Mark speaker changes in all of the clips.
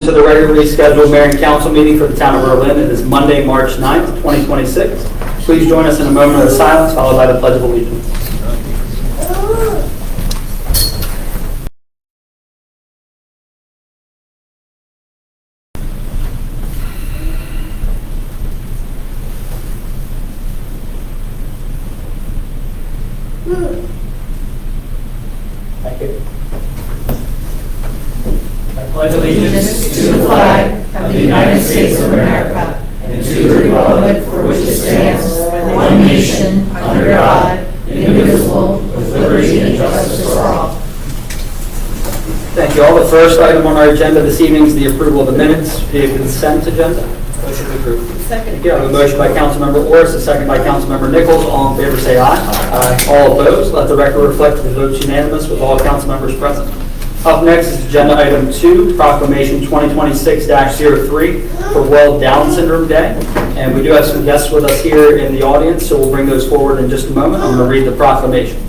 Speaker 1: To the regularly scheduled mayor and council meeting for the town of Berlin. It is Monday, March 9th, 2026. Please join us in a moment of silence, followed by the Pledge of Allegiance. Thank you. I pledge allegiance
Speaker 2: to the flag of the United States of America and to the republic for which it stands, one nation, under God, indivisible, with liberty and justice for all.
Speaker 1: Thank you all. The first item on our agenda this evening is the approval of the minutes via consent agenda. Motion to approve.
Speaker 2: Second.
Speaker 1: Thank you. I have a motion by Councilmember Orris, a second by Councilmember Nichols. All in favor say aye. Aye. All opposed, let the record reflect the votes unanimous with all council members present. Up next is agenda item 2, proclamation 2026-03 for World Down Syndrome Day. And we do have some guests with us here in the audience, so we'll bring those forward in just a moment. I'm going to read the proclamation.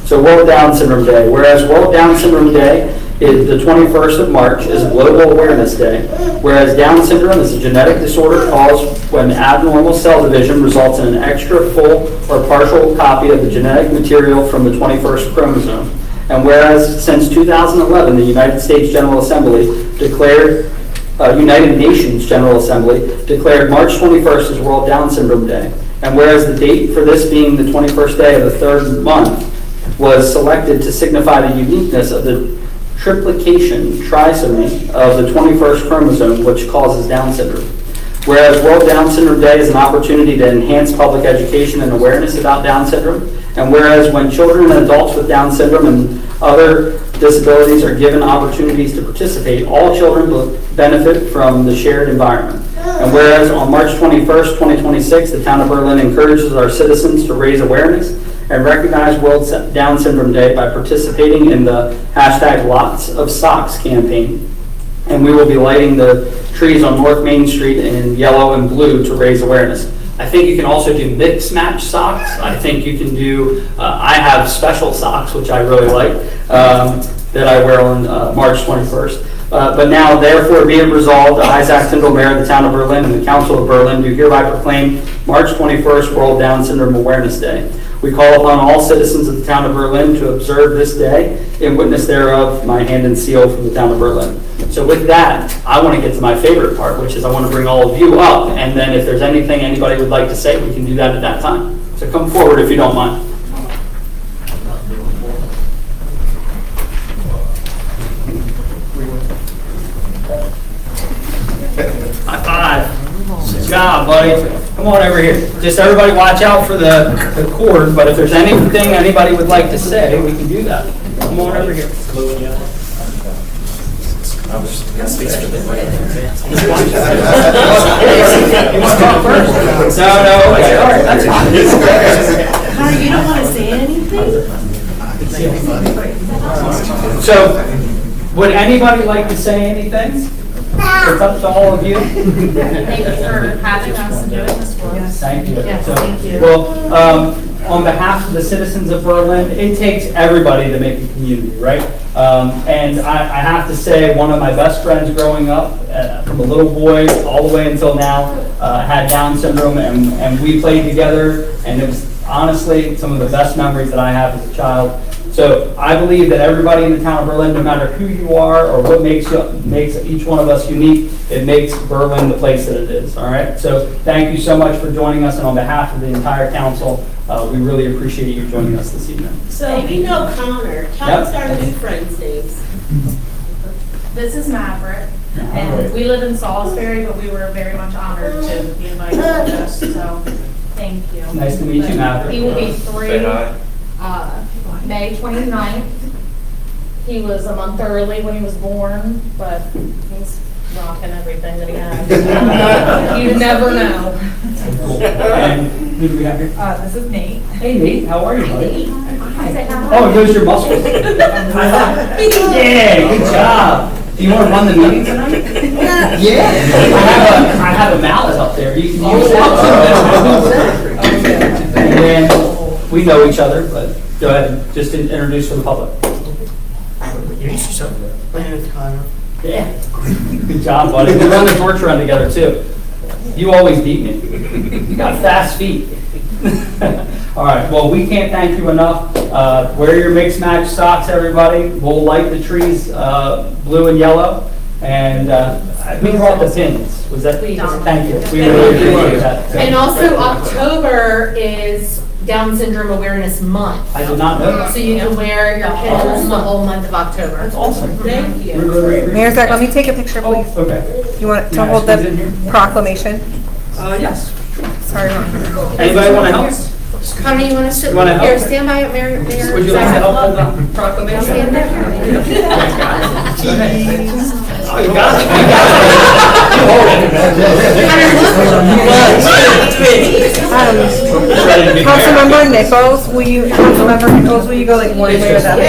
Speaker 1: So World Down Syndrome Day. Whereas World Down Syndrome Day is the 21st of March is Global Awareness Day. Whereas Down syndrome is a genetic disorder caused when abnormal cell division results in an extra full or partial copy of the genetic material from the 21st chromosome. And whereas since 2011, the United States General Assembly declared, United Nations General Assembly declared March 21st as World Down Syndrome Day. And whereas the date for this being the 21st day of the third month was selected to signify the uniqueness of the triplication trisomy of the 21st chromosome, which causes Down syndrome. Whereas World Down Syndrome Day is an opportunity to enhance public education and awareness about Down syndrome, and whereas when children and adults with Down syndrome and other disabilities are given opportunities to participate, all children will benefit from the shared environment. And whereas on March 21st, 2026, the town of Berlin encourages our citizens to raise awareness and recognize World Down Syndrome Day by participating in the hashtag Lots of Socks campaign. And we will be lighting the trees on North Main Street in yellow and blue to raise awareness. I think you can also do mix match socks. I think you can do, I have special socks, which I really like, that I wear on March 21st. But now, therefore, be it resolved, I, Zach Tindall, Mayor of the Town of Berlin and the Council of Berlin, do hereby proclaim March 21st World Down Syndrome Awareness Day. We call upon all citizens of the Town of Berlin to observe this day in witness thereof, my hand and seal from the Town of Berlin. So with that, I want to get to my favorite part, which is I want to bring all of you up, and then if there's anything anybody would like to say, we can do that at that time. So come forward if you don't mind. High five. Good job, buddy. Come on over here. Just everybody watch out for the cord, but if there's anything anybody would like to say, we can do that. Come on over here. You want to talk first? No, okay, all right, that's fine.
Speaker 2: Connor, you don't want to say anything?
Speaker 1: So, would anybody like to say anything? It's up to all of you.
Speaker 3: Thank you for having us and doing this for us.
Speaker 1: Thank you.
Speaker 2: Yes,
Speaker 1: So,
Speaker 2: thank you.
Speaker 1: Well, on behalf of the citizens of Berlin, it takes everybody to make a community, right? And I have to say, one of my best friends growing up, from a little boy all the way until now, had Down syndrome, and we played together, and it was honestly some of the best memories that I have as a child. So I believe that everybody in the town of Berlin, no matter who you are or what makes each one of us unique, it makes Berlin the place that it is, all right? So thank you so much for joining us, and on behalf of the entire council, we really appreciate you joining us this evening.
Speaker 4: So we know Connor. Tell us our new friends' names.
Speaker 3: This is Maverick, and we live in Salisbury, but we were very much honored to be invited to this, so thank you.
Speaker 1: Nice to meet you, Maverick.
Speaker 3: He will be 3 May 29th. He was a month early when he was born, but he's rocking everything that he has. You never know.
Speaker 1: And who do we have here?
Speaker 3: This is Nate.
Speaker 1: Hey, Nate, how are you, buddy?
Speaker 3: Say hi.
Speaker 1: Oh, it goes your muscles. Yeah, good job. Do you want to run the meeting tonight? Yeah. I have a mallet up there. You can use that. And we know each other, but go ahead and just introduce for the public.
Speaker 5: My name is Connor.
Speaker 1: Yeah. Good job, buddy. We run the torch run together too. You always beat me. You got fast feet. All right, well, we can't thank you enough. Wear your mix match socks, everybody. We'll light the trees blue and yellow. And we brought the pins. Was that? Thank you. We really appreciate that.
Speaker 3: And also October is Down Syndrome Awareness Month.
Speaker 1: I did not know that.
Speaker 3: So you can wear your pins the whole month of October.
Speaker 1: That's awesome.
Speaker 4: Thank you.
Speaker 5: Mayor Zach, let me take a picture,
Speaker 1: Oh,
Speaker 5: please.
Speaker 1: okay.
Speaker 5: You want to
Speaker 1: May I
Speaker 5: hold
Speaker 1: squeeze in here?
Speaker 5: the proclamation?
Speaker 1: Yes.
Speaker 5: Sorry, Ron.
Speaker 1: Anybody want to help?
Speaker 3: How do you want to sit?
Speaker 1: You wanna help?
Speaker 3: Here, stand by it, Mayor.
Speaker 1: Would you like to help hold the proclamation?
Speaker 3: Stand there.
Speaker 1: Oh, you got it. You got it. You hold it.
Speaker 5: Councilmember Nichols, will you go like one way or the other?
Speaker 1: Are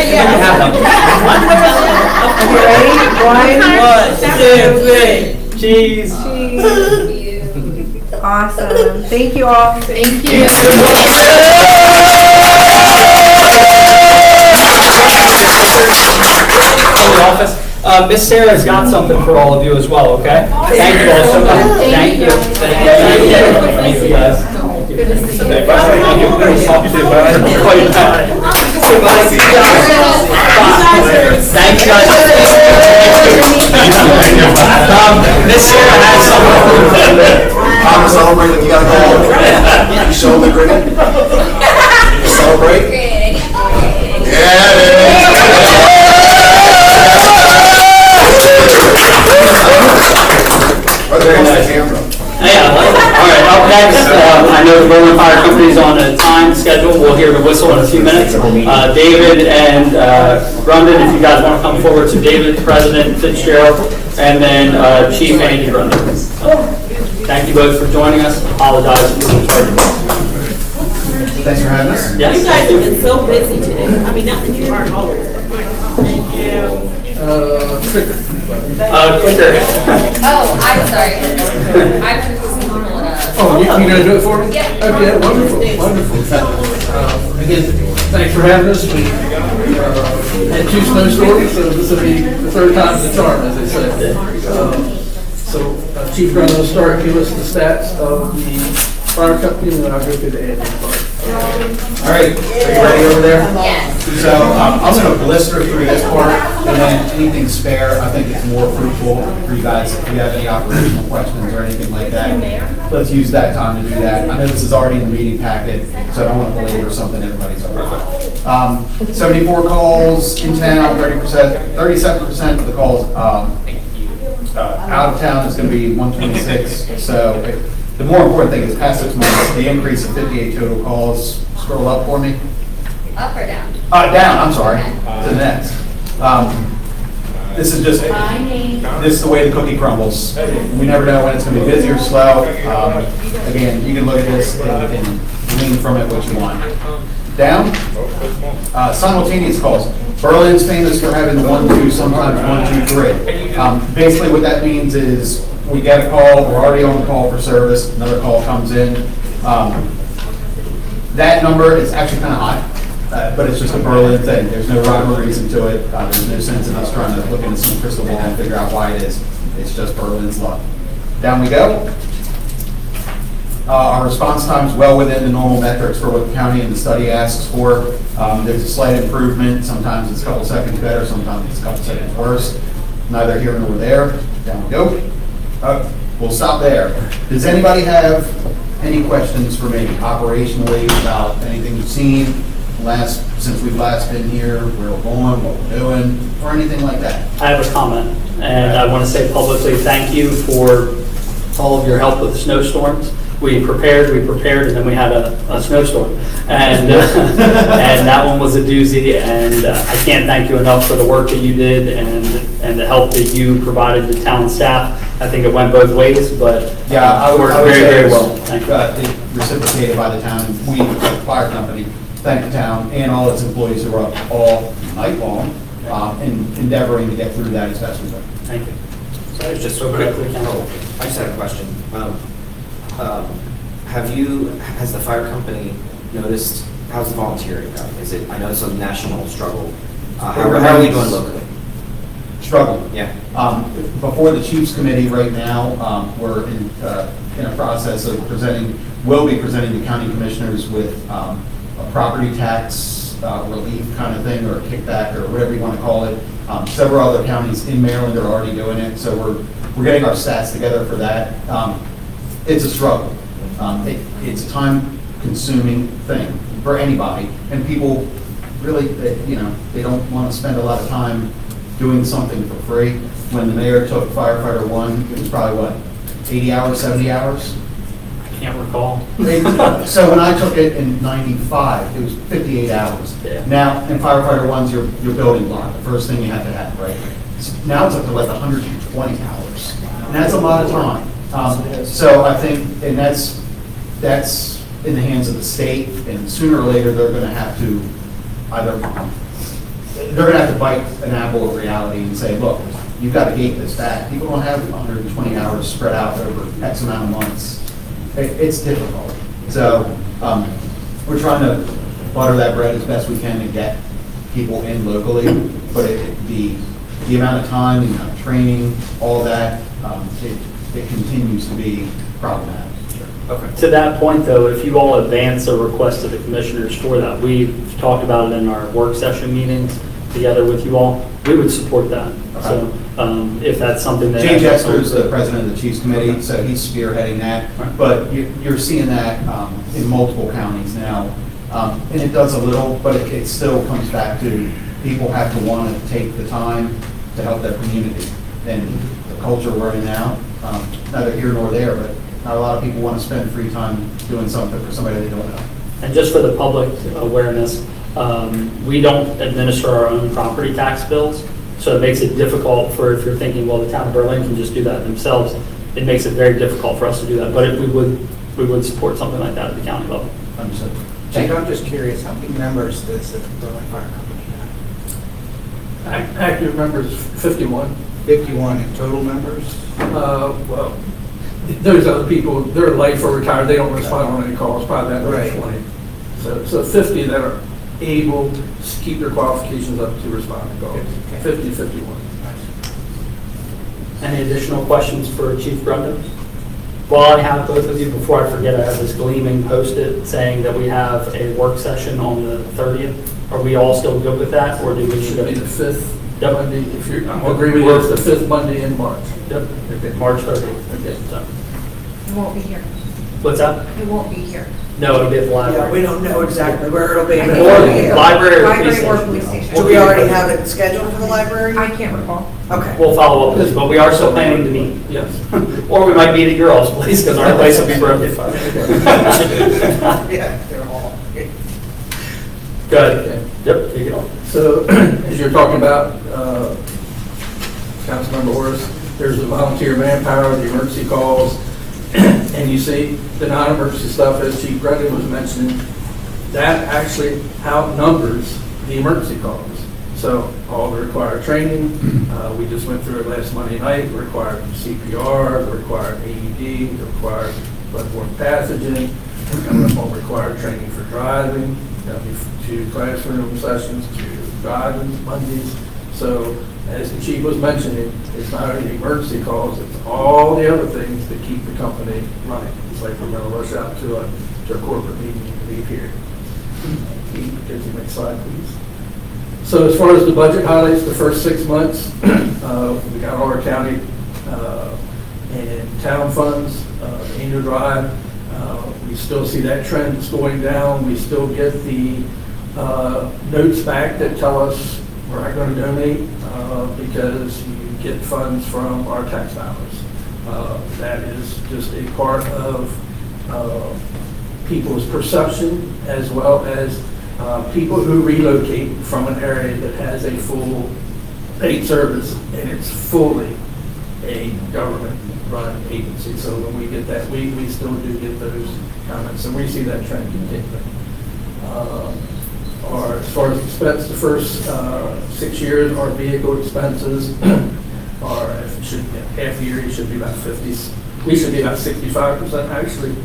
Speaker 1: you ready? 1, 2, 3. Cheese.
Speaker 5: Awesome. Thank you all.
Speaker 3: Thank you.
Speaker 1: Office. Miss Sarah's got something for all of you as well, okay? Thank you all so much. Thank you. Thank you. Thank you, guys. Thank you, guys. Miss Sarah has something.
Speaker 6: I'm celebrating, you gotta go. You show the cricket? You celebrate?
Speaker 1: Yeah, I like it. All right, up next, I know the Berlin Fire Company's on a time schedule. We'll hear the whistle in a few minutes. David and Grundon, if you guys want to come forward. So David, President Fitzgerald, and then Chief Andy Grundon. Thank you both for joining us. Apologize for the tardy.
Speaker 6: Thanks for having us.
Speaker 1: Yes.
Speaker 4: You guys have been so busy today. I mean, not that you aren't always, but thank you.
Speaker 1: Quicker.
Speaker 7: Oh, I'm sorry. I was pull it up.
Speaker 8: Oh, you gonna do it for me?
Speaker 7: Yeah.
Speaker 8: Okay, wonderful. Again, thanks for having us. We had 2 snowstorms, so this will be the 3rd time's the charm, as they say. So Chief Grundle will start, give us the stats of the fire company, and then I'll go through the admin part.
Speaker 6: All right, are you ready over there?
Speaker 7: Yes.
Speaker 6: So I'm going to blister through this part, and then anything spare, I think it's more fruitful for you guys if you have any operational questions or anything like that. Let's use that time to do that. I know this is already in the meeting packet, so I don't want to belabor something everybody's over. 74 calls in town, 37% of the calls out of town is going to be 126. So the more important thing is past 6 months, the increase of 58 total calls. Scroll up for me.
Speaker 7: Up or down?
Speaker 6: Down, I'm sorry, to the next. This is just, this is the way the cookie crumbles. We never know when it's going to be busy or slow. Again, you can look at this and glean from it what you want. Down, simultaneous calls. Berlin's famous for having 1, 2, sometimes 1, 2, 3. Basically what that means is we get a call, we're already on the call for service, another call comes in. That number is actually kind of high, but it's just a Berlin thing. There's no rhyme or reason to it. There's no sense in us trying to look into some crystal ball and figure out why it is. It's just Berlin's luck. Down we go. Our response time is well within the normal metrics for what the county and the study asks for. There's a slight improvement. Sometimes it's a couple seconds better, sometimes it's a couple seconds worse. Neither here nor there. Down we go. We'll stop there. Does anybody have any questions for me operationally about anything you've seen since we've last been here, where we're going, what we're doing, or anything like that?
Speaker 1: I have a comment, and I want to say publicly thank you for all of your help with the snowstorms. We prepared, and then we had a snowstorm. And and that one was a doozy, and I can't thank you enough for the work that you did and the help that you provided the town staff. I think it went both ways, but
Speaker 6: Yeah, I would
Speaker 1: worked
Speaker 6: say
Speaker 1: very, very
Speaker 6: it
Speaker 1: well.
Speaker 6: was,
Speaker 1: Thank you.
Speaker 6: reciprocated by the town. We, the fire company, thank the town and all its employees who were up all night long in endeavoring to get through that as best we could.
Speaker 1: Thank you.
Speaker 9: So just so quickly, I just had a question. Has the fire company noticed, how's the volunteering going? I know it's a national struggle. How are we doing locally?
Speaker 6: struggling.
Speaker 9: Yeah.
Speaker 6: Before the Chiefs Committee right now, we're in a process of will be presenting the county commissioners with a property tax relief kind of thing, or a kickback, or whatever you want to call it. Several other counties in Maryland are already doing it, so we're getting our stats together for that. It's a struggle. It's a time-consuming thing for anybody, and people really, they don't want to spend a lot of time doing something for free. When the mayor took firefighter one, it was probably what, 80 hours, 70 hours?
Speaker 1: Can't recall.
Speaker 6: So when I took it in 95, it was 58 hours.
Speaker 1: Yeah.
Speaker 6: Now, in firefighter one's your building block, the first thing you have to have, right? Now it's up to like 120 hours, and that's a lot of time. So I think, and that's in the hands of the state, and sooner or later, they're gonna have to bite an apple of reality and say, look, you've got to gate this back. People don't have 120 hours spread out over X amount of months. It's difficult. So we're trying to butter that bread as best we can to get people in locally, but the amount of time, the amount of training, all that, it continues to be problematic.
Speaker 9: Okay.
Speaker 1: To that point, though, if you all advance a request to the commissioners for that, we've talked about it in our work session meetings together with you all, we would support that. So if that's something that...
Speaker 6: Jay Jester is the president of the Chiefs Committee, so he's spearheading that. But you're seeing that in multiple counties now. And it does a little, but it still comes back to people have to want to take the time to help their community. And the culture we're in now, neither here nor there, but not a lot of people want to spend free time doing something for somebody they don't know.
Speaker 1: And just for the public awareness, we don't administer our own property tax bills, so it makes it difficult for, if you're thinking, well, the town of Berlin can just do that themselves, it makes it very difficult for us to do that. But we would support something like that at the county level.
Speaker 6: Understood.
Speaker 10: Jake, I'm just curious, how many members does the Berlin Fire Company have?
Speaker 8: Active members, 51.
Speaker 10: 51 in total members?
Speaker 8: Well, those other people, they're life or retired, they don't respond on any calls, probably that
Speaker 10: Right.
Speaker 8: 20. So 50 that are able to keep their qualifications up to respond to calls. 50, 51.
Speaker 1: Any additional questions for Chief Brundage? While I have both of you, before I forget, I have this gleaming post-it saying that we have a work session on the 30th. Are we all still good with that, or do we
Speaker 8: It
Speaker 1: need
Speaker 8: should be
Speaker 1: to...
Speaker 8: the 5th
Speaker 1: Yep.
Speaker 8: Monday, if you're, I'm agreeing with you, it's the 5th Monday in March.
Speaker 1: Yep, okay, March 30th.
Speaker 8: Okay.
Speaker 1: So,
Speaker 5: You won't be here.
Speaker 1: what's that?
Speaker 5: You won't be here.
Speaker 1: No, it'll be at the
Speaker 10: Yeah,
Speaker 1: library.
Speaker 10: we don't know exactly where it'll be.
Speaker 5: I
Speaker 10: but
Speaker 5: think
Speaker 10: it'll
Speaker 1: Or
Speaker 10: be here.
Speaker 1: library or
Speaker 5: Library
Speaker 1: police
Speaker 5: or
Speaker 1: station.
Speaker 5: police station.
Speaker 10: Do we already have it scheduled for the library?
Speaker 5: I can't recall.
Speaker 10: Okay.
Speaker 1: We'll follow up with you, but we are still planning to meet.
Speaker 8: Yes.
Speaker 1: Or we might meet at your all's place, because our place will be broken.
Speaker 10: Yeah, they're all.
Speaker 1: Good. Yep, take it on.
Speaker 8: So, as you're talking about, Councilmember Horace, there's the volunteer manpower, the emergency calls, and you see the non-emergency stuff, as Chief Brendan was mentioning, that actually outnumbers the emergency calls. So all the required training, we just went through it last Monday night, the required CPR, the required AED, the required bloodborne pathogen, and required training for driving, to classroom sessions, to driving Mondays. So as the chief was mentioning, it's not only the emergency calls, it's all the other things that keep the company running. It's like we're going to rush out to a corporate meeting and leave here. Could you next slide, please? So as far as the budget highlights, the first 6 months, we got all our county and town funds, annual drive. We still see that trend is going down. We still get the notes back that tell us we're not going to donate because you get funds from our tax dollars. That is just a part of people's perception, as well as people who relocate from an area that has a full state service and it's fully a government-run agency. So when we get that, we still do get those comments, and we see that trend continuing. Or as far as expense, the first 6 years, our vehicle expenses are, half a year, you should be about 50s. We should be about 65% actually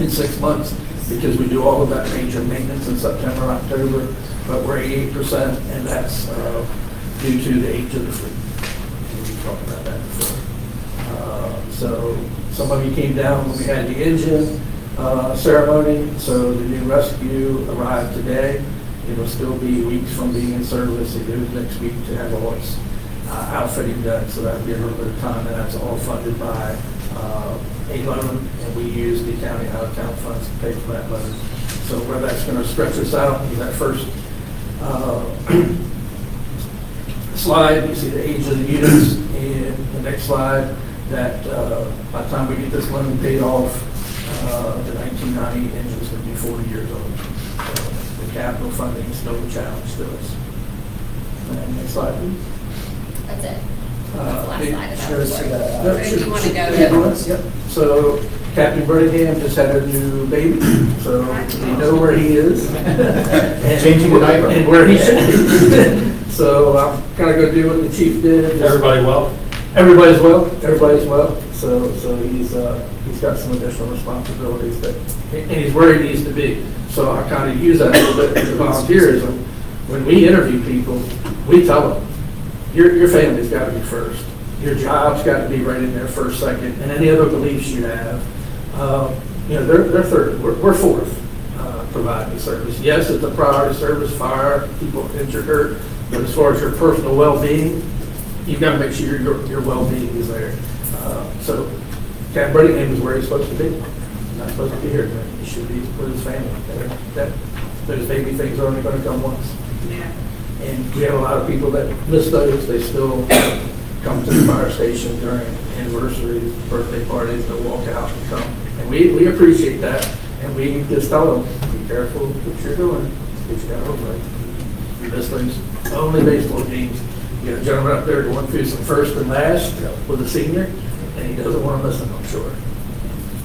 Speaker 8: in 6 months, because we do all of that major maintenance in September, October, but we're 88%, and that's due to the age of the fleet. So some of you came down when we had the engine ceremony, so the new rescue arrived today. It'll still be weeks from being in service. It goes next week to have all its outfitting done, so that'll be a little bit of time, and that's all funded by a loan, and we use the county out-of-town funds to pay for that loan. So where that's going to stretch us out is that first slide. You see the age of the units, and the next slide, that by the time we get this loan paid off, the 1990 engine is going to be 40 years old. So the capital funding is still a challenge to us. And next slide, please.
Speaker 7: That's it. That's the last slide of
Speaker 10: Sure, see that.
Speaker 7: Or do you want to go?
Speaker 8: Yep. So Captain Birmingham just had a new baby, so we know where he is. And
Speaker 6: Changing the diaper.
Speaker 8: And where he should be. So I'm kind of going to do what the chief did.
Speaker 1: Everybody well?
Speaker 8: Everybody's well. Everybody's well. So he's got some additional responsibilities and he's where he needs to be. So I kind of use that a little bit with the volunteers. When we interview people, we tell them, your family's got to be first. Your job's got to be right in there first, second, and any other beliefs you have. They're third. We're fourth, providing service. Yes, it's a priority service, fire, people injured, hurt, but as far as your personal well-being, you've got to make sure your well-being is there. So Captain Birmingham is where he's supposed to be. He's not supposed to be here. He should be with his family. Those baby things are only going to come once.
Speaker 4: Yeah.
Speaker 8: And we have a lot of people that miss those. They still come to the fire station during anniversaries, birthday parties, they'll walk out and come. And we appreciate that. And we just tell them, be careful what you're doing. What you got to look like. You miss those only baseball games. You got a gentleman up there going through some first and last with a senior, and he doesn't want to miss them, I'm sure.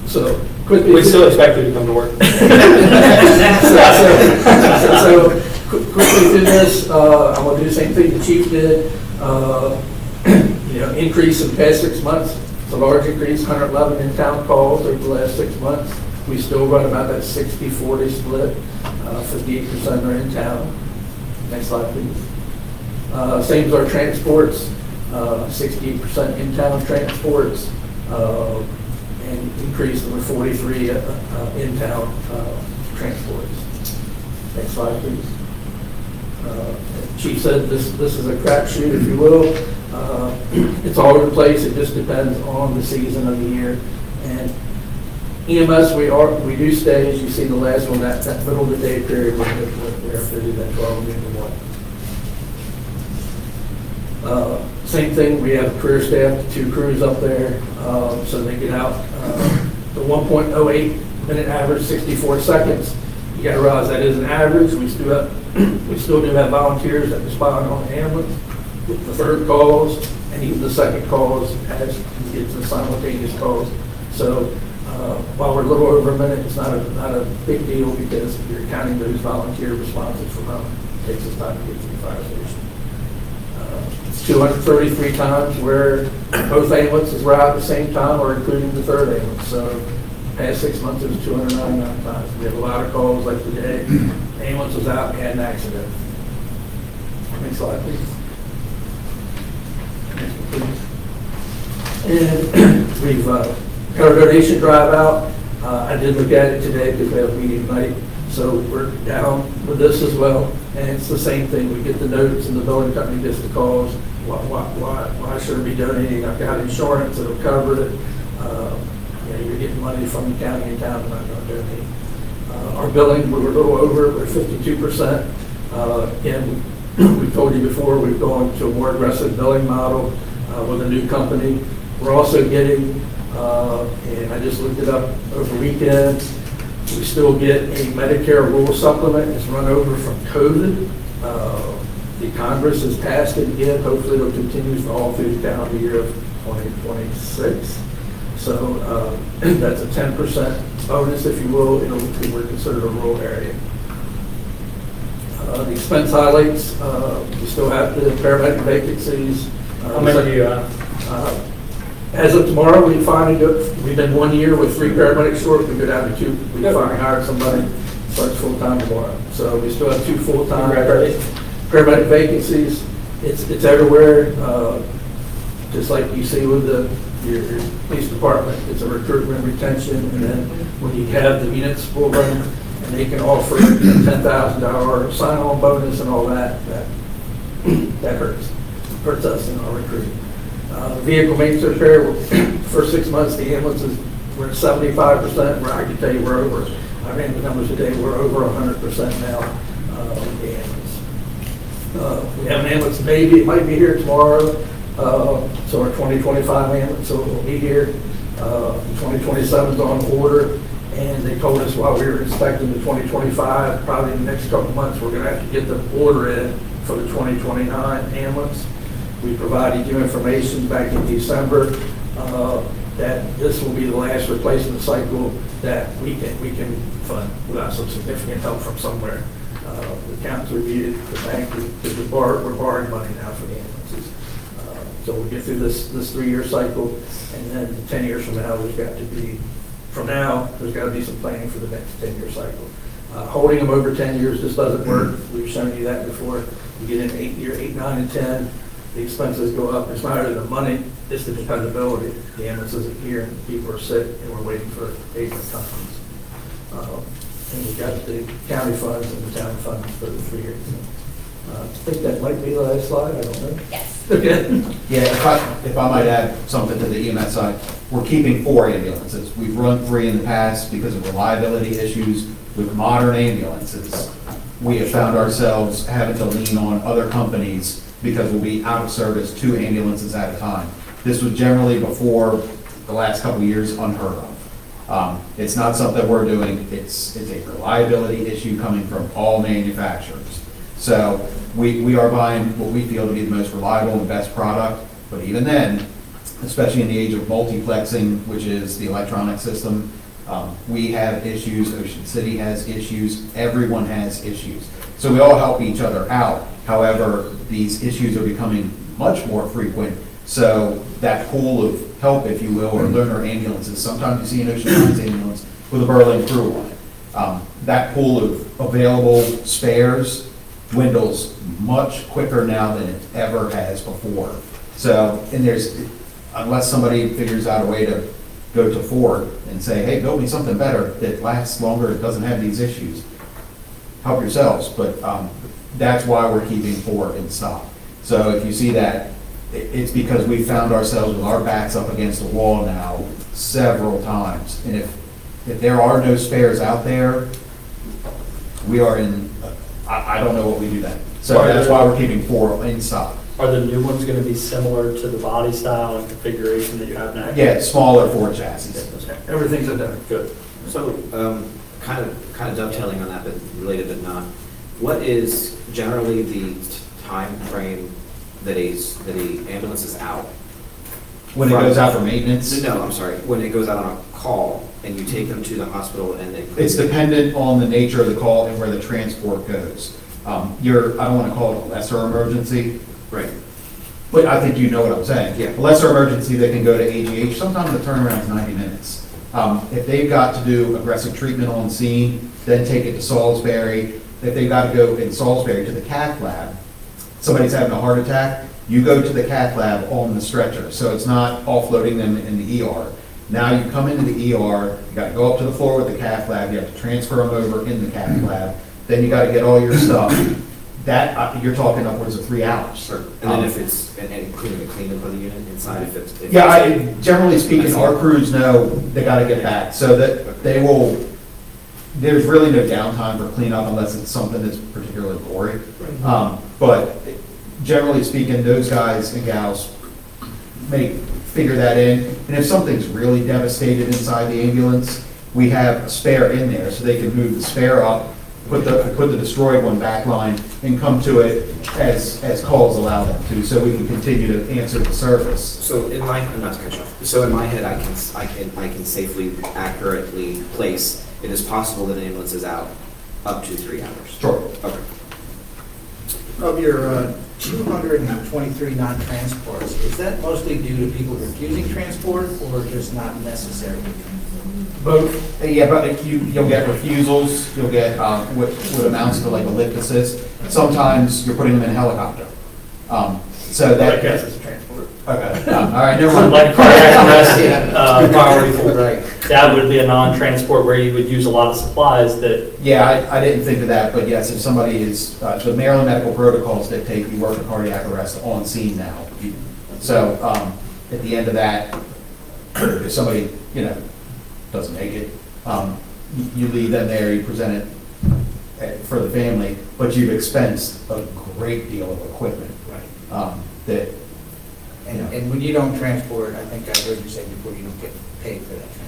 Speaker 8: So quickly.
Speaker 1: We still expect you to come to work.
Speaker 8: So quickly through this, I'm going to do the same thing the chief did. Increase in the past 6 months. It's a large increase, 111 in-town calls over the last 6 months. We still run about that 60-40 split. 58% are in town. Next slide, please. Same as our transports, 68% in-town transports, and increase over 43 in-town transports. Next slide, please. Chief said this is a crapshoot, if you will. It's all over the place. It just depends on the season of the year. And EMS, we do stay, as you see the last one, that middle of the day period where they do that 12 noon to 1. Same thing, we have career staff, 2 crews up there, so they get out the 1.08 minute average, 64 seconds. You got to realize that is an average. We still do have volunteers that respond on the ambulance with the third calls and even the second calls as we get to the simultaneous calls. So while we're a little over a minute, it's not a big deal because you're counting those volunteer responses from home. It takes us time to get to the fire station. It's 233 times where both ambulances were out at the same time, or including the third ambulance. So past 6 months, it was 299 times. We have a lot of calls like today. The ambulance was out and had an accident. Next slide, please. Next one, please. And we've got our donation drive out. I did look at it today because we have a meeting tonight. So we're down with this as well. And it's the same thing. We get the notes and the building company gets the calls. Why should I be donating? I've got insurance that'll cover it. You're getting money from the county and town, I'm not going to donate. Our billing, we were a little over, we're 52%. And we told you before, we've gone to a more aggressive billing model with a new company. We're also getting, and I just looked it up over the weekend, we still get a Medicare rural supplement. It's run over from COVID. The Congress has passed it again. Hopefully it'll continue for all through the calendar year of 2026. So that's a 10% bonus, if you will. We're considered a rural area. The expense highlights, we still have the paramedic vacancies.
Speaker 1: How many do you have?
Speaker 8: As of tomorrow, we've been 1 year with 3 paramedics short. We go down to 2. We finally hired somebody, starts full-time tomorrow. So we still have 2 full-time paramedic vacancies. It's everywhere, just like you see with the your police department, it's a recruitment retention, and then when you have the municipal run, and they can offer $10,000 sign-on bonus and all that hurts us in our recruiting. Vehicle maintenance repair, for 6 months, the ambulances were at 75%, where I can tell you we're over, I ran the numbers today, we're over 100% now, with the ambulance. We have an ambulance, maybe, it might be here tomorrow, so our 2025 ambulance, so it will be here. 2027 is on order, and they told us while we were inspecting the 2025, probably in the next couple months, we're gonna have to get the order in for the 2029 ambulance. We provided you information back in December that this will be the last replacement cycle that we can fund without some significant help from somewhere. The accountants reviewed it, the bank, we're borrowing money now for the ambulances. So we'll get through this 3-year cycle, and then 10 years from now, there's got to be some planning for the next 10-year cycle. Holding them over 10 years just doesn't work. We've shown you that before. You get in 8, 9, and 10, the expenses go up. It's not really the money, it's the dependability. The ambulance isn't here, and people are sick, and we're waiting for agent companies. And we've got the county funds and the town funds for the 3 years. I think that might be the last slide, I don't know.
Speaker 7: Yes.
Speaker 8: Okay.
Speaker 6: Yeah, if I might add something to the EMS side, we're keeping 4 ambulances. We've run 3 in the past because of reliability issues with modern ambulances. We have found ourselves having to lean on other companies because we'll be out of service 2 ambulances at a time. This was generally before the last couple of years unheard of. It's not something we're doing. It's a reliability issue coming from all manufacturers. So we are buying what we feel to be the most reliable and best product, but even then, especially in the age of multiplexing, which is the electronic system, we have issues, Ocean City has issues, everyone has issues. So we all help each other out. However, these issues are becoming much more frequent. So that pool of help, if you will, or learner ambulances, sometimes you see an Ocean Lines ambulance with a Berlin crew on it. That pool of available spares dwindles much quicker now than it ever has before. So, and unless somebody figures out a way to go to Ford and say, hey, build me something better that lasts longer, doesn't have these issues, help yourselves. But that's why we're keeping 4 in stock. So if you see that, it's because we found ourselves with our backs up against the wall now several times. And if there are no spares out there, we are in, I don't know what we do then. So that's why we're keeping 4 in stock.
Speaker 1: Are the new ones going to be similar to the body style and configuration that you have now?
Speaker 6: Yeah, smaller Ford chassis.
Speaker 8: Everything's a done.
Speaker 1: Good.
Speaker 9: So, kind of dovetailing on that, but related but not, what is generally the time frame that a ambulance is out?
Speaker 6: When it goes out for maintenance?
Speaker 9: No, I'm sorry, when it goes out on a call and you take them to the hospital and they...
Speaker 6: It's dependent on the nature of the call and where the transport goes. I don't want to call it a lesser emergency.
Speaker 9: Right.
Speaker 6: But I think you know what I'm saying.
Speaker 9: Yeah.
Speaker 6: A lesser emergency, they can go to AGH. Sometimes the turnaround is 90 minutes. If they've got to do aggressive treatment on scene, then take it to Salisbury. If they've got to go in Salisbury to the cath lab, somebody's having a heart attack, you go to the cath lab on the stretcher. So it's not offloading them in the ER. Now you come into the ER, you got to go up to the floor with the cath lab, you have to transfer them over in the cath lab, then you got to get all your stuff. That, you're talking upwards of 3 hours.
Speaker 9: Sure. And then if it's, and including the cleanup of the unit inside, if it's...
Speaker 6: Generally speaking, our crews know they got to get back, so that they will, there's really no downtime for cleanup unless it's something that's particularly gory. But generally speaking, those guys and gals may figure that in. And if something's really devastated inside the ambulance, we have a spare in there, so they can move the spare up, put the destroyed one back line, and come to it as calls allow them to, so we can continue to answer the service.
Speaker 9: So in my, I'm not to cut you off. So in my head, I can safely, accurately place, it is possible that an ambulance is out up to 3 hours.
Speaker 6: Sure.
Speaker 9: Okay.
Speaker 10: Of your 223 non-transports, is that mostly due to people refusing transport or just not necessary?
Speaker 6: Both. Yeah, but you'll get refusals, you'll get what amounts to like a lift assist. Sometimes you're putting them in a helicopter. So that
Speaker 8: I guess it's transport.
Speaker 6: Okay, all right, never mind.
Speaker 1: Like cardiac arrest, priority for.
Speaker 6: Right.
Speaker 1: That would be a non-transport where you would use a lot of supplies that,
Speaker 6: Yeah, I didn't think of that, but yes, if somebody is, the Maryland medical protocols dictate you work a cardiac arrest on scene now. So, at the end of that, if somebody, doesn't make it, you leave them there, you present it for the family, but you've expensed a great deal of equipment.
Speaker 10: Right.
Speaker 6: That,
Speaker 10: And when you don't transport, I think I heard you say before, you don't get paid for that transport.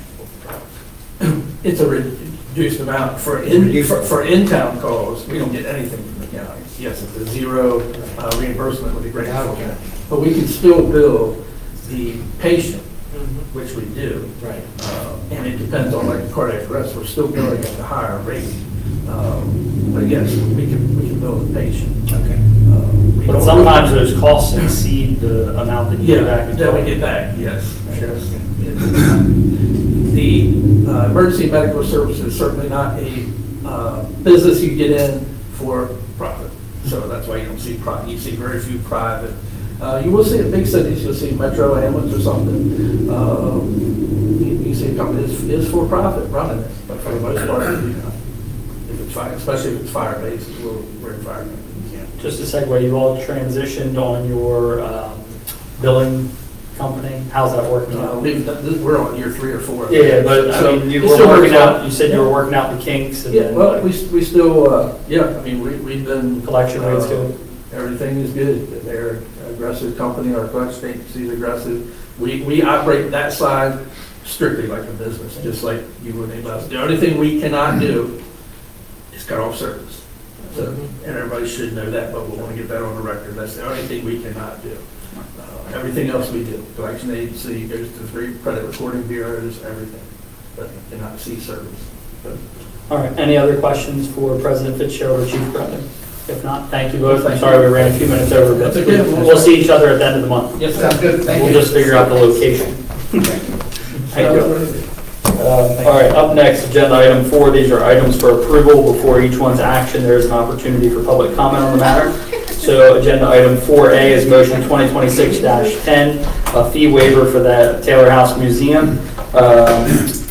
Speaker 8: It's a reduced amount for in-town calls. We don't get anything from the county. Yes, it's a zero reimbursement with the great
Speaker 10: Okay.
Speaker 8: but we can still bill the patient, which we do.
Speaker 10: Right.
Speaker 8: And it depends on like cardiac arrest, we're still billing at the higher rate. But yes, we can bill the patient.
Speaker 10: Okay.
Speaker 8: We
Speaker 1: but
Speaker 8: don't-
Speaker 1: sometimes those costs exceed the amount that you get back.
Speaker 8: Yeah, that we get back, yes. Yes. The emergency medical service is certainly not a business you get in for profit. So that's why you don't see, you see very few private. You will see in big cities, you'll see Metro ambulance or something. You see a company that is for profit running it, but for the most part, if it's fire, especially if it's fire-based, we're in fire.
Speaker 1: Just a segue, you all transitioned on your billing company. How's that working out?
Speaker 8: We're on year 3 or 4.
Speaker 1: Yeah, but I mean, you
Speaker 8: it
Speaker 1: were
Speaker 8: still
Speaker 1: working
Speaker 8: works
Speaker 1: out, you said you were working out the kinks and
Speaker 8: Yeah,
Speaker 1: then
Speaker 8: well, we still, yeah, I mean, we've been.
Speaker 1: collection rates good.
Speaker 8: Everything is good. They're an aggressive company, our collection agency is aggressive. We operate that side strictly like a business, just like you would anybody else. The only thing we cannot do is cut off service. So, and everybody should know that, but we want to get that on the record. That's the only thing we cannot do. Everything else we do. Collection agency goes to 3 credit recording bureaus, everything, but cannot see service. But
Speaker 1: All right, any other questions for President Fitzgerald or Chief Brother? If not, thank you both. I'm sorry we ran a few minutes over, but
Speaker 8: That's okay.
Speaker 1: we'll see each other at the end of the month.
Speaker 8: Yes,
Speaker 6: sounds good, thank you.
Speaker 1: We'll just figure out the location. Thank you. All right, up next, agenda item 4. These are items for approval. Before each one's action, there is an opportunity for public comment on the matter. So agenda item 4A is motion 2026-10, a fee waiver for the Taylor House Museum,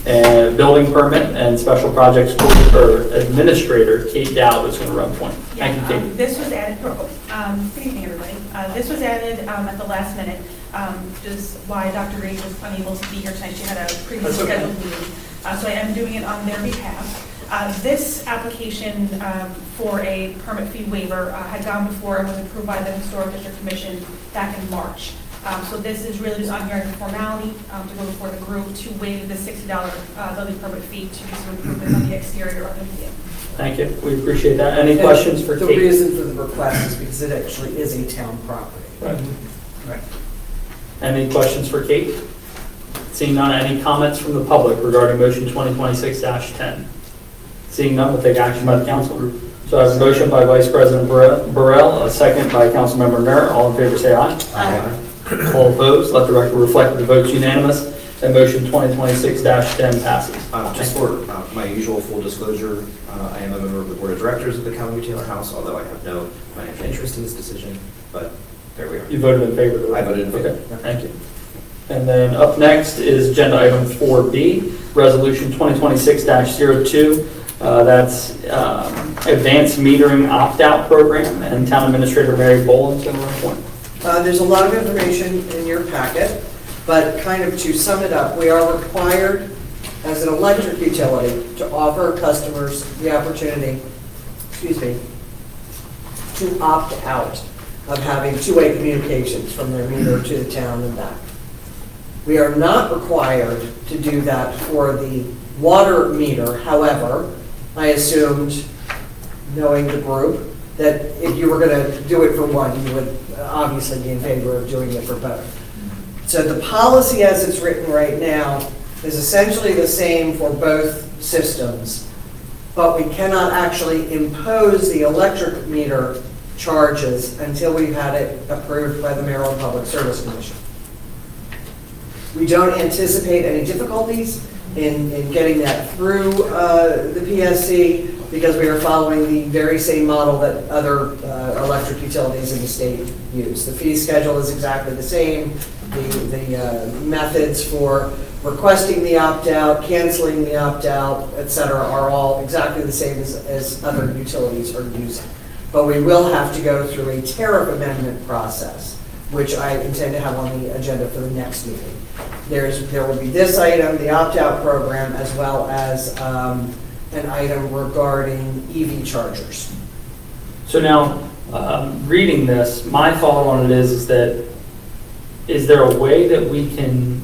Speaker 1: and building permit and special projects administrator Kate Dow is going to run point. Thank you, Kate.
Speaker 11: This was added, good evening, everybody. This was added at the last minute, just why Dr. Reed was unable to be here tonight. She had a previous scheduled meeting. So I am doing it on their behalf. This application for a permit fee waiver had gone before and was approved by the Historic District Commission back in March. So this is really just ongoing formality to go before the group to waive the $60 building permit fee to do some improvements on the exterior of the museum.
Speaker 1: Thank you. We appreciate that. Any questions for
Speaker 12: The
Speaker 1: Kate?
Speaker 12: reason for the request is because it actually is a town property.
Speaker 1: Right. Any questions for Kate? Seeing none, any comments from the public regarding motion 2026-10? Seeing none, we'll take action by the council. So I have a motion by Vice President Burrell, a second by Councilmember Nur. All in favor, say aye.
Speaker 9: Aye.
Speaker 1: All opposed, let the record reflect that the vote's unanimous, and motion 2026-10 passes.
Speaker 9: Just for my usual full disclosure, I am a member of the Board of Directors of the Calvary Taylor House, although I have no financial interest in this decision, but there we are.
Speaker 1: You voted in favor, though, right?
Speaker 9: I voted in favor.
Speaker 1: Okay, thank you. And then up next is agenda item 4B, resolution 2026-02. That's advanced metering opt-out program, and Town Administrator Mary Boland's going to report.
Speaker 12: There's a lot of information in your packet, but kind of to sum it up, we are required as an electric utility to offer customers the opportunity, to opt out of having two-way communications from their meter to the town and back. We are not required to do that for the water meter. However, I assumed, knowing the group, that if you were going to do it for one, you would obviously be in favor of doing it for both. So the policy as it's written right now is essentially the same for both systems, but we cannot actually impose the electric meter charges until we've had it approved by the Maryland Public Service Commission. We don't anticipate any difficulties in getting that through the PSC because we are following the very same model that other electric utilities in the state use. The fee schedule is exactly the same. The methods for requesting the opt-out, canceling the opt-out, et cetera, are all exactly the same as other utilities are using. But we will have to go through a tariff amendment process, which I intend to have on the agenda for the next meeting. There will be this item, the opt-out program, as well as an item regarding EV chargers.
Speaker 1: So now, reading this, my thought on it is that, is there a way that we can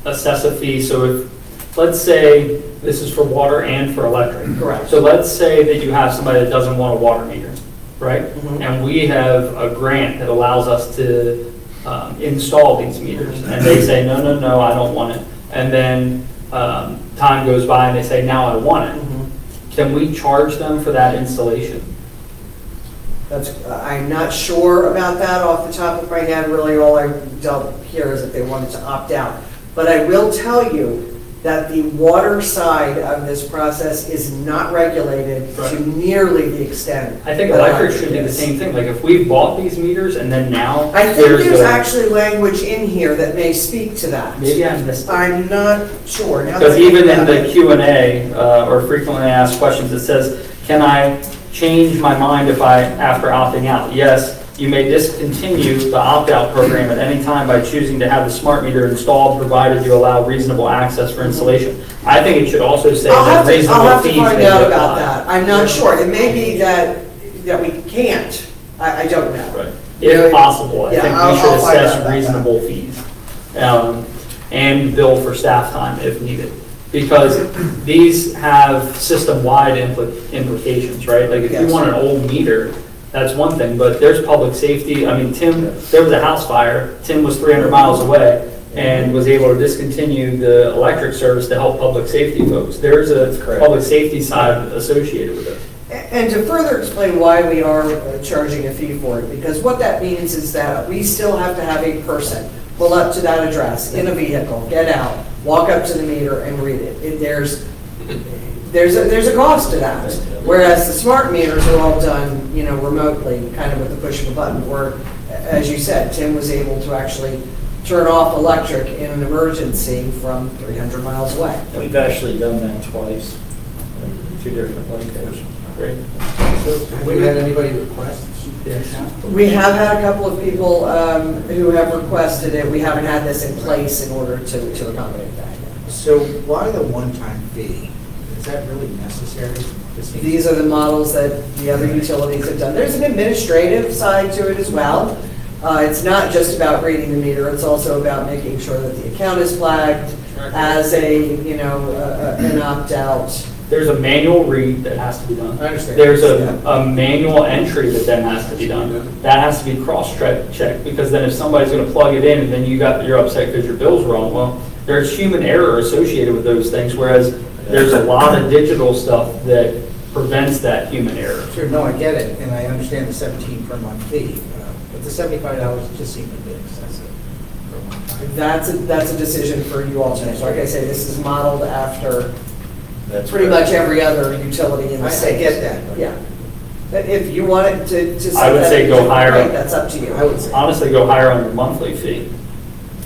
Speaker 1: assess a fee? So if, let's say, this is for water and for electric.
Speaker 12: Correct.
Speaker 1: So let's say that you have somebody that doesn't want a water meter, right?
Speaker 12: Mhm.
Speaker 1: And we have a grant that allows us to install these meters. And they say, no, no, no, I don't want it. And then time goes by and they say, now I want it. Can we charge them for that installation?
Speaker 12: I'm not sure about that off the top of my head. Really, all I dealt here is that they wanted to opt out. But I will tell you that the water side of this process is not regulated to nearly the extent.
Speaker 1: I think
Speaker 12: that
Speaker 1: electric should be the
Speaker 12: is.
Speaker 1: same thing. Like if we've bought these meters and then now
Speaker 12: I think there's
Speaker 1: a-
Speaker 12: actually language in here that may speak to that.
Speaker 1: Maybe I missed it.
Speaker 12: I'm not sure. Now that
Speaker 1: Because
Speaker 12: I think
Speaker 1: even in
Speaker 12: about
Speaker 1: the
Speaker 12: it.
Speaker 1: Q&A, or frequently asked questions, it says, can I change my mind after opting out? Yes, you may discontinue the opt-out program at any time by choosing to have the smart meter installed, provided you allow reasonable access for installation. I think it should also say
Speaker 12: I'll
Speaker 1: that
Speaker 12: have to
Speaker 1: reasonable fees
Speaker 12: find
Speaker 1: may
Speaker 12: out
Speaker 1: be
Speaker 12: about
Speaker 1: applied.
Speaker 12: that. I'm not sure. It may be that we can't. I don't know.
Speaker 1: Right. If possible, I
Speaker 12: Yeah,
Speaker 1: think
Speaker 12: I'll
Speaker 1: we should
Speaker 12: find out
Speaker 1: assess
Speaker 12: about that.
Speaker 1: reasonable fees and bill for staff time if needed. Because these have system-wide implications, right? Like if you
Speaker 12: Yes.
Speaker 1: want an old meter, that's one thing, but there's public safety. I mean, Tim, there was a house fire. Tim was 300 miles away and was able to discontinue the electric service to help public safety folks. There's a public safety side associated with it.
Speaker 12: And to further explain why we are charging a fee for it, because what that means is that we still have to have a person pull up to that address in a vehicle, get out, walk up to the meter and read it. There's a cost to that. Whereas the smart meters are all done, remotely, kind of with the push of a button. Or, as you said, Tim was able to actually turn off electric in an emergency from 300 miles away.
Speaker 10: We've actually done that twice, in 2 different locations.
Speaker 1: Great.
Speaker 10: Have we had anybody request? Yes.
Speaker 12: We have had a couple of people who have requested it. We haven't had this in place in order to accommodate that.
Speaker 10: So why the one-time fee? Is that really necessary?
Speaker 12: These are the models that the other utilities have done. There's an administrative side to it as well. It's not just about reading the meter, it's also about making sure that the account is flagged as an opt-out.
Speaker 1: There's a manual read that has to be done.
Speaker 10: I understand.
Speaker 1: There's a manual entry that then has to be done. That has to be cross-checked, because then if somebody's gonna plug it in and then you're upset because your bill's wrong, well, there's human error associated with those things, whereas there's a lot of digital stuff that prevents that human error.
Speaker 10: Sure, no, I get it, and I understand the 17 per month fee, but the $75 just seemed a bit excessive per month.
Speaker 12: That's a decision for you all to make. Like I say, this is modeled after pretty much every other utility in the
Speaker 10: I
Speaker 12: state.
Speaker 10: get that.
Speaker 12: Yeah. But if you want it to set
Speaker 1: I would
Speaker 12: that
Speaker 1: say go higher.
Speaker 12: rate, that's up to you.
Speaker 10: I would say.
Speaker 1: Honestly, go higher on your monthly fee.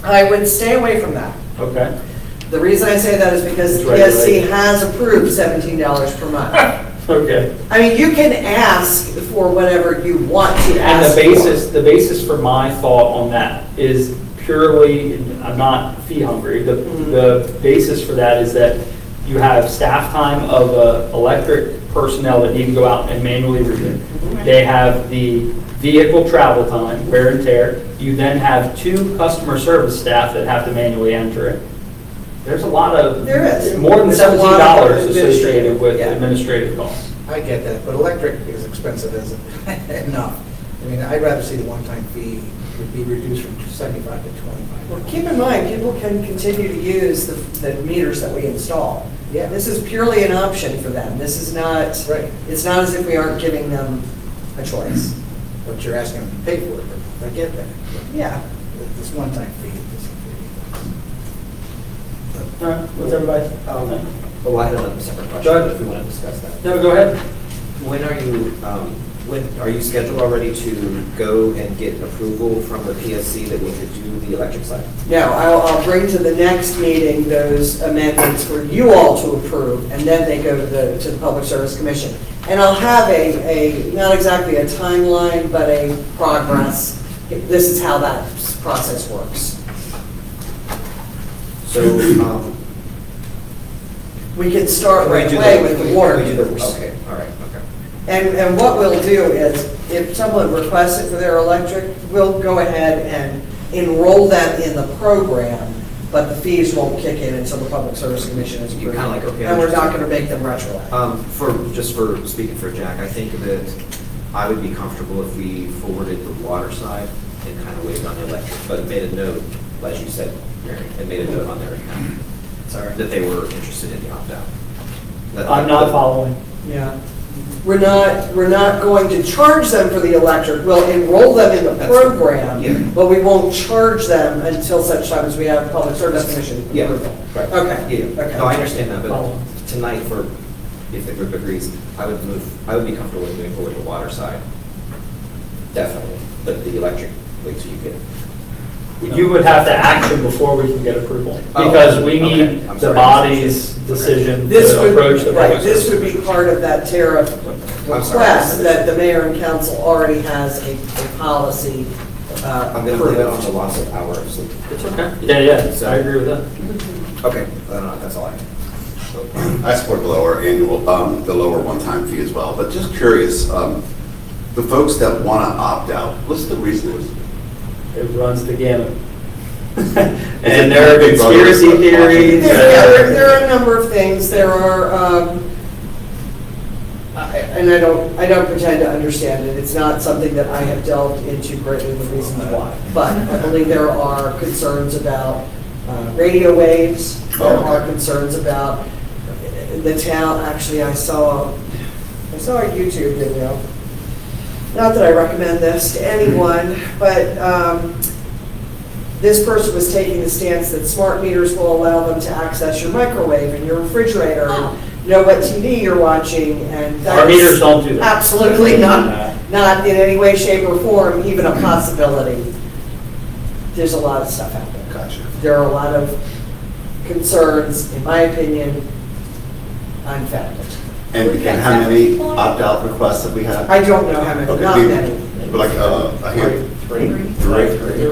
Speaker 12: I would stay away from that.
Speaker 1: Okay?
Speaker 12: The reason I say that is because
Speaker 1: It's
Speaker 12: the
Speaker 1: regulated.
Speaker 12: PSC has approved $17 per month.
Speaker 1: Okay.
Speaker 12: I mean, you can ask for whatever you want to
Speaker 1: And
Speaker 12: ask for.
Speaker 1: the basis for my thought on that is purely, I'm not fee hungry, the basis for that is that you have staff time of electric personnel that need to go out and manually read it. They have the vehicle travel time, wear and tear. You then have 2 customer service staff that have to manually enter it. There's a lot of,
Speaker 12: There is.
Speaker 1: more than
Speaker 12: There's a lot of
Speaker 1: $17 associated with
Speaker 12: yeah.
Speaker 1: administrative costs.
Speaker 10: I get that, but electric is expensive as enough. I mean, I'd rather see the one-time fee would be reduced from 75 to 25.
Speaker 12: Well, keep in mind, people can continue to use the meters that we install.
Speaker 10: Yeah.
Speaker 12: This is purely an option for them. This is not,
Speaker 10: Right.
Speaker 12: it's not as if we aren't giving them a choice.
Speaker 10: But you're asking them to pay for it, but I get that.
Speaker 12: Yeah.
Speaker 10: But this one-time fee is
Speaker 1: All right, what's everybody?
Speaker 9: Well, I have a separate
Speaker 1: Go ahead.
Speaker 9: question if we want to discuss that.
Speaker 1: No, go ahead.
Speaker 9: When are you Are you scheduled already to go and get approval from the PSC that we could do the electric side?
Speaker 12: No, I'll bring to the next meeting those amendments for you all to approve, and then they go to the Public Service Commission. And I'll have not exactly a timeline, but a progress. This is how that process works.
Speaker 9: So,
Speaker 12: We can start
Speaker 9: can we
Speaker 12: right
Speaker 9: do
Speaker 12: away
Speaker 9: the-
Speaker 12: with
Speaker 9: can
Speaker 12: the
Speaker 9: we-
Speaker 12: water
Speaker 9: can we do the-
Speaker 12: meters.
Speaker 9: Okay, all right, okay.
Speaker 12: And what we'll do is, if someone requests it for their electric, we'll go ahead and enroll them in the program, but the fees won't kick in until the Public Service Commission is
Speaker 9: You
Speaker 12: approved.
Speaker 9: kinda like, okay,
Speaker 12: And we're not
Speaker 9: understand.
Speaker 12: gonna make them retroactive.
Speaker 9: Just for speaking for Jack, I think that I would be comfortable if we forwarded the water side and kind of waited on the electric, but made a note, as you said, Mary, and made a note on their account. Sorry. That they were interested in the opt-out.
Speaker 1: I'm not following.
Speaker 12: Yeah. We're not going to charge them for the electric. We'll enroll them in the
Speaker 9: Yeah.
Speaker 12: program, but we won't charge them until such time as we have Public Service Commission
Speaker 9: Yeah,
Speaker 12: approval.
Speaker 9: right.
Speaker 12: Okay.
Speaker 9: Yeah,
Speaker 12: Okay.
Speaker 9: no, I understand that, but
Speaker 1: Follow.
Speaker 9: tonight, if the group agrees, I would be comfortable with moving forward the water side. Definitely, but the electric, wait till you get.
Speaker 1: You would have to action before we can get approval,
Speaker 9: Oh,
Speaker 1: because we
Speaker 9: okay.
Speaker 1: need
Speaker 9: I'm
Speaker 1: the
Speaker 9: sorry.
Speaker 1: body's decision
Speaker 12: This
Speaker 1: to
Speaker 12: would,
Speaker 1: approach the
Speaker 12: right,
Speaker 1: public.
Speaker 12: this would be part of that tariff
Speaker 9: I'm sorry.
Speaker 12: request that the mayor and council already has a policy.
Speaker 9: I'm gonna blame it on the loss of hours.
Speaker 1: It's okay. Yeah, I agree with that.
Speaker 9: Okay, that's all I have.
Speaker 13: I support the lower annual, the lower one-time fee as well, but just curious, the folks that want to opt out, what's the reason?
Speaker 1: It runs the gamut. And there are conspiracy theories.
Speaker 12: There are a number of things. There are, and I don't pretend to understand it. It's not something that I have delved into greatly the reasons why. But I believe there are concerns about radio waves. There are concerns about the town. Actually, I saw a YouTube video. Not that I recommend this to anyone, but this person was taking the stance that smart meters will allow them to access your microwave and your refrigerator and know what TV you're watching, and
Speaker 1: Our meters don't do that.
Speaker 12: absolutely not in any way, shape, or form even a possibility. There's a lot of stuff out there.
Speaker 13: Gotcha.
Speaker 12: There are a lot of concerns, in my opinion, unfounded.
Speaker 13: And how many opt-out requests have we had?
Speaker 12: I don't know how many,
Speaker 13: Okay,
Speaker 12: not many.
Speaker 13: Like a handful? Three.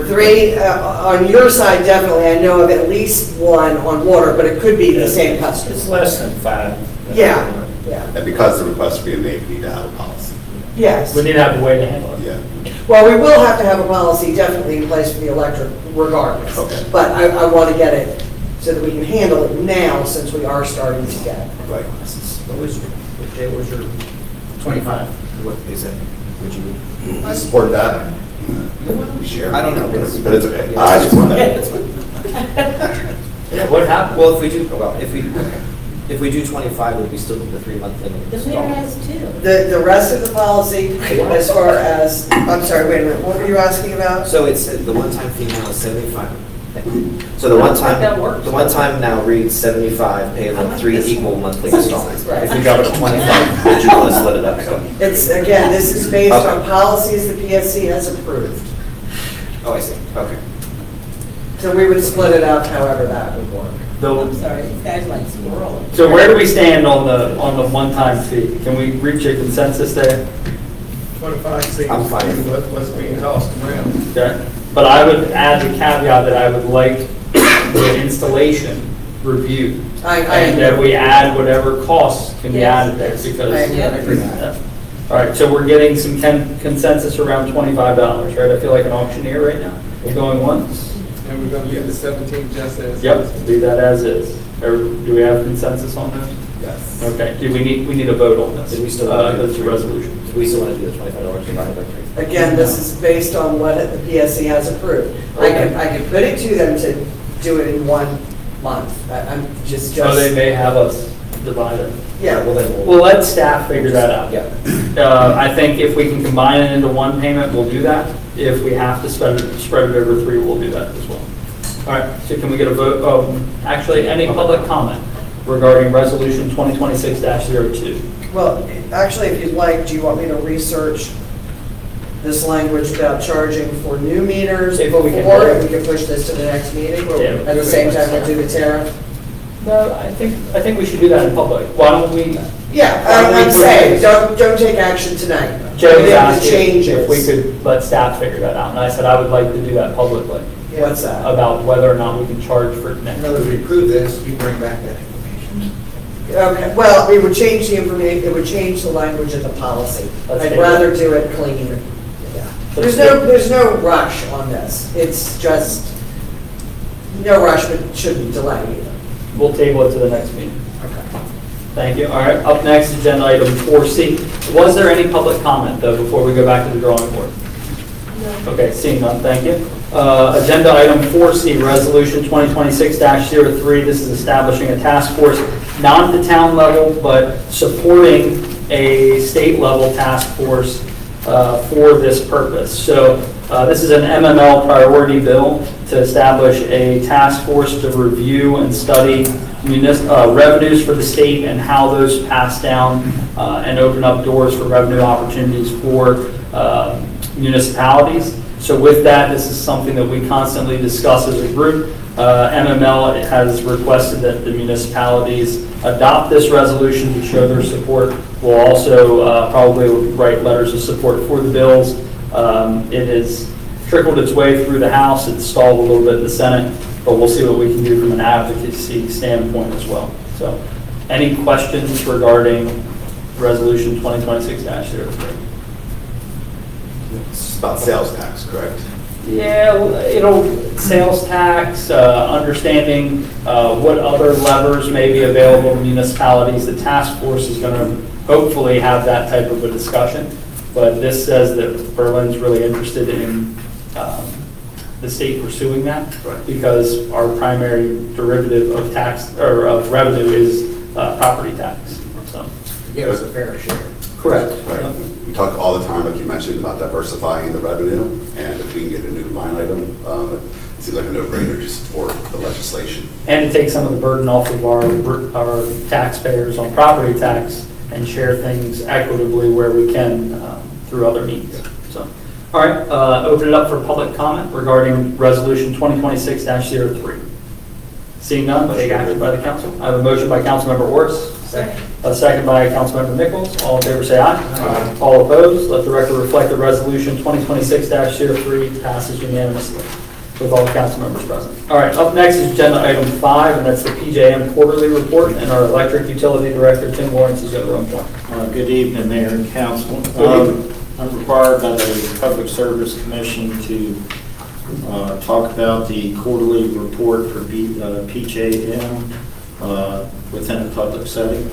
Speaker 12: Three, on your side, definitely, I know of at least one on water, but it could be the same customer.
Speaker 10: It's less than 5.
Speaker 12: Yeah, yeah,
Speaker 13: And because the requests are being made, we need to have a policy.
Speaker 12: yes.
Speaker 1: We need to have a way to handle it.
Speaker 13: Yeah.
Speaker 12: Well, we will have to have a policy definitely in place for the electric regardless.
Speaker 13: Okay.
Speaker 12: But I want to get it so that we can handle it now since we are starting to get it.
Speaker 13: Right.
Speaker 9: What was your
Speaker 10: 25.
Speaker 9: What is it? Would you?
Speaker 13: I support that. We share.
Speaker 9: I don't know.
Speaker 13: But it's okay. I support that.
Speaker 1: Yeah, what happened?
Speaker 9: Well, if we do 25, would we still do the 3-month limit?
Speaker 2: The mayor has two.
Speaker 12: The rest of the policy, as far as, I'm sorry, wait a minute, what were you asking about?
Speaker 9: So it's, the one-time fee now is 75. So the one-time now reads 75, payable 3 equal monthly installments.
Speaker 12: Right.
Speaker 9: If we drop it to 25, would you want to split it up?
Speaker 12: It's, again, this is based
Speaker 9: Okay.
Speaker 12: on policies the PSC has approved.
Speaker 9: Oh, I see, okay.
Speaker 12: So we would split it up however that would work.
Speaker 1: The-
Speaker 2: Sorry, these guys like squirrel.
Speaker 1: So where do we stand on the one-time fee? Can we reach a consensus there?
Speaker 8: 25 seems
Speaker 9: I'm fine.
Speaker 8: what's being tossed around.
Speaker 1: Okay. But I would add the caveat that I would like the installation reviewed. And that we add whatever costs can be added there because.
Speaker 12: I agree with that.
Speaker 1: All right, so we're getting some consensus around $25, right? I feel like an auctioneer right now. We're going once.
Speaker 8: And we're going to leave the 17 just as.
Speaker 1: Yep, leave that as is. Or do we have consensus on that?
Speaker 9: Yes.
Speaker 1: Okay, we need a vote on this.
Speaker 9: Did we still want to do
Speaker 1: That's a
Speaker 9: the
Speaker 1: resolution.
Speaker 9: Do we still want to do the $25 divided by 3?
Speaker 12: Again, this is based on what the PSC has approved. I could put it to them to do it in 1 month. I'm just.
Speaker 1: So they may have us divide it.
Speaker 12: Yeah.
Speaker 9: Well, then
Speaker 1: Well, let staff figure that out.
Speaker 9: Yeah.
Speaker 1: I think if we can combine it into one payment, we'll do that. If we have to spread it over 3, we'll do that as well. All right, so can we get a vote? Oh, actually, any public comment? regarding Resolution 2026-02.
Speaker 12: Well, actually, if you'd like, do you want me to research this language about charging for new meters
Speaker 1: If
Speaker 12: before,
Speaker 1: we can-
Speaker 12: and we can push this to the next meeting?
Speaker 1: Yeah.
Speaker 12: At the same time, we'll do the tariff?
Speaker 1: No, I think we should do that in public. Why don't we,
Speaker 12: Yeah,
Speaker 1: Why don't we
Speaker 12: I'm
Speaker 1: bring
Speaker 12: saying,
Speaker 1: this-
Speaker 12: don't take action tonight.
Speaker 1: Joe
Speaker 12: Make
Speaker 1: was
Speaker 12: the
Speaker 1: asking
Speaker 12: changes.
Speaker 1: if we could let staff figure that out, and I said I would like to do that publicly,
Speaker 12: What's that?
Speaker 1: about whether or not we can charge for
Speaker 10: In
Speaker 1: next.
Speaker 10: other words, we approve this, you bring back that information.
Speaker 12: Okay, well, it would change the information, it would change the language of the policy.
Speaker 1: Let's
Speaker 12: I'd
Speaker 1: take it.
Speaker 12: rather do it clean. Yeah.
Speaker 1: Let's
Speaker 12: There's no rush on this. It's just, no rush, but shouldn't delay either.
Speaker 1: We'll table it to the next meeting.
Speaker 12: Okay.
Speaker 1: Thank you. All right, up next, agenda item 4C. Was there any public comment, though, before we go back to the drawing board? No. Okay, seeing none, thank you. Agenda item 4C, Resolution 2026-03. This is establishing a task force, not at the town level, but supporting a state level task force for this purpose. So this is an MML priority bill to establish a task force to review and study revenues for the state and how those pass down and open up doors for revenue opportunities for municipalities. So with that, this is something that we constantly discuss as a group. MML has requested that the municipalities adopt this resolution to show their support. We'll also probably write letters of support for the bills. It has trickled its way through the House. It's stalled a little bit in the Senate, but we'll see what we can do from an advocacy standpoint as well. So any questions regarding Resolution 2026-03?
Speaker 13: It's about sales tax, correct?
Speaker 1: Yeah, sales tax, understanding what other levers may be available to municipalities. The task force is going to hopefully have that type of a discussion. But this says that Berlin's really interested in the state pursuing that, because our primary derivative of tax, or of revenue, is property tax. So,
Speaker 10: Give us a fair share.
Speaker 1: correct.
Speaker 13: Right. We talk all the time, like you mentioned, about diversifying the revenue, and if we can get a new line item, it seems like a no-brainer to support the legislation.
Speaker 1: And to take some of the burden off of our taxpayers on property tax and share things equitably where we can through other means. So, all right, open it up for public comment regarding Resolution 2026-03. Seeing none, take action by the council. I have a motion by Councilmember Orris.
Speaker 10: Second.
Speaker 1: A second by Councilmember Nichols. All in favor, say aye. Aye. All opposed, let the record reflect that Resolution 2026-03 passes unanimously with all the council members present. All right, up next is agenda item 5, and that's the PJM quarterly report, and our electric utility director, Tim Lawrence, is going to run point.
Speaker 14: Good evening, Mayor and Council. I'm required by the Public Service Commission to talk about the quarterly report for PJM within a public setting.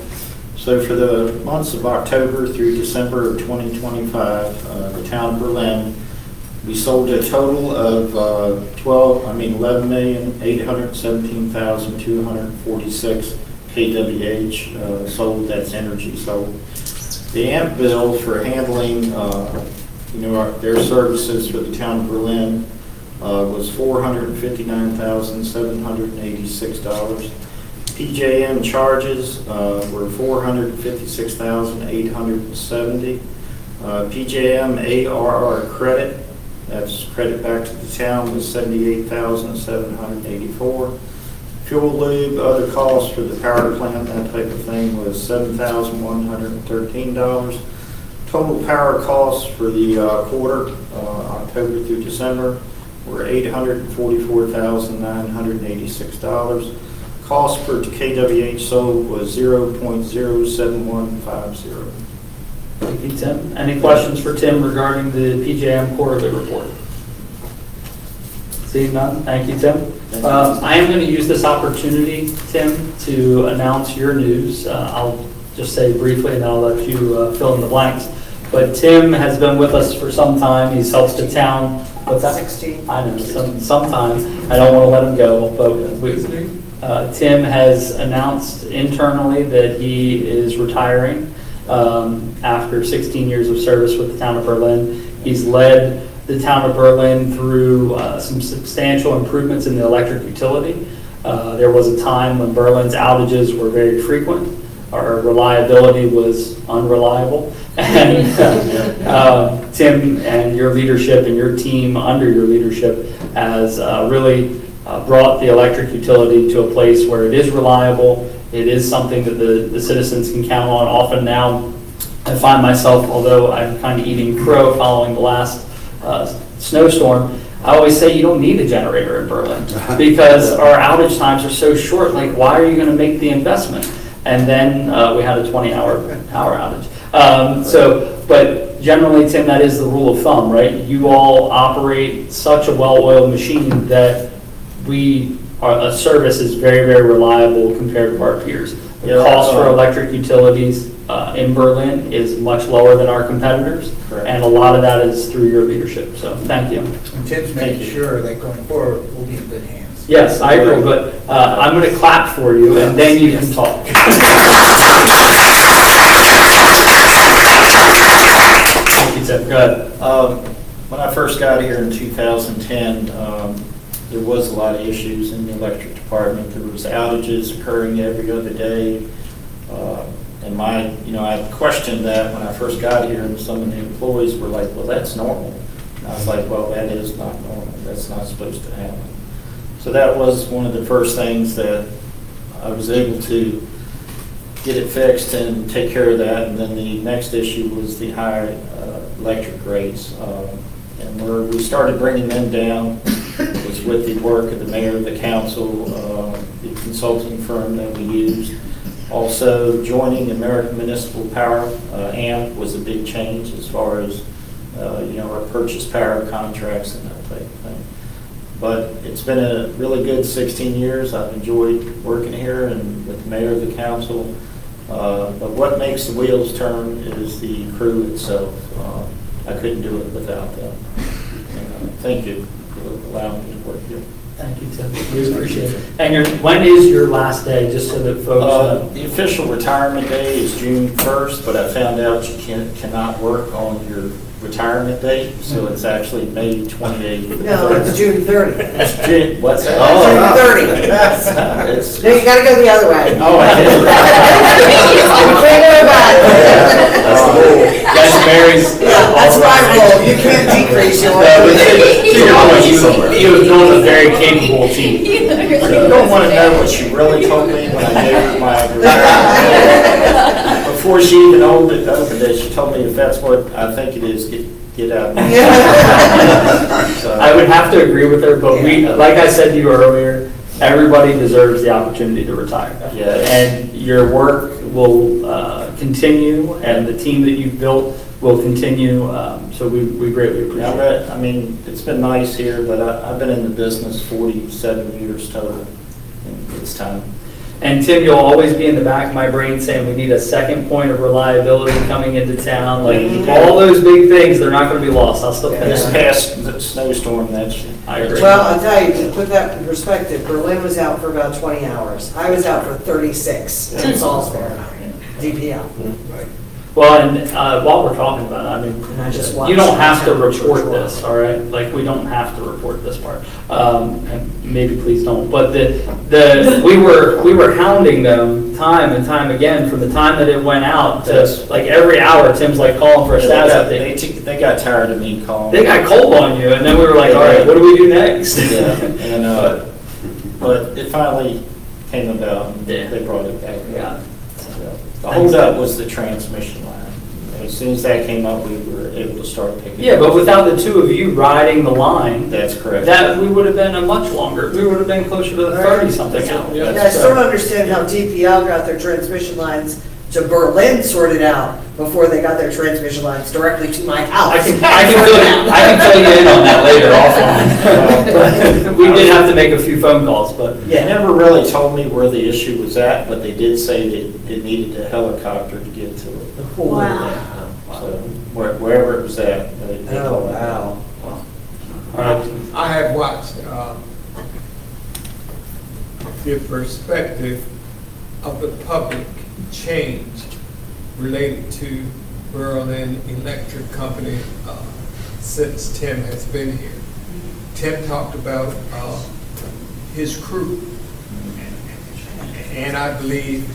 Speaker 14: So for the months of October through December of 2025, the town of Berlin, we sold a total of 11,817,246 kWh sold. That's energy sold. The AMP bill for handling, their services for the town of Berlin was $459,786. PJM charges were $456,870. PJM ARR credit, that's credit back to the town, was $78,784. Fuel lube, other costs for the power plant, that type of thing, was $7,113. Total power costs for the quarter, October through December, were $844,986. Cost per kWh sold was 0.07150.
Speaker 1: Thank you, Tim. Any questions for Tim regarding the PJM quarterly report? Seeing none, thank you, Tim. I am going to use this opportunity, Tim, to announce your news. I'll just say briefly, and then I'll let you fill in the blanks. But Tim has been with us for some time. He's helped the town. What's that?
Speaker 12: 16.
Speaker 1: I know, sometimes. I don't want to let him go, but Tim has announced internally that he is retiring after 16 years of service with the town of Berlin. He's led the town of Berlin through some substantial improvements in the electric utility. There was a time when Berlin's outages were very frequent. Our reliability was unreliable. And Tim and your leadership and your team under your leadership has really brought the electric utility to a place where it is reliable. It is something that the citizens can count on. Often now, I find myself, although I'm kind of eating crow following the last snowstorm, I always say you don't need a generator in Berlin because our outage times are so short. Like, why are you going to make the investment? And then we had a 20-hour outage. But generally, Tim, that is the rule of thumb, right? You all operate such a well-oiled machine that a service is very, very reliable compared to our peers. The cost for electric utilities in Berlin is much lower than our competitors, and a lot of that is through your leadership. So thank you.
Speaker 10: And Tim's making sure that going forward, we'll be in good hands.
Speaker 1: Yes, I agree, but I'm going to clap for you, and then you can talk. Thank you, Tim. Go ahead.
Speaker 14: When I first got here in 2010, there was a lot of issues in the electric department. There was outages occurring every other day. And I questioned that when I first got here, and some of the employees were like, well, that's normal. And I was like, well, that is not normal. That's not supposed to happen. So that was one of the first things that I was able to get it fixed and take care of that. And then the next issue was the higher electric rates. And where we started bringing them down was with the work of the mayor, the council, the consulting firm that we used. Also, joining American Municipal Power, AMP, was a big change as far as our purchase power contracts and that type of thing. But it's been a really good 16 years. I've enjoyed working here and with the mayor, the council. But what makes the wheels turn is the crew itself. I couldn't do it without them. Thank you for allowing me to work here.
Speaker 1: Thank you, Tim. We appreciate it. And when is your last day, just so that folks know?
Speaker 14: The official retirement day is June 1st, but I found out you cannot work on your retirement date, so it's actually May 28th.
Speaker 12: No, it's June 30th.
Speaker 14: It's June, what's that?
Speaker 12: June 30th. No, you gotta go the other way.
Speaker 14: Oh, I did.
Speaker 1: That's Mary's.
Speaker 12: That's my rule. You can't decrease your.
Speaker 1: He was building a very capable team.
Speaker 14: You don't want to know what she really told me when I gave her my retirement. Before she even opened it, she told me if that's what I think it is, get out. So,
Speaker 1: I would have to agree with her, but like I said to you earlier, everybody deserves the opportunity to retire.
Speaker 14: Yes.
Speaker 1: And your work will continue, and the team that you've built will continue. So we greatly appreciate it.
Speaker 14: I mean, it's been nice here, but I've been in the business 47 years total. And it's time.
Speaker 1: And Tim, you'll always be in the back of my brain saying we need a second point of reliability coming into town. Like all those big things, they're not going to be lost. I'll still pay
Speaker 14: This past snowstorm, I agree.
Speaker 12: Well, I'll tell you, to put that in perspective, Berlin was out for about 20 hours. I was out for 36 in Salisbury, DPL.
Speaker 1: Well, and while we're talking about it, I mean,
Speaker 12: And I just
Speaker 1: you
Speaker 12: watched
Speaker 1: don't have to
Speaker 12: the
Speaker 1: report this, all right? Like, we don't have to report this part. And maybe please don't. But we were hounding them time and time again from the time that it went out to like every hour. Tim's like calling for a status update.
Speaker 14: They got tired of me calling.
Speaker 1: They got cold on you, and then we were like, all right, what do we do next?
Speaker 14: Yeah, and but it finally came about, and they brought it back.
Speaker 1: Yeah.
Speaker 14: The holdup was the transmission line. As soon as that came up, we were able to start picking.
Speaker 1: Yeah, but without the two of you riding the line,
Speaker 14: that's correct.
Speaker 1: That we would have been a much longer. We would have been closer to the 30-something hours.
Speaker 12: Yeah, I still don't understand how DPL got their transmission lines to Berlin sorted out before they got their transmission lines directly to my house.
Speaker 1: I can fill you in on that later offline. We did have to make a few phone calls, but
Speaker 14: They never really told me where the issue was at, but they did say that it needed a helicopter to get to it.
Speaker 12: Wow.
Speaker 14: So wherever it was at, they told me.
Speaker 12: Wow.
Speaker 15: I have watched the perspective of the public change related to Berlin Electric Company since Tim has been here. Tim talked about his crew and I believe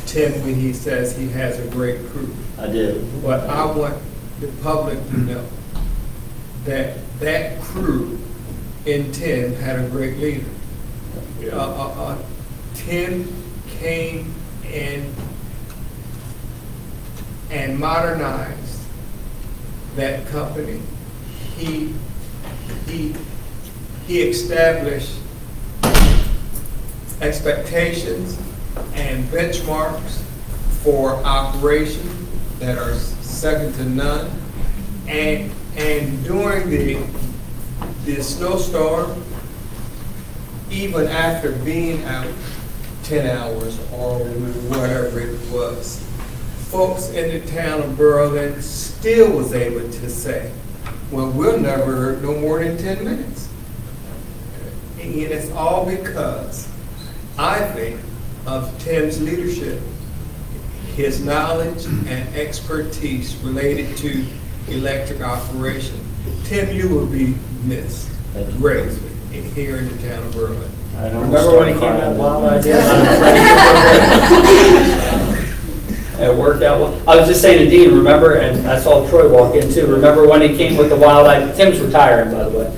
Speaker 15: Tim when he says he has a great crew.
Speaker 14: I did.
Speaker 15: But I want the public to know that that crew in Tim had a great leader. Tim came and modernized that company. He established expectations and benchmarks for operation that are second to none. And during the snowstorm, even after being out 10 hours or whatever it was, folks in the town of Berlin still was able to say, well, we'll never no more than 10 minutes. And it's all because, I think, of Tim's leadership, his knowledge and expertise related to electric operation. Tim, you will be missed greatly here in the town of Berlin.
Speaker 14: I don't
Speaker 1: Remember when he came up with wild idea? It worked out well. I was just saying to Dean, remember, and I saw Troy walk in too, remember when he came with the wild idea? Tim's retiring, by the way.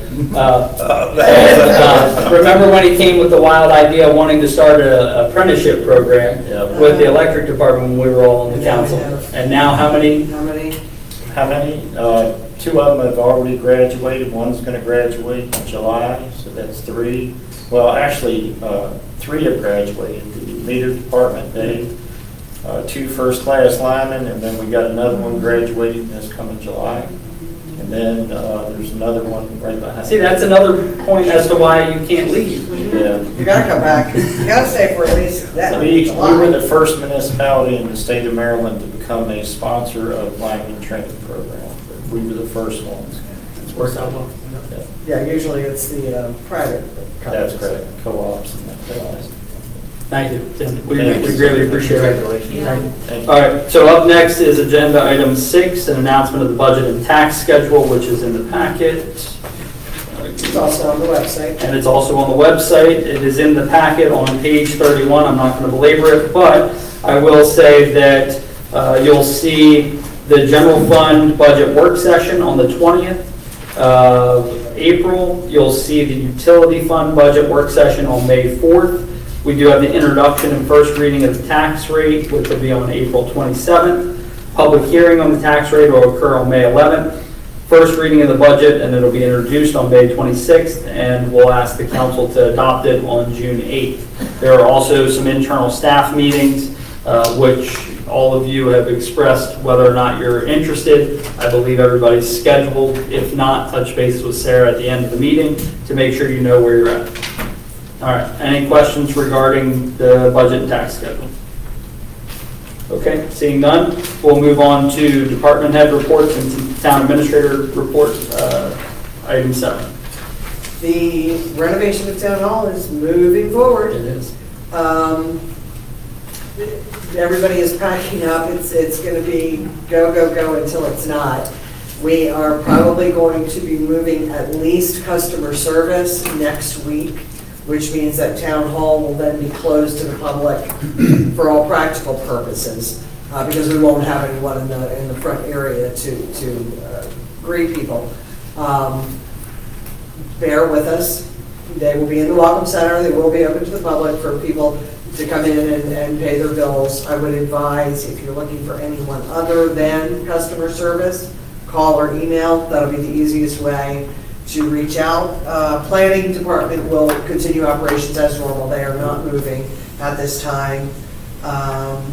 Speaker 1: Remember when he came with the wild idea of wanting to start an apprenticeship program with the electric department when we were all on the council? And now how many?
Speaker 14: Two of them have already graduated. One's going to graduate in July, so that's 3. Well, actually, 3 have graduated. The meter department, Dave, 2 first-class linemen, and then we got another one graduating this coming July. And then there's another one right behind.
Speaker 1: See, that's another point as to why you can't leave.
Speaker 14: Yeah.
Speaker 12: You gotta come back. You gotta stay for at least that.
Speaker 14: We were the first municipality in the state of Maryland to become a sponsor of lineman training program. We were the first ones.
Speaker 1: It's worked out well.
Speaker 12: Yeah, usually it's the private companies.
Speaker 14: That's correct, co-ops and that.
Speaker 1: Thank you, Tim. We greatly appreciate it.
Speaker 14: Thank you.
Speaker 1: All right, so up next is agenda item 6, an announcement of the budget and tax schedule, which is in the packet.
Speaker 12: It's also on the website.
Speaker 1: And it's also on the website. It is in the packet on page 31. I'm not going to belabor it, but I will say that you'll see the general fund budget work session on the 20th of April. You'll see the utility fund budget work session on May 4th. We do have the introduction and first reading of the tax rate, which will be on April 27th. Public hearing on the tax rate will occur on May 11th. First reading of the budget, and it'll be introduced on May 26th, and we'll ask the council to adopt it on June 8th. There are also some internal staff meetings, which all of you have expressed whether or not you're interested. I believe everybody's scheduled. If not, touch base with Sarah at the end of the meeting to make sure you know where you're at. All right, any questions regarding the budget and tax schedule? Okay, seeing none, we'll move on to department head reports and town administrator report, item 7.
Speaker 12: The renovation of town hall is moving forward.
Speaker 1: It is.
Speaker 12: Everybody is packing up. It's going to be go, go, go until it's not. We are probably going to be moving at least customer service next week, which means that town hall will then be closed to the public for all practical purposes, because we won't have anyone in the front area to greet people. Bear with us. They will be in the Welcome Center. They will be open to the public for people to come in and pay their bills. I would advise, if you're looking for anyone other than customer service, call or email. That'll be the easiest way to reach out. Planning department will continue operations as normal. They are not moving at this time.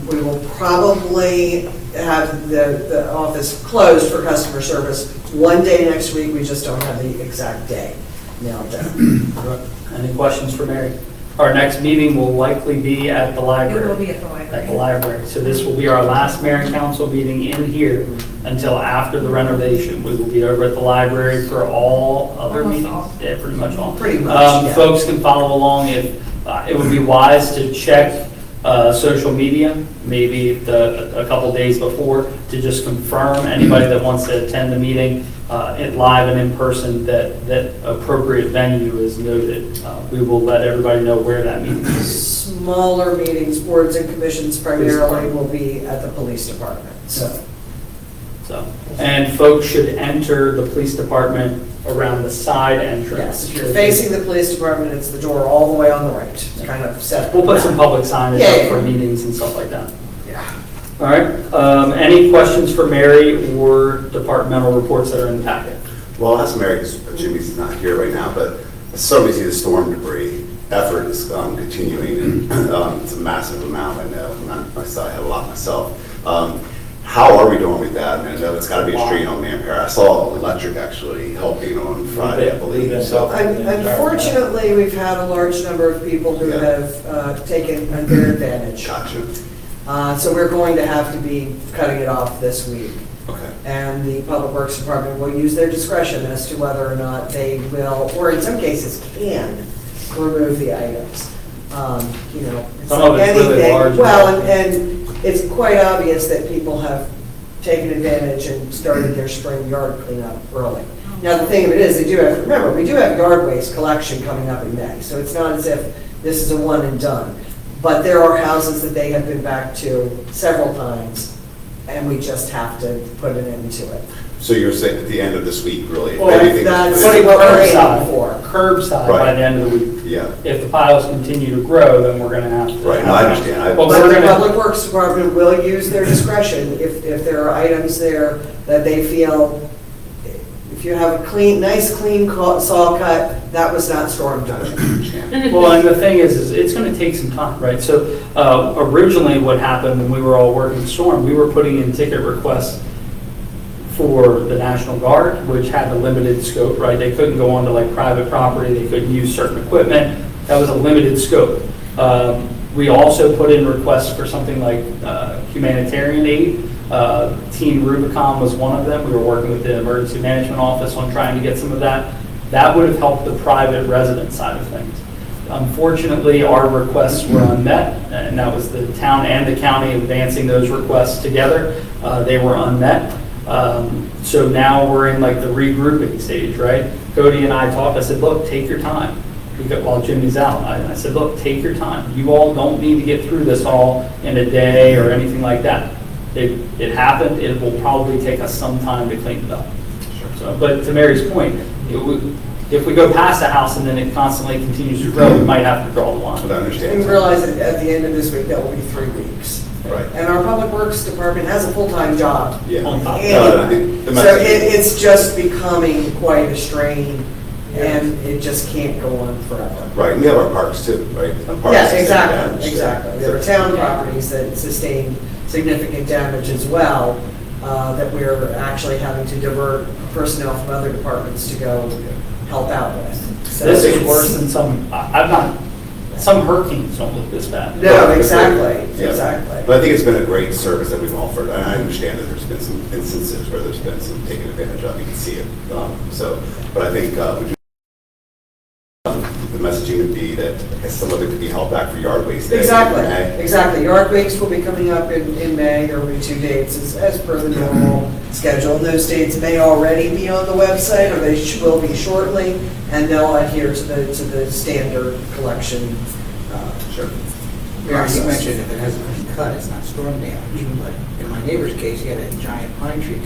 Speaker 12: We will probably have the office closed for customer service one day next week. We just don't have the exact day nailed down.
Speaker 1: Any questions for Mary? Our next meeting will likely be at the library.
Speaker 5: It will be at the library.
Speaker 1: At the library. So this will be our last mayor and council meeting in here until after the renovation. We will be over at the library for all other
Speaker 5: Almost
Speaker 1: meetings.
Speaker 5: all.
Speaker 1: Yeah, pretty much all.
Speaker 12: Pretty much, yeah.
Speaker 1: Folks can follow along if it would be wise to check social media, maybe a couple days before, to just confirm anybody that wants to attend the meeting live and in person that appropriate venue is noted. We will let everybody know where that meeting is.
Speaker 12: smaller meetings, boards and commissions primarily will be at the police department, so.
Speaker 1: And folks should enter the police department around the side entrance.
Speaker 12: Yes, if you're facing the police department, it's the door all the way on the right. It's kind of set.
Speaker 1: We'll put some public signage
Speaker 12: Yeah,
Speaker 1: up for
Speaker 12: yeah.
Speaker 1: meetings and stuff like that.
Speaker 12: Yeah.
Speaker 1: All right, any questions for Mary or departmental reports that are in the packet?
Speaker 13: Well, I'll ask Mary, because Jimmy's not here right now, but so we see the storm debris effort is continuing, and it's a massive amount, I know. I have a lot myself. How are we doing with that? I mean, I know it's got to be a strain on manpower. I saw electric actually helping on Friday, I believe. So
Speaker 12: Unfortunately, we've had a large number of people who
Speaker 13: Yeah.
Speaker 12: have taken unfair advantage.
Speaker 13: Gotcha.
Speaker 12: So we're going to have to be cutting it off this week.
Speaker 13: Okay.
Speaker 12: And the Public Works Department will use their discretion as to whether or not they will, or in some cases can, remove the items. You know, it's
Speaker 1: Some of
Speaker 12: like
Speaker 1: it's really
Speaker 12: anything.
Speaker 1: large.
Speaker 12: Well, and it's quite obvious that people have taken advantage and started their spring yard cleanup early. Now, the thing of it is, they do have, remember, we do have yard waste collection coming up in May, so it's not as if this is a one and done. But there are houses that they have been back to several times, and we just have to put an end to it.
Speaker 13: So you're saying at the end of this week, really?
Speaker 1: Well,
Speaker 13: everything-
Speaker 12: that's
Speaker 1: Putting
Speaker 12: what we're aiming
Speaker 1: curbside,
Speaker 12: for.
Speaker 1: curbside by
Speaker 13: Right.
Speaker 1: the end of the week.
Speaker 13: Yeah,
Speaker 1: If the piles continue to grow, then we're gonna have to.
Speaker 13: right, no, I understand.
Speaker 1: But
Speaker 12: But
Speaker 1: we're
Speaker 12: the
Speaker 1: gonna,
Speaker 12: Public Works Department will use their discretion if there are items there that they feel, if you have a clean, nice clean saw cut, that was not storm damage.
Speaker 1: well, and the thing is it's gonna take some time, right? So, originally what happened when we were all working the storm, we were putting in ticket requests for the National Guard, which had a limited scope, right? They couldn't go onto like private property, they couldn't use certain equipment. That was a limited scope. We also put in requests for something like humanitarian aid. Team Rubicon was one of them. We were working with the Emergency Management Office on trying to get some of that. That would have helped the private resident side of things. Unfortunately, our requests were unmet, and that was the town and the county advancing those requests together. They were unmet. So now we're in like the regrouping stage, right? Cody and I talked, I said, look, take your time. While Jimmy's out, I said, look, take your time. You all don't need to get through this all in a day or anything like that. It happened, it will probably take us some time to clean it up. So, but to Mary's point, if we go past the house and then it constantly continues to grow, we might have to draw the line.
Speaker 13: I understand.
Speaker 12: We realize that at the end of this week, that will be 3 weeks.
Speaker 13: Right.
Speaker 12: And our Public Works Department has a full-time job.
Speaker 13: Yeah.
Speaker 1: On top.
Speaker 13: I think the
Speaker 12: So
Speaker 13: message-
Speaker 12: it's just becoming quite a strain, and it just can't go on forever.
Speaker 13: Right, and we have our parks too, right? The parks
Speaker 12: Yes,
Speaker 13: is
Speaker 12: exactly,
Speaker 13: damaged.
Speaker 12: exactly. There are town properties that sustained significant damage as well, that we're actually having to divert personnel from other departments to go help out with. So
Speaker 1: This is
Speaker 12: it's-
Speaker 1: worse than some hurricanes don't look this bad.
Speaker 12: No, exactly,
Speaker 13: Yeah.
Speaker 12: exactly.
Speaker 13: But I think it's been a great service that we've offered, and I understand that there's been some instances where there's been some taken advantage of, you can see it. But I think the messaging would be that I guess some of it could be held back for yard waste. Day.
Speaker 12: Exactly,
Speaker 13: Okay?
Speaker 12: exactly. Yard Weeks will be coming up in May. There will be 2 dates as per the normal schedule. And those dates may already be on the website, or they will be shortly, and they'll adhere to the standard collection.
Speaker 13: Sure.
Speaker 10: Mary, you mentioned if it hasn't been cut, it's not storm damage, but in my neighbor's case, he had a giant pine tree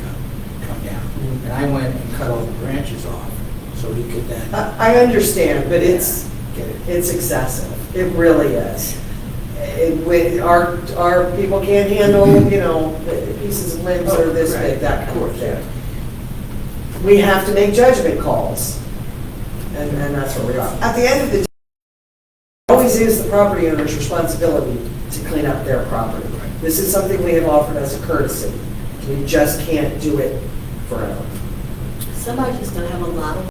Speaker 10: come down, and I went and cut all the branches off, so he could then
Speaker 12: I understand, but it's
Speaker 10: get it.
Speaker 12: It's excessive. It really is. Our people can't handle, pieces of limbs that are this big, that kind of thing. We have to make judgment calls, and that's where we are. At the end of the day, it always is the property owner's responsibility to clean up their property. This is something we have offered as a courtesy. We just can't do it forever.
Speaker 4: Somebody's gonna have a lot of.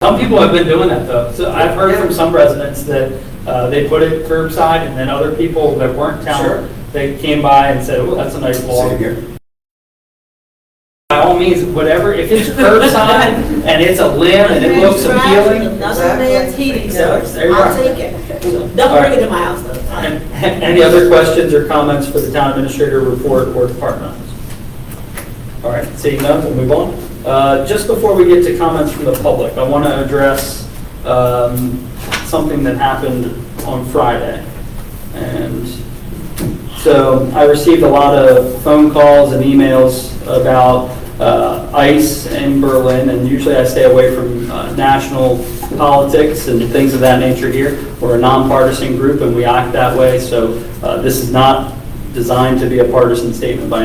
Speaker 1: Some people have been doing that though. So I've heard from some residents that they put it curbside, and then other people that weren't town, they came by and said, oh, that's a nice log.
Speaker 13: Same here.
Speaker 1: By all means, whatever, if it's curbside and it's a limb and it looks appealing.
Speaker 4: Another man's heating source.
Speaker 1: There you are.
Speaker 4: I'll take it. Don't bring it to my house though.
Speaker 1: Any other questions or comments for the town administrator report or department? All right, seeing none, we'll move on. Just before we get to comments from the public, I want to address something that happened on Friday. And so I received a lot of phone calls and emails about ICE in Berlin, and usually I stay away from national politics and things of that nature here. We're a nonpartisan group and we act that way, so this is not designed to be a partisan statement by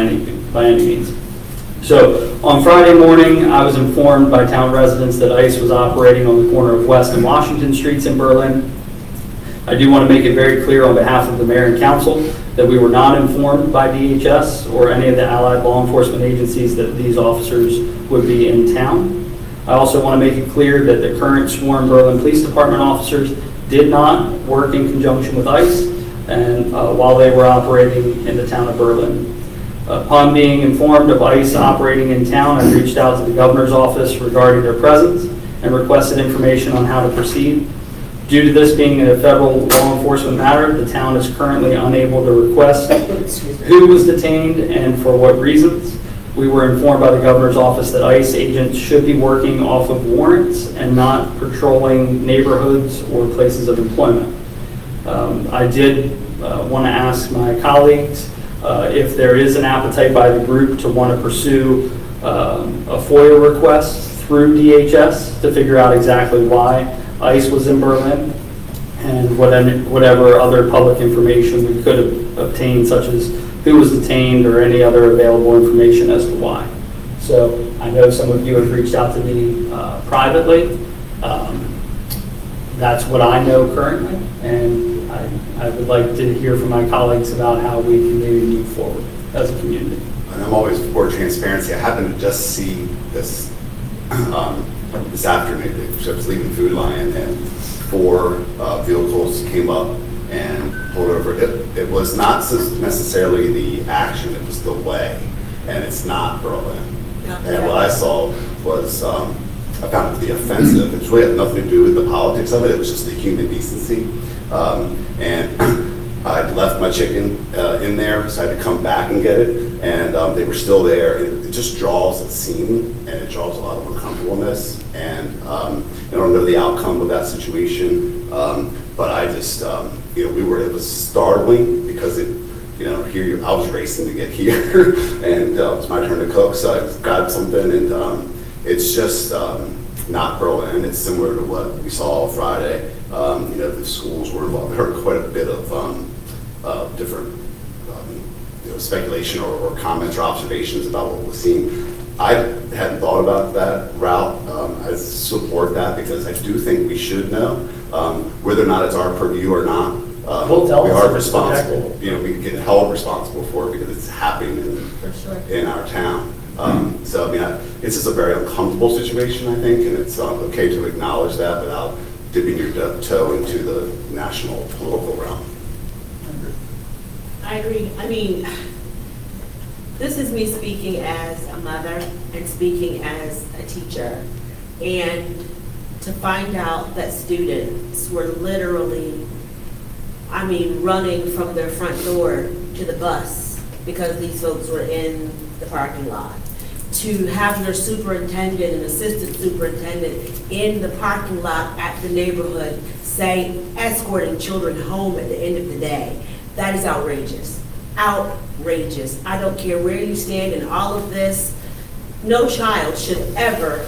Speaker 1: any means. So on Friday morning, I was informed by town residents that ICE was operating on the corner of West and Washington Streets in Berlin. I do want to make it very clear on behalf of the mayor and council that we were not informed by DHS or any of the allied law enforcement agencies that these officers would be in town. I also want to make it clear that the current sworn Berlin Police Department officers did not work in conjunction with ICE and while they were operating in the town of Berlin. Upon being informed of ICE operating in town, I reached out to the governor's office regarding their presence and requested information on how to proceed. Due to this being a federal law enforcement matter, the town is currently unable to request who was detained and for what reasons. We were informed by the governor's office that ICE agents should be working off of warrants and not patrolling neighborhoods or places of employment. I did want to ask my colleagues if there is an appetite by the group to want to pursue a FOIA request through DHS to figure out exactly why ICE was in Berlin and whatever other public information we could have obtained, such as who was detained or any other available information as to why. So I know some of you have reached out to me privately. That's what I know currently, and I would like to hear from my colleagues about how we can maybe move forward as a community.
Speaker 13: And I'm always for transparency. I happened to just see this this afternoon. I was leaving Food Lion, and 4 vehicles came up and pulled over. It was not necessarily the action, it was the way, and it's not Berlin. And what I saw was, I found it to be offensive. It really had nothing to do with the politics of it, it was just the human decency. And I left my chicken in there, so I had to come back and get it, and they were still there. It just draws a scene, and it draws a lot of uncomfortableness, and I don't know the outcome of that situation, but I just, it was startling because here I was racing to get here, and it was my turn to cook, so I grabbed something, and it's just not Berlin. It's similar to what we saw Friday. The schools were involved. There were quite a bit of different speculation or comments or observations about what was seen. I hadn't thought about that route. I support that because I do think we should know whether or not it's our purview or not. We are responsible. We get held responsible for it because it's happening in our town. It's just a very uncomfortable situation, I think, and it's okay to acknowledge that without dipping your toe into the national political realm.
Speaker 4: I agree. I mean, this is me speaking as a mother and speaking as a teacher. And to find out that students were literally, running from their front door to the bus because these folks were in the parking lot. To have your superintendent and assistant superintendent in the parking lot at the neighborhood escorting children home at the end of the day. That is outrageous. Outrageous. I don't care where you stand in all of this. No child should ever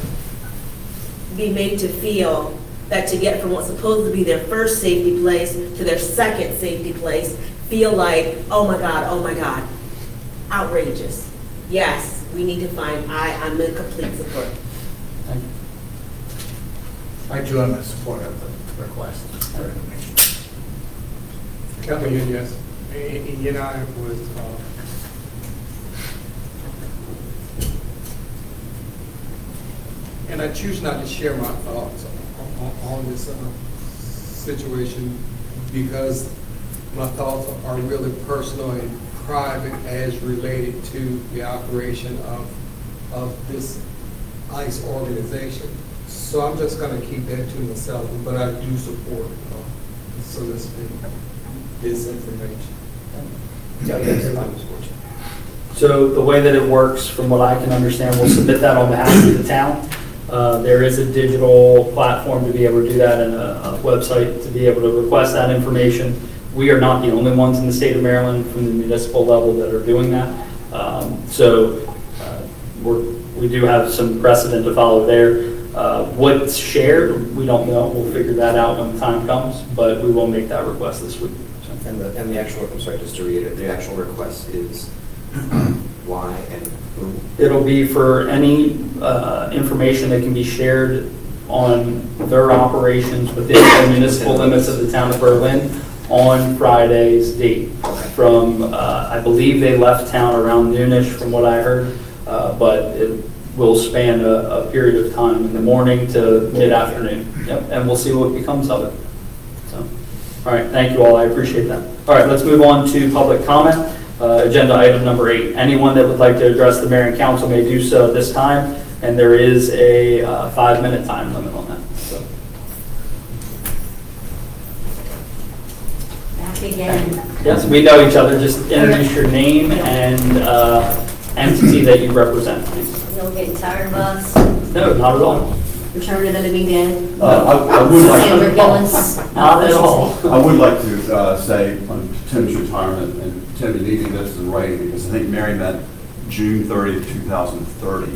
Speaker 4: be made to feel that to get from what's supposed to be their first safety place to their second safety place, feel like, oh my God. Outrageous. Yes, we need to find, I'm in complete support.
Speaker 10: I join in support of the request for information.
Speaker 15: Councilman, yes. And I was, and I choose not to share my thoughts on this situation because my thoughts are really personal and private as related to the operation of this ICE organization. So I'm just going to keep that to myself, but I do support soliciting this information.
Speaker 1: So the way that it works, from what I can understand, we'll submit that on behalf of the town. There is a digital platform to be able to do that and a website to be able to request that information. We are not the only ones in the state of Maryland from the municipal level that are doing that. We do have some precedent to follow there. What's shared, we don't know. We'll figure that out when the time comes, but we will make that request this week. So.
Speaker 9: And the actual, I'm sorry, just to reiterate, the actual request is why and who?
Speaker 1: It'll be for any information that can be shared on their operations within the municipal limits of the town of Berlin on Friday's date. From, I believe they left town around noonish from what I heard, but it will span a period of time in the morning to mid-afternoon. Yep, and we'll see what becomes of it. So, all right, thank you all, I appreciate that. All right, let's move on to public comment. Agenda item number 8. Anyone that would like to address the mayor and council may do so at this time, and there is a 5-minute time limit on that. So.
Speaker 2: Back again.
Speaker 1: Yes, we know each other. Just introduce your name and entity that you represent, please.
Speaker 2: You don't get tired of us?
Speaker 1: No, not at all.
Speaker 2: Return to the living dead?
Speaker 16: I would like
Speaker 2: Sandra
Speaker 16: to,
Speaker 2: Gillis?
Speaker 1: Not at all.
Speaker 16: I would like to say on Tim's retirement, and Tim, you need this in writing, because I think Mary meant June 30th, 2030.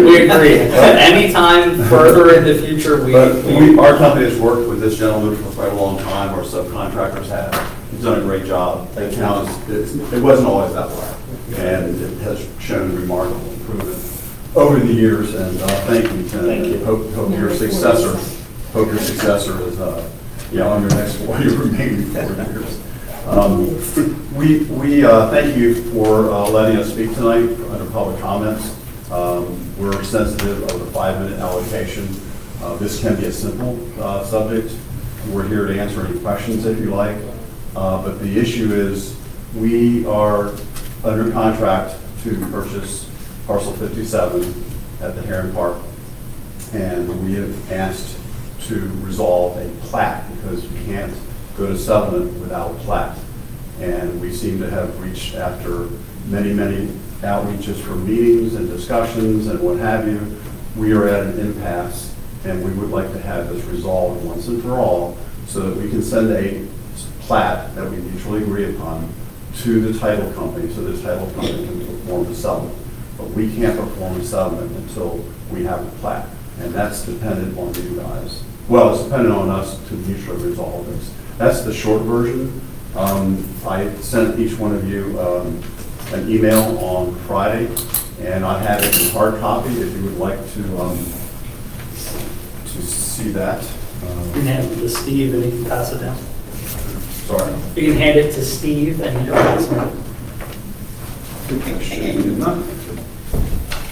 Speaker 1: We agree. Anytime further in the future,
Speaker 16: our company has worked with this gentleman for quite a long time. Our subcontractors have. He's done a great job. The town it wasn't always that way, and it has shown remarkable improvement over the years. And thank you, Tim.
Speaker 1: Thank you.
Speaker 16: Hope your successor is on your next your remaining 4 years. We thank you for letting us speak tonight under public comments. We're sensitive of the 5-minute allocation. This can be a simple subject. We're here to answer any questions if you like. But the issue is we are under contract to purchase parcel 57 at the Heron Park. And we have asked to resolve a plat because we can't go to settlement without a plat. And we seem to have reached, after many, many outreaches for meetings and discussions and what have you, we are at an impasse, and we would like to have this resolved once and for all so that we can send a plat that we mutually agree upon to the title company so the title company can perform the settlement. But we can't perform a settlement until we have a plat, and that's dependent on you guys. Well, it's dependent on us to mutually resolve this. That's the short version. I sent each one of you an email on Friday, and I have it in hard copy if you would like to see that.
Speaker 1: You can hand it to Steve and he can pass it down.
Speaker 16: Sorry?
Speaker 1: You can hand it to Steve and he'll pass it down.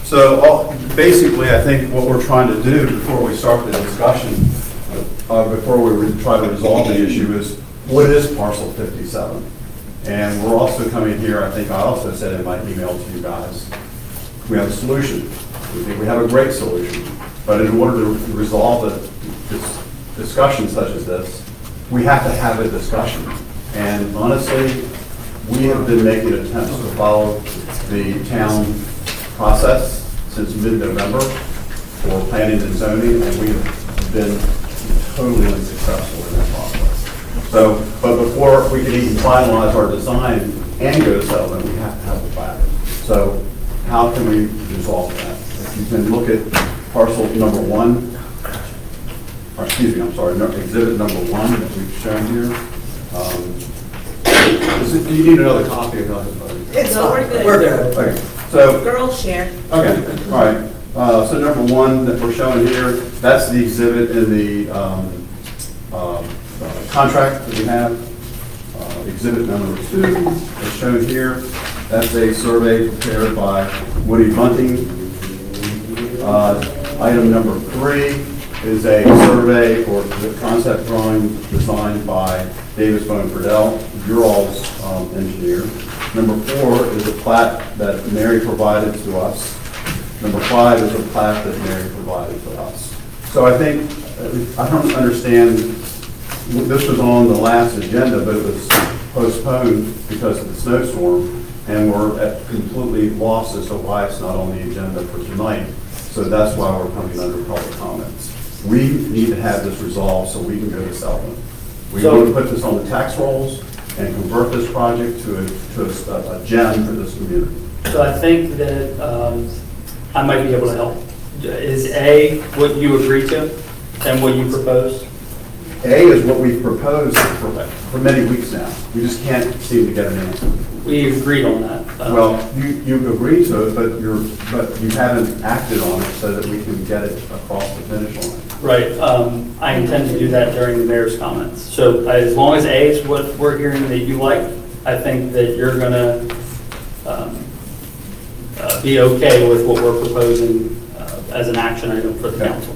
Speaker 16: So basically, I think what we're trying to do before we start the discussion, before we try to resolve the issue, is what is parcel 57? And we're also coming here, I think I also said in my email to you guys, we have a solution. We think we have a great solution. But in order to resolve this discussion such as this, we have to have a discussion. And honestly, we have been making attempts to follow the town process since mid-November for planning and zoning, and we have been totally unsuccessful in that process. So, but before we can even finalize our design and go to settlement, we have to have the plat. So how can we resolve that? If you can look at parcel number 1, or excuse me, I'm sorry, exhibit number 1 that we've shown here. Do you need another copy of that?
Speaker 12: It's
Speaker 4: No, we're good.
Speaker 12: We're good.
Speaker 16: Okay. So,
Speaker 4: Girls share.
Speaker 16: okay, all right. So number 1 that we're showing here, that's the exhibit in the contract that we have. Exhibit number 2 is shown here. That's a survey prepared by Woody Bunting. Item number 3 is a survey or the concept drawing designed by Davis Bone Friedel, your all's engineer. Number 4 is a plat that Mary provided to us. Number 5 is a plat that Mary provided to us. So I think, I don't understand, this was on the last agenda, but it was postponed because of the snowstorm, and we're at completely lost as to why it's not on the agenda for tonight. So that's why we're coming under public comments. We need to have this resolved so we can go to settlement. We
Speaker 1: So-
Speaker 16: want to put this on the tax rolls and convert this project to a gem for this community.
Speaker 1: So I think that I might be able to help. Is A, what you agree to and what you propose?
Speaker 16: A is what we've proposed for many weeks now. We just can't seem to get an answer.
Speaker 1: We agreed on that.
Speaker 16: Well, you agreed to it, but you haven't acted on it so that we can get it across the finish line.
Speaker 1: Right, I intend to do that during the mayor's comments. So as long as A is what we're hearing that you like, I think that you're going to be okay with what we're proposing as an action item for the council.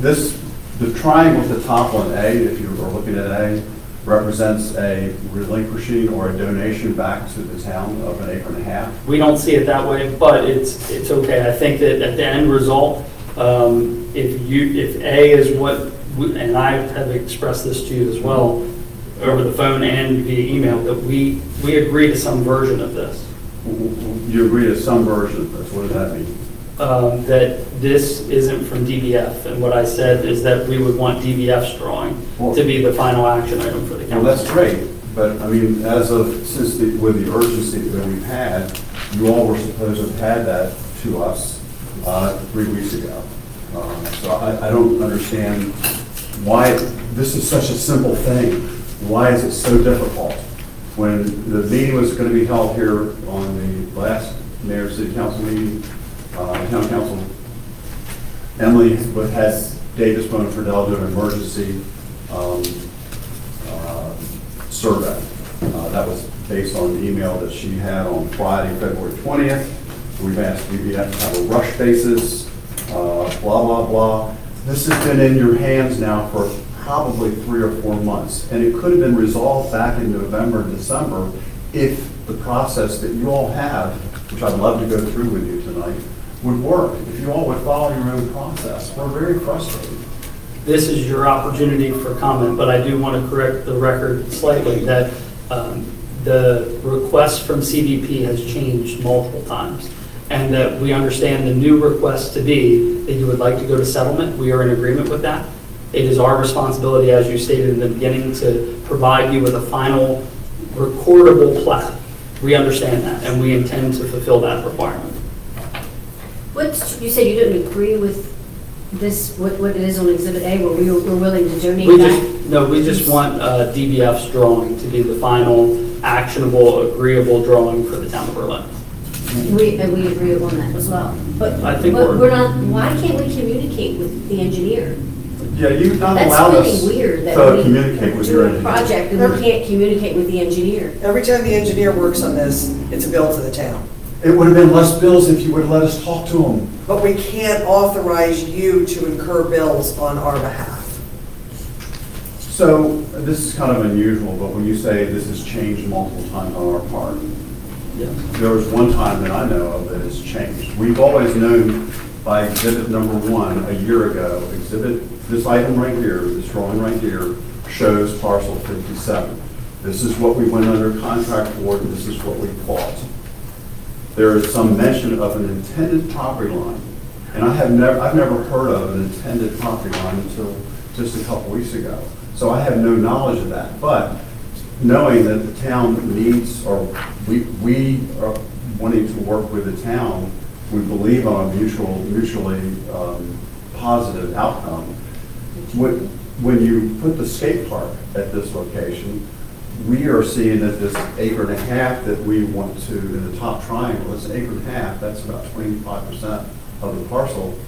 Speaker 16: The triangle at the top on A, if you are looking at A, represents a relinquishing or a donation back to the town of 1.5 acres.
Speaker 1: We don't see it that way, but it's okay. I think that at the end result, if A is what, and I have expressed this to you as well, over the phone and via email, that we agree to some version of this.
Speaker 16: You agree to some version of this, what does that mean?
Speaker 1: That this isn't from DBF, and what I said is that we would want DBF's drawing to be the final action item for the council.
Speaker 16: Well, that's great, but I mean, with the urgency that we've had, you all were supposed to have had that to us 3 weeks ago. So I don't understand why this is such a simple thing. Why is it so difficult? When the meeting was going to be held here on the last mayor city council meeting, town council, Emily had Davis Bonafordel do an emergency survey. That was based on the email that she had on Friday, February 20th. We've asked DBF to have a rush basis, blah, blah, blah. This has been in your hands now for probably 3 or 4 months, and it could have been resolved back in November and December if the process that you all have, which I'd love to go through with you tonight, would work. If you all would follow your own process. We're very frustrated.
Speaker 1: This is your opportunity for comment, but I do want to correct the record slightly that the request from CVP has changed multiple times, and that we understand the new request to be that you would like to go to settlement. We are in agreement with that. It is our responsibility, as you stated in the beginning, to provide you with a final recordable plat. We understand that, and we intend to fulfill that requirement.
Speaker 2: You said you didn't agree with this, what it is on Exhibit A, where we're willing to donate
Speaker 1: We
Speaker 2: that?
Speaker 1: just want DBF's drawing to be the final actionable, agreeable drawing for the town of Berlin.
Speaker 2: We agree on that as well. But
Speaker 1: I think
Speaker 2: we're not, why can't we communicate with the engineer?
Speaker 16: Yeah, you've not allowed us
Speaker 2: That's really weird that
Speaker 16: to
Speaker 2: we
Speaker 16: communicate with
Speaker 2: do
Speaker 16: your
Speaker 2: a
Speaker 16: engineer.
Speaker 2: project and we can't communicate with the engineer.
Speaker 12: Every time the engineer works on this, it's a bill to the town.
Speaker 16: It would have been less bills if you would have let us talk to them.
Speaker 12: But we can't authorize you to incur bills on our behalf.
Speaker 16: So this is kind of unusual, but when you say this has changed multiple times on our part, there was one time that I know of that it's changed. We've always known by exhibit number 1 a year ago, this item right here, this drawing right here, shows parcel 57. This is what we went under contract for, and this is what we bought. There is some mention of an intended property line, and I've never heard of an intended property line until just a couple weeks ago. So I have no knowledge of that, but knowing that the town needs, or we are wanting to work with the town, we believe on a mutually positive outcome. When you put the skate park at this location, we are seeing that this 1.5 acres that we want to, in the top triangle, it's 1.5 acres, that's about 25% of the parcel,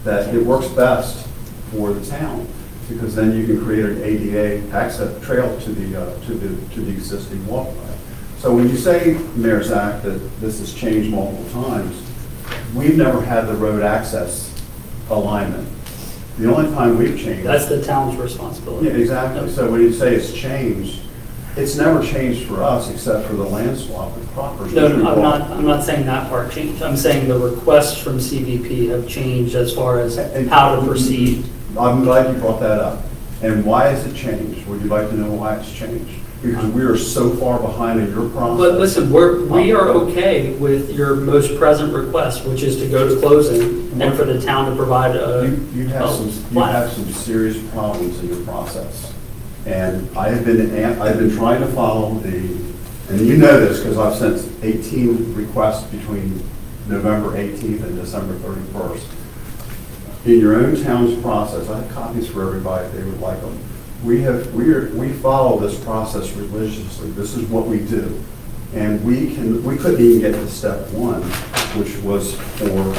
Speaker 16: that it works best for the town, because then you can create an ADA access trail to the existing walkway. So when you say, Mayor Zach, that this has changed multiple times, we've never had the road access alignment. The only time we've changed.
Speaker 1: That's the town's responsibility.
Speaker 16: Yeah, exactly. So when you say it's changed, it's never changed for us except for the land swap with Croppers.
Speaker 1: No, I'm not saying that part changed. I'm saying the requests from CVP have changed as far as how to proceed.
Speaker 16: I'm glad you brought that up. And why has it changed? Would you like to know why it's changed? because we are so far behind in your process.
Speaker 1: But listen, we are okay with your most present request, which is to go to closing and for the town to provide a.
Speaker 16: You have some serious problems in your process. And I have been trying to follow and you know this because I've sent 18 requests between November 18th and December 31st. In your own town's process, I have copies for everybody if they would like them. We follow this process religiously. This is what we do. And we couldn't even get to step one, which was for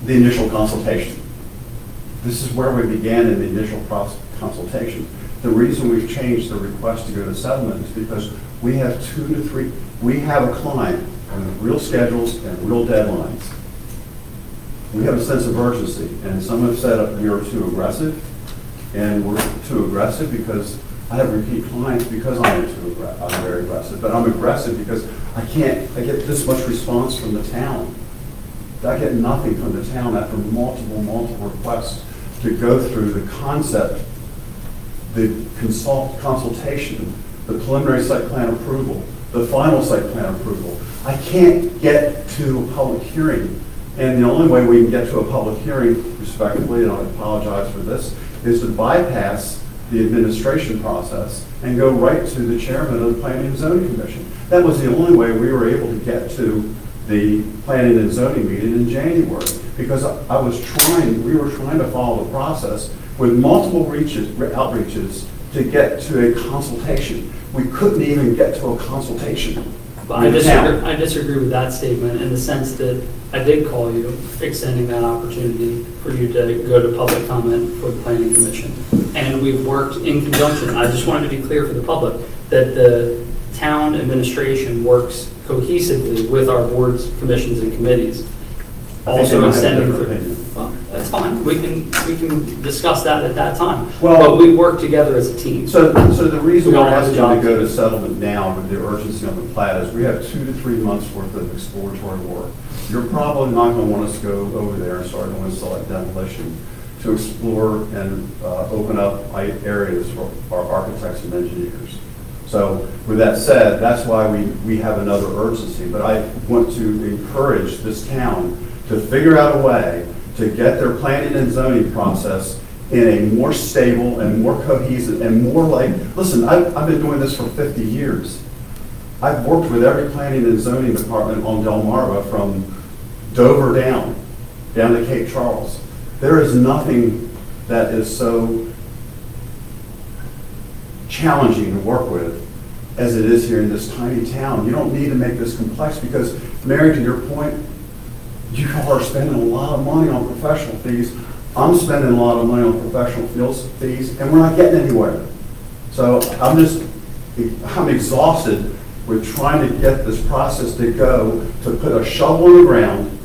Speaker 16: the initial consultation. This is where we began in the initial consultation. The reason we've changed the request to go to settlement is because we have we have a client with real schedules and real deadlines. We have a sense of urgency, and some have said we are too aggressive, and we're too aggressive because I have repeat clients because I'm very aggressive, but I'm aggressive because I get this much response from the town. I get nothing from the town after multiple requests to go through the concept, the consultation, the preliminary site plan approval, the final site plan approval. I can't get to a public hearing. And the only way we can get to a public hearing, respectively, and I apologize for this, is to bypass the administration process and go right to the chairman of the Planning and Zoning Commission. That was the only way we were able to get to the Planning and Zoning meeting in January, because we were trying to follow the process with multiple outreaches to get to a consultation. We couldn't even get to a consultation.
Speaker 1: But I disagree with that statement in the sense that I did call you, extending that opportunity for you to go to public comment for the Planning Commission. And we've worked in conjunction. I just wanted to be clear for the public that the town administration works cohesively with our boards, commissions, and committees. Also extending well, that's fine. We can discuss that at that time. But we work together as a team.
Speaker 16: So the reason we're asking to go to settlement now with the urgency on the plat is we have 2 to 3 months worth of exploratory work. You're probably not going to want us to go over there and start doing select demolition to explore and open up areas for our architects and engineers. So with that said, that's why we have another urgency. But I want to encourage this town to figure out a way to get their planning and zoning process in a more stable and more cohesive and more like, listen, I've been doing this for 50 years. I've worked with every planning and zoning department on Delmarva from Dover down to Cape Charles. There is nothing that is so challenging to work with as it is here in this tiny town. You don't need to make this complex because, Mary, to your point, you all are spending a lot of money on professional fees. I'm spending a lot of money on professional fees, and we're not getting anywhere. So I'm exhausted with trying to get this process to go to put a shovel in the ground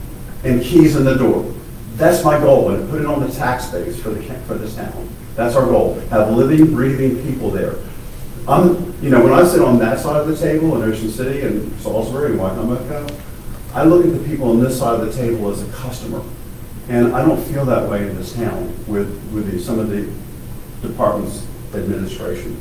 Speaker 16: and keys in the door. That's my goal, and put it on the tax base for this town. That's our goal. Have living, breathing people there. When I sit on that side of the table in Ocean City and Salisbury and Wacomico, I look at the people on this side of the table as a customer. And I don't feel that way in this town with some of the department's administration.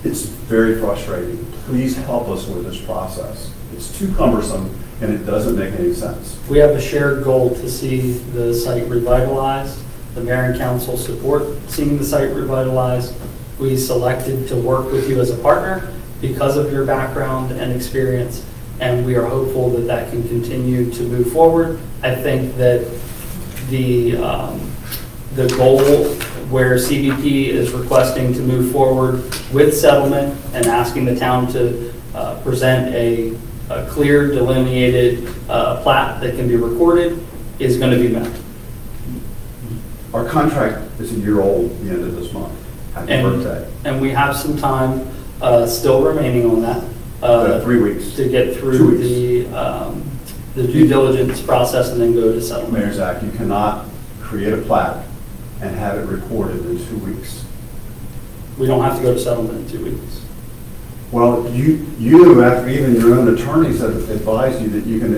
Speaker 16: It's very frustrating. Please help us with this process. It's too cumbersome and it doesn't make any sense.
Speaker 1: We have a shared goal to see the site revitalized. The mayor and council support seeing the site revitalized. We selected to work with you as a partner because of your background and experience, and we are hopeful that that can continue to move forward. I think that the goal where CBP is requesting to move forward with settlement and asking the town to present a clear delineated plat that can be recorded is going to be met.
Speaker 16: Our contract is a year old at the end of this month. Happy birthday.
Speaker 1: And we have some time still remaining on that.
Speaker 16: 3 weeks.
Speaker 1: To get through the due diligence process and then go to settlement.
Speaker 16: Mayor Zach, you cannot create a plat and have it recorded in 2 weeks.
Speaker 1: We don't have to go to settlement in 2 weeks.
Speaker 16: Well, you after even your own attorneys have advised you that you can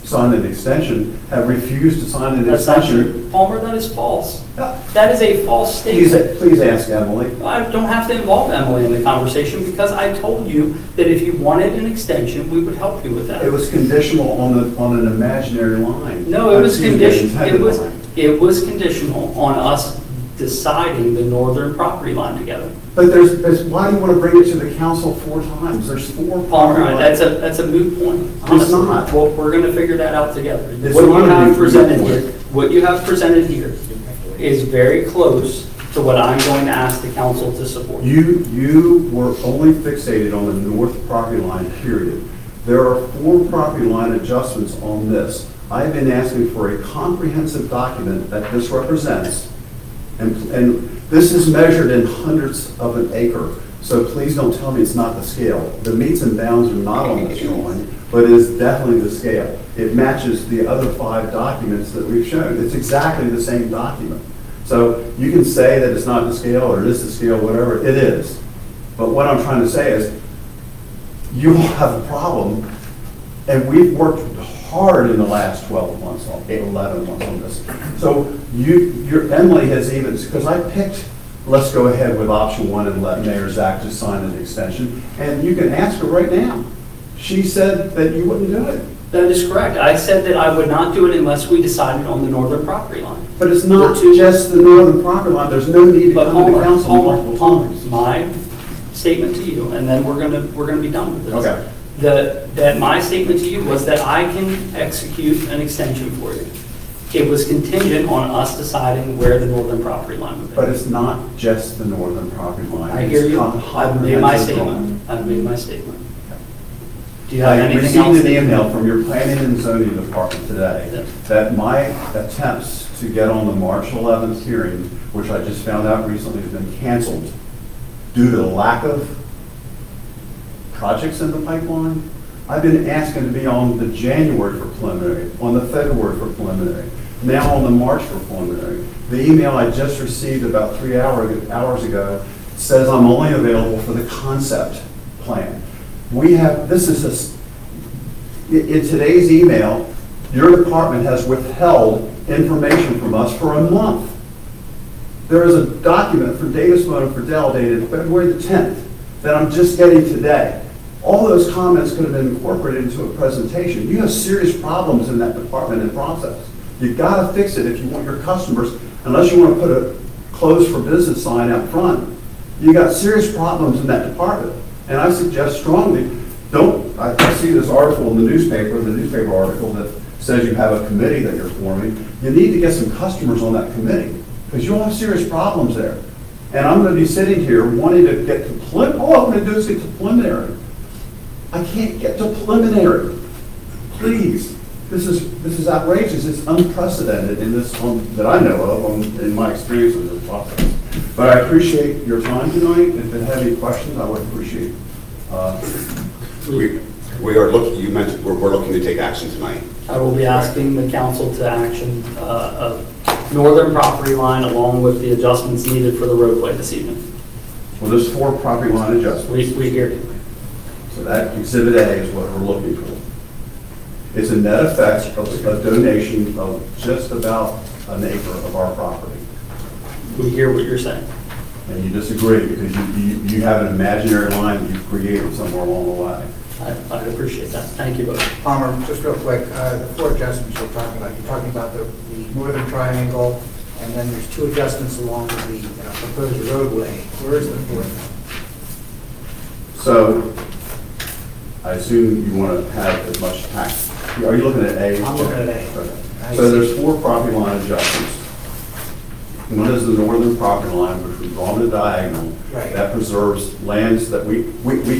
Speaker 16: sign an extension have refused to sign an
Speaker 1: That's not
Speaker 16: extension.
Speaker 1: true. Palmer, that is false. That is a false statement.
Speaker 16: Please ask Emily.
Speaker 1: I don't have to involve Emily in the conversation because I told you that if you wanted an extension, we would help you with that.
Speaker 16: It was conditional on an imaginary line.
Speaker 1: No, it was
Speaker 16: Excuse me,
Speaker 1: conditional,
Speaker 16: intended line.
Speaker 1: it was conditional on us deciding the northern property line together.
Speaker 16: But why do you want to bring it to the council 4 times? There's 4
Speaker 1: Palmer,
Speaker 16: property lines.
Speaker 1: that's a moot point.
Speaker 16: It's
Speaker 1: honestly.
Speaker 16: not.
Speaker 1: Well, we're gonna figure that out together.
Speaker 16: It's
Speaker 1: What you
Speaker 16: not a
Speaker 1: have
Speaker 16: moot
Speaker 1: presented
Speaker 16: point.
Speaker 1: here, what you have presented here is very close to what I'm going to ask the council to support.
Speaker 16: You were only fixated on the north property line, period. There are 4 property line adjustments on this. I've been asking for a comprehensive document that this represents, and this is measured in hundredths of an acre. So please don't tell me it's not the scale. The meets and bounds are not on this drawing, but it is definitely the scale. It matches the other 5 documents that we've shown. It's exactly the same document. So you can say that it's not the scale or it is the scale, whatever, it is. But what I'm trying to say is, you all have a problem, and we've worked hard in the last 12 months, 11 months on this. So your Emily has even, because I picked, let's go ahead with option 1 and let Mayor Zach just sign an extension, and you can ask her right now. She said that you wouldn't do it.
Speaker 1: That is correct. I said that I would not do it unless we decided on the northern property line.
Speaker 16: But it's not just the northern property line, there's no need to
Speaker 1: But
Speaker 16: come to council multiple times.
Speaker 1: my statement to you, and then we're gonna be done with this.
Speaker 16: Okay.
Speaker 1: That my statement to you was that I can execute an extension for you. It was contingent on us deciding where the northern property line would be.
Speaker 16: But it's not just the northern property line.
Speaker 1: I hear
Speaker 16: It's
Speaker 1: you. I've made my
Speaker 16: comprehensive
Speaker 1: statement.
Speaker 16: line.
Speaker 1: I've made my statement. Do you have
Speaker 16: I
Speaker 1: anything else?
Speaker 16: received an email from your planning and zoning department today that my attempts to get on the March 11th hearing, which I just found out recently has been canceled due to the lack of projects in the pipeline. I've been asking to be on the January for preliminary, on the February for preliminary, now on the March for preliminary. The email I just received about 3 hours ago says I'm only available for the concept plan. In today's email, your department has withheld information from us for a month. There is a document for Davis Motor for Dell dated February the 10th that I'm just getting today. All those comments could have been incorporated into a presentation. You have serious problems in that department and process. You've got to fix it if you want your customers, unless you want to put a closed for business sign out front. You got serious problems in that department. And I suggest strongly, I see this article in the newspaper article that says you have a committee that you're forming. You need to get some customers on that committee, because you'll have serious problems there. And I'm going to be sitting here wanting to get to all I'm going to do is get to preliminary. I can't get to preliminary. Please, this is outrageous. It's unprecedented in this that I know of in my experience with this process. But I appreciate your time tonight. If you have any questions, I would appreciate.
Speaker 13: We are looking. You mentioned we're looking to take action tonight.
Speaker 1: I will be asking the council to action a northern property line along with the adjustments needed for the roadway this evening.
Speaker 16: Well, there's 4 property line adjustments.
Speaker 1: We hear you.
Speaker 16: So that Exhibit A is what we're looking for. It's a net effect of a donation of just about an acre of our property.
Speaker 1: We hear what you're saying.
Speaker 16: And you disagree because you have an imaginary line that you've created somewhere along the way.
Speaker 1: I appreciate that. Thank you both.
Speaker 10: Palmer, just real quick, the 4 adjustments you're talking about the northern triangle, and then there's 2 adjustments along the proposed roadway. Where is the 4th?
Speaker 16: So I assume you want to have as much tax. Are you looking at A?
Speaker 10: I'm looking at A.
Speaker 16: Okay. So there's 4 property line adjustments. One is the northern property line, which we've drawn a diagonal.
Speaker 10: Right.
Speaker 16: That preserves lands that we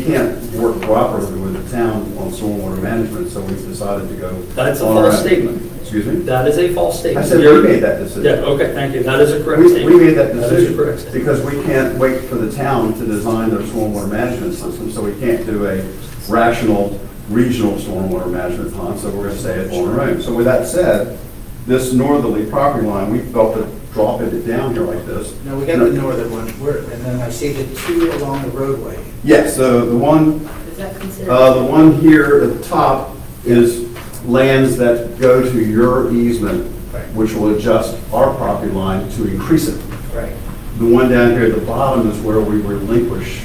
Speaker 16: can't work cooperatively with the town on stormwater management, so we've decided to go.
Speaker 1: That's a
Speaker 16: on our
Speaker 1: false
Speaker 16: own.
Speaker 1: statement.
Speaker 16: Excuse me?
Speaker 1: That is a false statement.
Speaker 16: I said we made that decision.
Speaker 1: Yeah, okay, thank you. That is a correct
Speaker 16: We
Speaker 1: statement.
Speaker 16: made that
Speaker 1: That is a correct
Speaker 16: decision
Speaker 1: statement.
Speaker 16: because we can't wait for the town to design their stormwater management system, so we can't do a rational regional stormwater management plan, so we're going to stay at on our own. So with that said, this northerly property line, we felt that dropping it down here like this.
Speaker 10: No, we got the northern one, and then I see the 2 along the roadway.
Speaker 16: Yes, so the one
Speaker 4: Is that considered?
Speaker 16: the one here at the top is lands that go to your easement, which will adjust our property line to increase it.
Speaker 12: Right.
Speaker 16: The one down here at the bottom is where we relinquish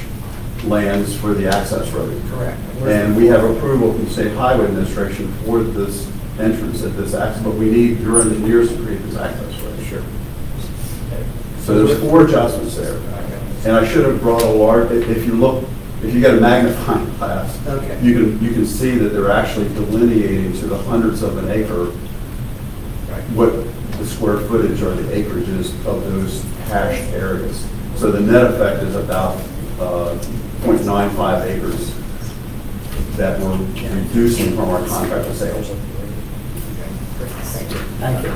Speaker 16: lands for the access road.
Speaker 12: Correct.
Speaker 16: And we have approval from the State Highway Administration for this entrance at this access, but we need your engineers to create this access road. Sure. So there's 4 adjustments there. And I should have brought a large, if you get a magnifying glass,
Speaker 12: Okay.
Speaker 16: you can see that they're actually delineating to the hundredths of an acre what the square footage or the acreage is of those hashed areas. So the net effect is about 0.95 acres that we're reducing from our contract to sales.
Speaker 1: Thank you.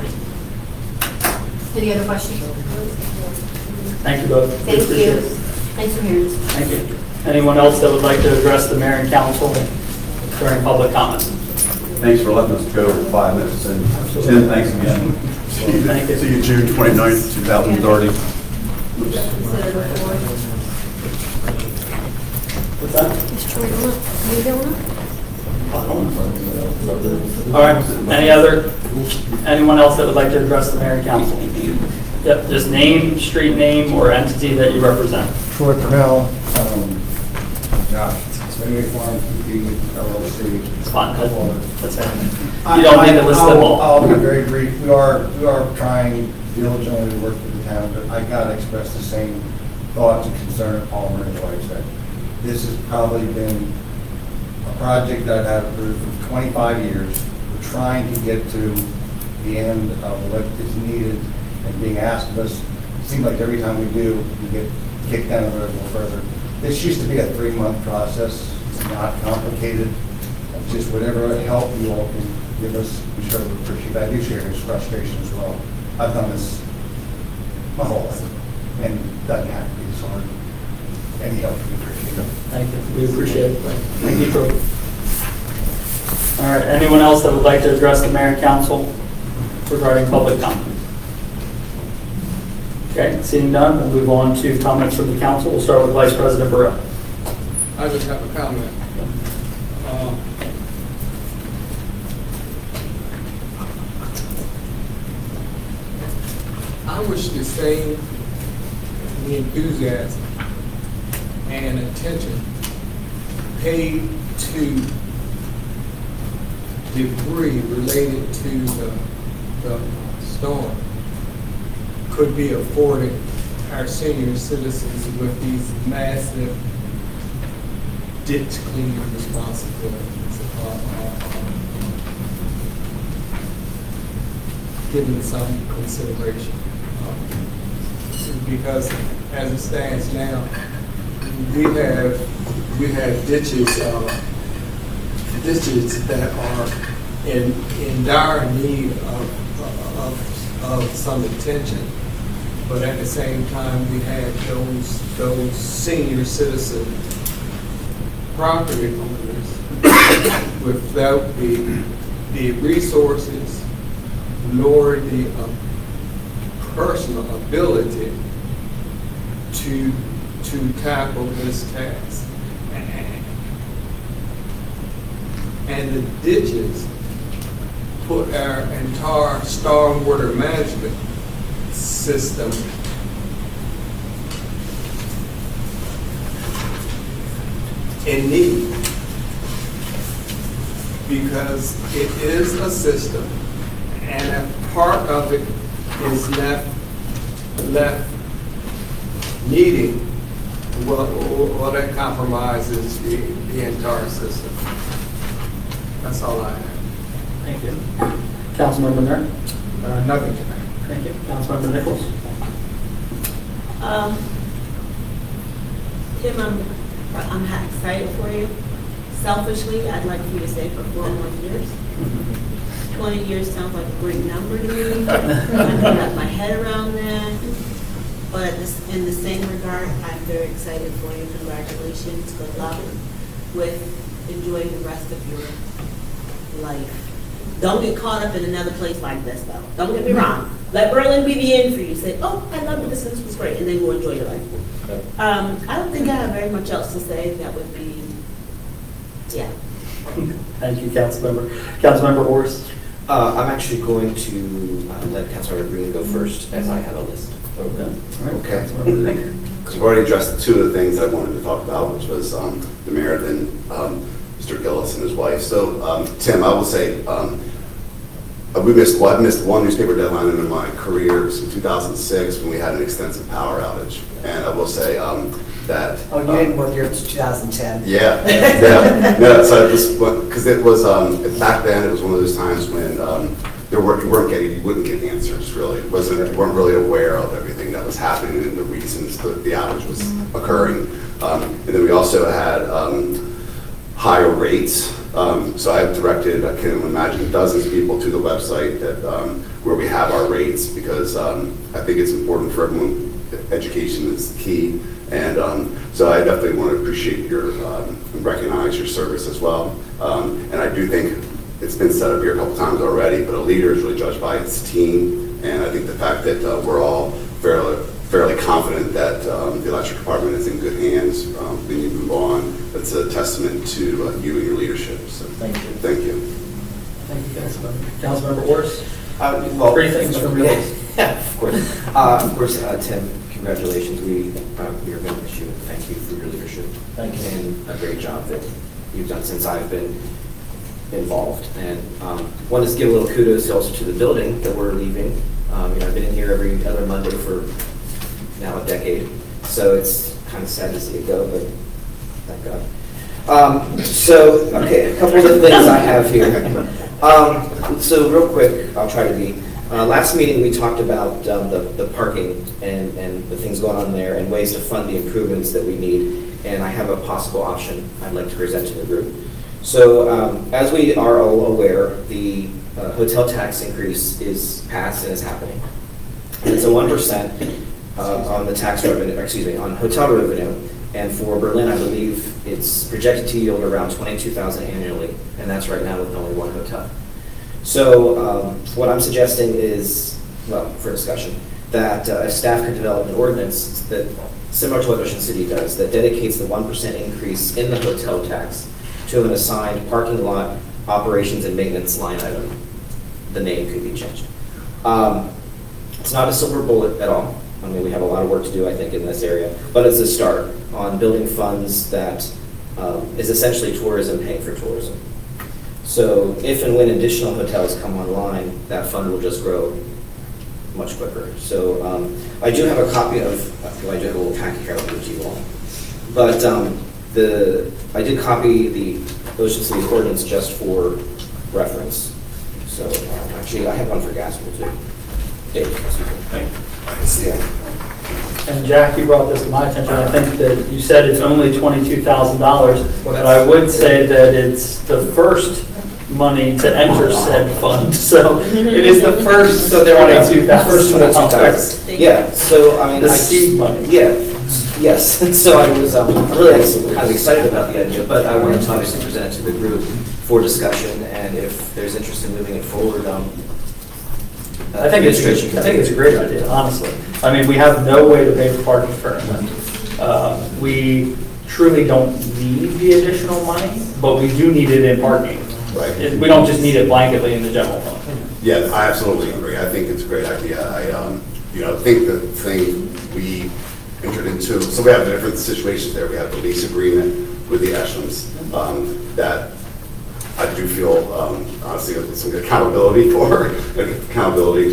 Speaker 2: Any other questions?
Speaker 1: Thank you both.
Speaker 2: Thank
Speaker 1: Appreciate
Speaker 2: you.
Speaker 1: it.
Speaker 2: Thanks for hearing us.
Speaker 1: Thank you. Anyone else that would like to address the mayor and council during public comment?
Speaker 16: Thanks for letting us go 5 minutes, and Tim, thanks again.
Speaker 1: Thank you.
Speaker 16: See you June 29th, 2030.
Speaker 1: What's that? All right, anyone else that would like to address the mayor and council? Yep, just name, street name, or entity that you represent.
Speaker 17: Troy Purnell, Josh, Spinway Farm, PP, LLC.
Speaker 1: It's fine, that's fine. You don't need to list them all.
Speaker 17: I'll be very brief. We are trying diligently to work with the town, but I gotta express the same thoughts and concern of Paul Murray's wife said. This has probably been a project that I've had approved for 25 years. We're trying to get to the end of what is needed and being asked of us. It seems like every time we do, we get kicked down the road a little further. This used to be a 3-month process. It's not complicated. Just whatever help you all can give us, we sure would appreciate that. I do share his frustration as well. I've done this my whole life, and it doesn't have to be this hard. Any help we appreciate it.
Speaker 1: Thank you, we appreciate it. Thank you, Troy. All right, anyone else that would like to address the mayor and council regarding public comment? Okay, seeing none, we'll move on to comments from the council. We'll start with Vice President Burrell.
Speaker 15: I just have a comment. I wish the same enthusiasm and attention paid to debris related to the storm could be afforded our senior citizens with these massive ditch cleaning responsibilities. Given some consideration. Because as it stands now, we have ditches that are in dire need of some attention. But at the same time, we have those senior citizen property owners without the resources nor the personal ability to tackle this task. And the ditches put our entire stormwater management system in need, because it is a system and a part of it is left needing, well, that compromises the entire system. That's all I have.
Speaker 1: Thank you. Councilmember Nair?
Speaker 17: Nothing tonight.
Speaker 1: Thank you. Councilmember Nichols?
Speaker 4: Tim, I'm excited for you. Selfishly, I'd like for you to stay for 4 more years. 20 years sounds like a great number to me. I can wrap my head around that. But in the same regard, I'm very excited for you. Congratulations. Good luck with enjoying the rest of your life. Don't get caught up in another place like this, though. Don't get me wrong. Let Berlin be the end for you. Say, oh, I loved this, this was great, and then go enjoy your life. I don't think I have very much else to say. That would be, yeah.
Speaker 1: Thank you, Councilmember. Councilmember Orris?
Speaker 9: I'm actually going to let Councilmember Green go first, as I have a list.
Speaker 13: Okay. Because we've already addressed two of the things I wanted to talk about, which was the mayor, then Mr. Gillis and his wife. So, Tim, I will say, I missed one newspaper deadline in my career. It was in 2006 when we had an extensive power outage. And I will say that...
Speaker 12: Oh, you didn't work here until 2010?
Speaker 13: Yeah, yeah. No, so because it was, back then, it was one of those times when you wouldn't get answers, really. You weren't really aware of everything that was happening and the reasons that the outage was occurring. And then we also had higher rates. So I've directed, I can imagine, dozens of people to the website that where we have our rates, because I think it's important for everyone. Education is key, and so I definitely want to appreciate your recognize your service as well. And I do think it's been set up here a couple times already, but a leader is really judged by its team, and I think the fact that we're all fairly confident that the electric department is in good hands when you move on. That's a testament to you and your leadership. So
Speaker 1: thank you.
Speaker 13: Thank you.
Speaker 1: Thank you, Councilmember. Councilmember Orris?
Speaker 9: Well,
Speaker 1: three things from you.
Speaker 9: Yeah, of course. Tim, congratulations. We are going to miss you. Thank you for your leadership.
Speaker 1: Thank you.
Speaker 9: And a great job that you've done since I've been involved. And want to give a little kudos also to the building that we're leaving. I've been in here every other Monday for now a decade, so it's kind of sad to see it go, but thank God. Okay, a couple of the things I have here. So real quick, I'll try to be. Last meeting, we talked about the parking and the things going on there and ways to fund the improvements that we need. And I have a possible option I'd like to present to the group. So as we are all aware, the hotel tax increase is passed and is happening. And it's a 1% on the tax revenue, on hotel revenue. And for Berlin, I believe it's projected to yield around $22,000 annually, and that's right now with only one hotel. So what I'm suggesting is, well, for discussion, that staff could develop an ordinance that, similar to what Ocean City does, that dedicates the 1% increase in the hotel tax to an assigned parking lot operations and maintenance line item. The name could be changed. It's not a silver bullet at all. I mean, we have a lot of work to do, I think, in this area, but it's a start on building funds that is essentially tourism paying for tourism. So if and when additional hotels come online, that fund will just grow much quicker. So I do have a copy of, I do have a little packet here I'll give to you all. But I did copy the Ocean City ordinance just for reference. So actually, I have one for Gaskell too. Dave, thank you. Yeah.
Speaker 1: And Jack, you brought this to my attention. I think that you said it's only $22,000, but I would say that it's the first money to enter said fund. So it is the first $22,000.
Speaker 9: Yeah. So I mean,
Speaker 1: the seed money.
Speaker 9: Yeah. Yes. So I was really kind of excited about the idea, but I wanted to obviously present it to the group for discussion, and if there's interest in moving it forward,
Speaker 1: I think it's a great idea, honestly. I mean, we have no way to pay for parking currently. We truly don't need the additional money, but we do need it in parking.
Speaker 13: Right.
Speaker 1: We don't just need it blanketly in the general fund.
Speaker 13: Yeah, I absolutely agree. I think it's a great idea. I think the thing we entered into, so we have different situations there. We have the lease agreement with the Eshlems that I do feel, honestly, some good accountability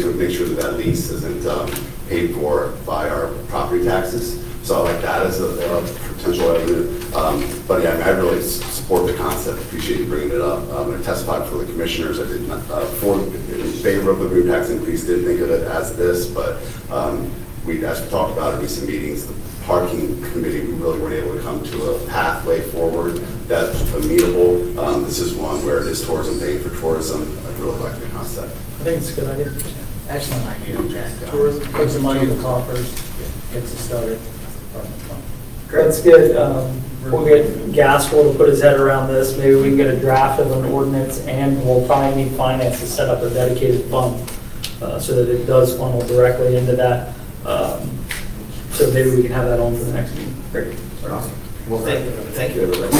Speaker 13: to make sure that lease isn't paid for by our property taxes. So I like that as a potential avenue. But yeah, I really support the concept. Appreciate you bringing it up. I testified for the commissioners. I did not, in favor of the room tax increase. Didn't think of it as this, but as we talked about in recent meetings, the parking committee, we really weren't able to come to a pathway forward that's amenable. This is one where it is tourism paying for tourism. I really like the concept.
Speaker 1: I think it's a good idea.
Speaker 10: Excellent idea, Jack.
Speaker 1: Tourism puts the money in the coffers, gets it started. That's good. We'll get Gaskell to put his head around this. Maybe we can get a draft of an ordinance, and we'll probably need finance to set up a dedicated fund so that it does funnel directly into that. So maybe we can have that on for the next meeting. Great.
Speaker 9: Awesome. Well, thank you, everybody.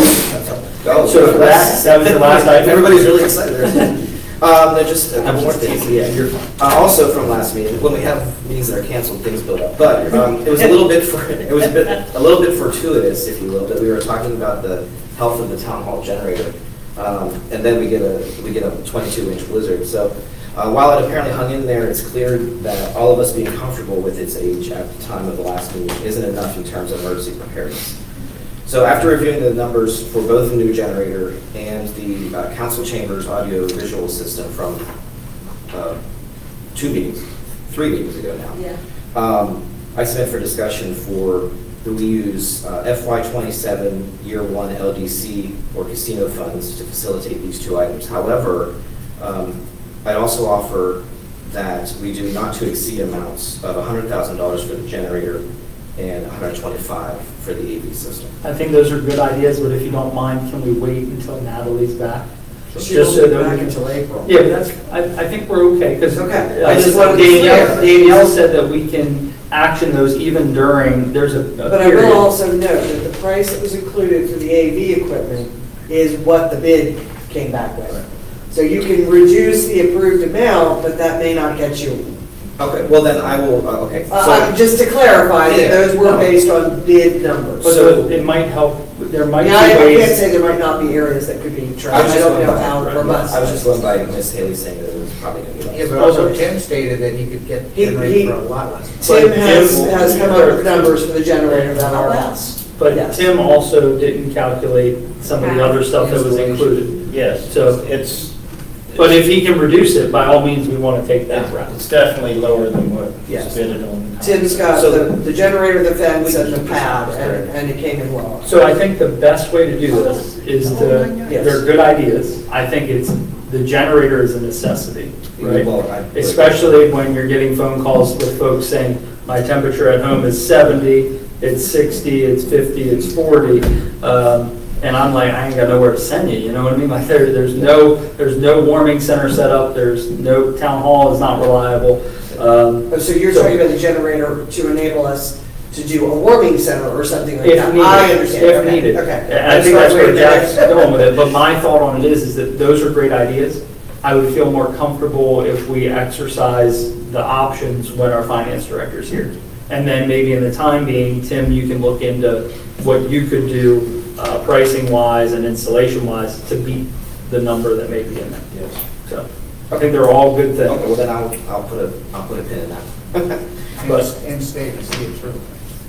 Speaker 9: Go.
Speaker 1: So that was the last item.
Speaker 9: Everybody's really excited. There's just a couple more things, yeah. Also from last meeting, when we have meetings that are canceled, things build up. But it was a little bit fortuitous, if you will, that we were talking about the health of the town hall generator. And then we get a 22-inch blizzard. So while it apparently hung in there, it's clear that all of us being comfortable with its age at the time of the last meeting isn't enough in terms of emergency preparedness. So after reviewing the numbers for both the new generator and the council chambers audio visual system from 3 meetings ago now, I submit for discussion for do we use FY27 year one LDC or casino funds to facilitate these two items. However, I'd also offer that we do not to exceed amounts of $100,000 for the generator and $125,000 for the AV system.
Speaker 1: I think those are good ideas, but if you don't mind, can we wait until Natalie's back?
Speaker 12: She won't be back until April.
Speaker 1: Yeah, but that's, I think we're okay, because
Speaker 12: Okay. I just wanted to be
Speaker 1: Danielle said that we can action those even during, there's a
Speaker 12: But I
Speaker 1: period.
Speaker 12: will also note that the price that was included for the AV equipment is what the bid came back with. So you can reduce the approved amount, but that may not get you.
Speaker 9: Okay, well then I will, okay.
Speaker 12: Just to clarify, that
Speaker 9: Yeah.
Speaker 12: those were based on bid numbers.
Speaker 1: So it might help, there might be
Speaker 12: Now, I
Speaker 1: ways.
Speaker 12: can't say there might not be areas that could be tried. I don't know how robust.
Speaker 9: I was just going by Ms. Haley saying that it was probably going to be less.
Speaker 10: Yeah, but also Tim stated that he could get generated for a lot less.
Speaker 12: Tim has come up with numbers for the generator that are less.
Speaker 1: But
Speaker 12: Yes.
Speaker 1: Tim also didn't calculate some of the other stuff that was included.
Speaker 14: Yes,
Speaker 1: So
Speaker 14: it's,
Speaker 1: but if he can reduce it, by all means, we want to take that route.
Speaker 14: it's definitely lower than what
Speaker 9: Yes.
Speaker 14: was bidded on.
Speaker 12: Tim's got the generator, the fence, and the pad, and it came in low.
Speaker 1: So I think the best way to do this is to, they're good ideas. I think the generator is a necessity, right?
Speaker 9: Well,
Speaker 1: Especially when you're getting phone calls with folks saying, my temperature at home is 70, it's 60, it's 50, it's 40. And I'm like, I ain't got nowhere to send you, you know what I mean? Like there's no warming center set up, there's no, town hall is not reliable.
Speaker 12: So you're talking about the generator to enable us to do a warming center or something like
Speaker 1: If
Speaker 12: that?
Speaker 1: needed.
Speaker 12: I understand.
Speaker 1: If
Speaker 12: Okay.
Speaker 1: needed.
Speaker 12: Okay.
Speaker 1: And I think that's where Jack's going with it, but my thought on it is that those are great ideas. I would feel more comfortable if we exercise the options when our finance director's here. And then maybe in the time being, Tim, you can look into what you could do pricing-wise and installation-wise to beat the number that may be in there.
Speaker 9: Yes.
Speaker 1: So I think they're all good things.
Speaker 9: Okay, well then I'll put a pin in that.
Speaker 1: But-
Speaker 10: And state the city of Turtle.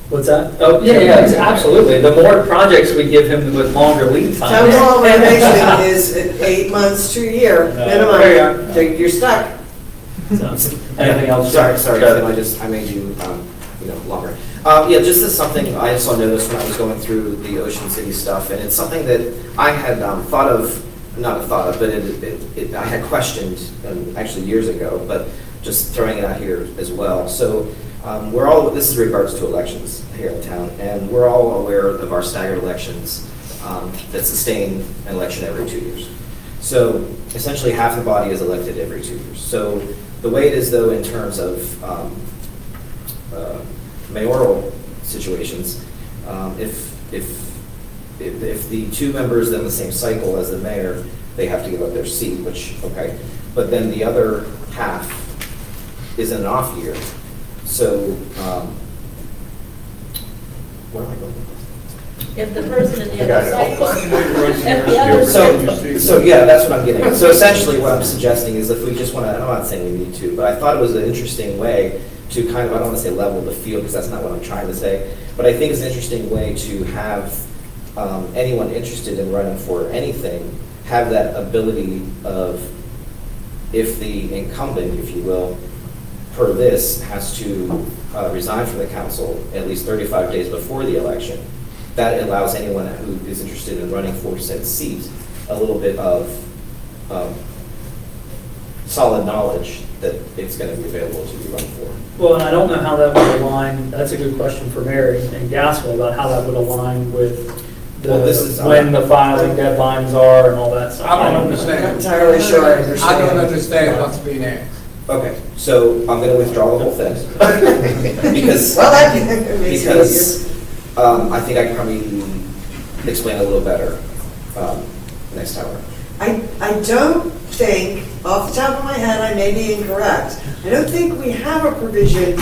Speaker 1: What's that? Oh, yeah, absolutely. The more projects we give him with longer lead time.
Speaker 12: Town hall renovation is 8 months to a year minimum. So you're stuck.
Speaker 1: So, anything else?
Speaker 9: Sorry,
Speaker 1: Go ahead.
Speaker 9: Tim, I made you, longer. Yeah, just as something I also noticed when I was going through the Ocean City stuff, and it's something that I had thought of, not thought of, but I had questioned actually years ago, but just throwing it out here as well. So this is regards to elections here in town, and we're all aware of our staggered elections that sustain an election every 2 years. So essentially half the body is elected every 2 years. So the way it is though in terms of mayoral situations, if the two members then the same cycle as the mayor, they have to give up their seat, which, okay. But then the other half is in an off year. So, where am I going with this?
Speaker 4: If the person in the other cycle, if the other
Speaker 9: So yeah, that's what I'm getting at. So essentially what I'm suggesting is if we just want to, I'm not saying we need to, but I thought it was an interesting way to kind of, I don't want to say level the field because that's not what I'm trying to say, but I think it's an interesting way to have anyone interested in running for anything have that ability of, if the incumbent, if you will, per this, has to resign from the council at least 35 days before the election, that allows anyone who is interested in running for said seat a little bit of solid knowledge that it's going to be available to be run for.
Speaker 1: Well, and I don't know how that would align, that's a good question for Mary and Gaskell about how that would align with when the filing deadlines are and all that stuff.
Speaker 15: I don't understand.
Speaker 12: I'm not entirely sure I understand.
Speaker 15: I don't understand what's being asked.
Speaker 9: Okay, so I'm going to withdraw the whole thing. because
Speaker 12: Well, that makes it
Speaker 9: because I think I can probably explain a little better next time.
Speaker 12: I don't think, off the top of my head, I may be incorrect, I don't think we have a provision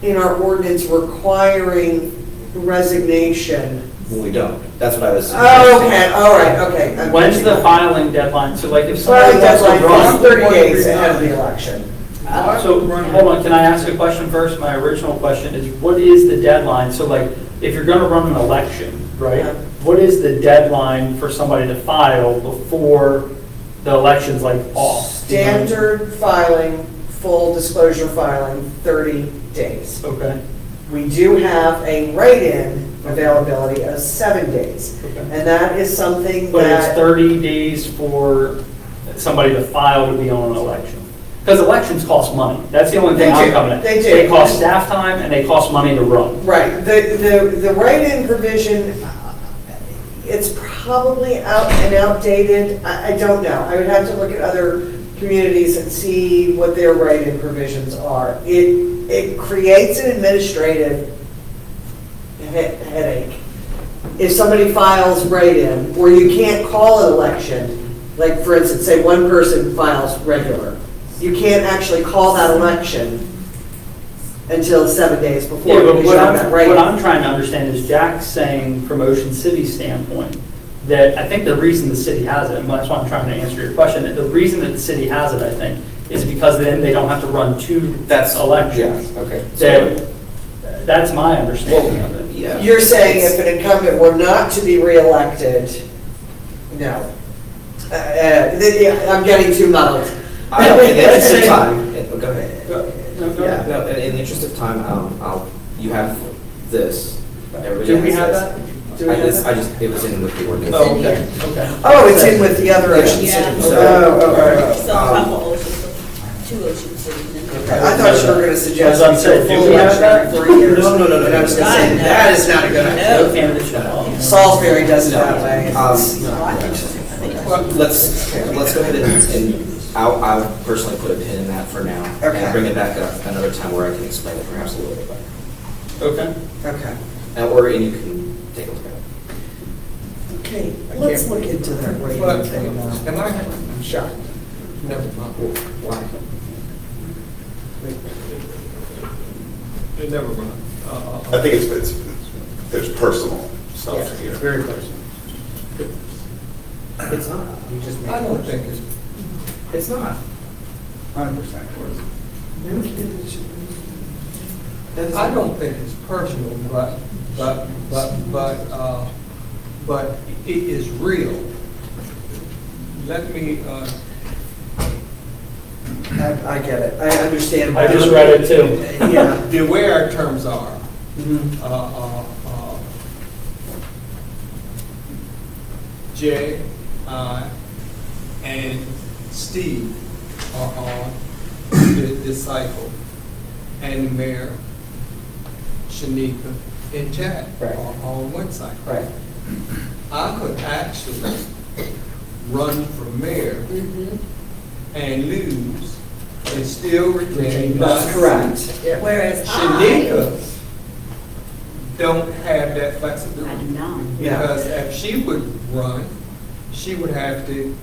Speaker 12: in our ordinance requiring resignation.
Speaker 9: Well, we don't. That's what I was.
Speaker 12: Oh, okay, all right, okay.
Speaker 1: When's the filing deadline? So like if somebody
Speaker 12: Filing
Speaker 1: wants to
Speaker 12: deadline
Speaker 1: run.
Speaker 12: is 30 days ahead of the election.
Speaker 1: So, hold on, can I ask a question first? My original question is, what is the deadline? So like, if you're gonna run an election, right? What is the deadline for somebody to file before the election's like off?
Speaker 12: Standard filing, full disclosure filing, 30 days.
Speaker 1: Okay.
Speaker 12: We do have a write-in availability of 7 days. And that is something
Speaker 1: But it's
Speaker 12: that,
Speaker 1: 30 days for somebody to file to be on an election. Because elections cost money. That's the only thing
Speaker 12: They
Speaker 1: I'm
Speaker 12: do.
Speaker 1: coming at.
Speaker 12: They do.
Speaker 1: They cost staff time and they cost money to run.
Speaker 12: right, the write-in provision, it's probably out and outdated. I don't know. I would have to look at other communities and see what their write-in provisions are. It creates an administrative headache. If somebody files write-in, or you can't call an election, like for instance, say one person files regular, you can't actually call that election until 7 days before.
Speaker 1: Yeah, but
Speaker 12: because
Speaker 1: what
Speaker 12: you have that
Speaker 1: I'm,
Speaker 12: write-in.
Speaker 1: what I'm trying to understand is Jack's saying from Ocean City's standpoint, that I think the reason the city has it, and that's why I'm trying to answer your question, that the reason that the city has it, I think, is because then they don't have to run two elections.
Speaker 9: Yeah, okay.
Speaker 1: That's my understanding of it.
Speaker 9: Yeah.
Speaker 12: You're saying if an incumbent were not to be reelected, no. I'm getting too muddled.
Speaker 9: In the interest of time, go ahead.
Speaker 1: Go
Speaker 9: Yeah, no, in the interest of time, you have this. Everybody
Speaker 1: Do we
Speaker 9: has
Speaker 1: have
Speaker 9: this.
Speaker 1: that? Do we have that?
Speaker 9: It was in with the ordinance.
Speaker 1: Oh, okay, okay.
Speaker 12: Oh, it's in with the other Ocean
Speaker 4: Yeah.
Speaker 12: City. Oh.
Speaker 4: So a couple oceans, 2 Ocean Cities.
Speaker 12: I thought you were going to suggest.
Speaker 1: As I'm saying, do we have that?
Speaker 12: 3 years.
Speaker 9: No.
Speaker 12: And I was going to say, that is not a good idea.
Speaker 1: No candidates shall.
Speaker 12: Salisbury does it that way.
Speaker 9: Let's go ahead and I'll personally put a pin in that for now.
Speaker 12: Okay.
Speaker 9: And bring it back up another time where I can explain it perhaps a little bit better.
Speaker 1: Okay.
Speaker 12: Okay.
Speaker 9: And you can take a look at it.
Speaker 12: Okay, let's look into that waiting thing now.
Speaker 15: Am I shocked? Never mind.
Speaker 9: Why?
Speaker 15: Never mind.
Speaker 13: I think there's personal stuff here.
Speaker 1: Very personal.
Speaker 9: It's not.
Speaker 12: You just made
Speaker 15: I
Speaker 12: a
Speaker 15: don't
Speaker 12: motion.
Speaker 15: think
Speaker 9: It's not.
Speaker 17: 100%
Speaker 15: I don't think it's personal, but it is real. Let me,
Speaker 12: I get it. I understand.
Speaker 1: I just read it too.
Speaker 12: Yeah.
Speaker 15: the way our terms are, Jay, I, and Steve are on the cycle, and the mayor, Shanika, and Jack
Speaker 12: Right.
Speaker 15: are on one side.
Speaker 12: Right.
Speaker 15: I could actually run for mayor and lose and still retain.
Speaker 12: That's
Speaker 15: my
Speaker 12: correct.
Speaker 15: seat.
Speaker 12: Yeah.
Speaker 4: Whereas
Speaker 15: Shanika don't have that flexibility.
Speaker 12: Yeah.
Speaker 15: Because if she would run, she would have to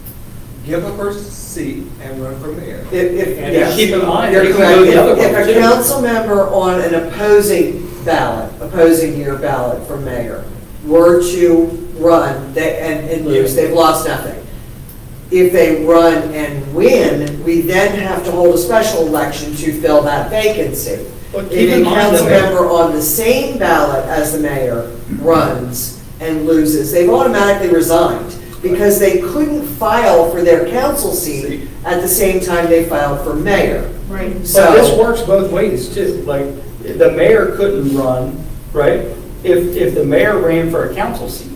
Speaker 15: give up her seat and run for mayor.
Speaker 1: And
Speaker 12: yes.
Speaker 1: keep in mind,
Speaker 12: You're
Speaker 1: you can
Speaker 12: correct.
Speaker 1: go the other
Speaker 12: If
Speaker 1: way,
Speaker 12: a
Speaker 1: too.
Speaker 12: council member on an opposing your ballot for mayor, were to run and lose, they've lost nothing. If they run and win, we then have to hold a special election to fill that vacancy.
Speaker 1: But keep
Speaker 12: If
Speaker 1: in
Speaker 12: a
Speaker 1: mind
Speaker 12: council
Speaker 1: that-
Speaker 12: member on the same ballot as the mayor runs and loses, they've automatically resigned because they couldn't file for their council seat at the same time they filed for mayor.
Speaker 11: Right.
Speaker 1: But this works both ways too. Like, the mayor couldn't run, right? If the mayor ran for a council seat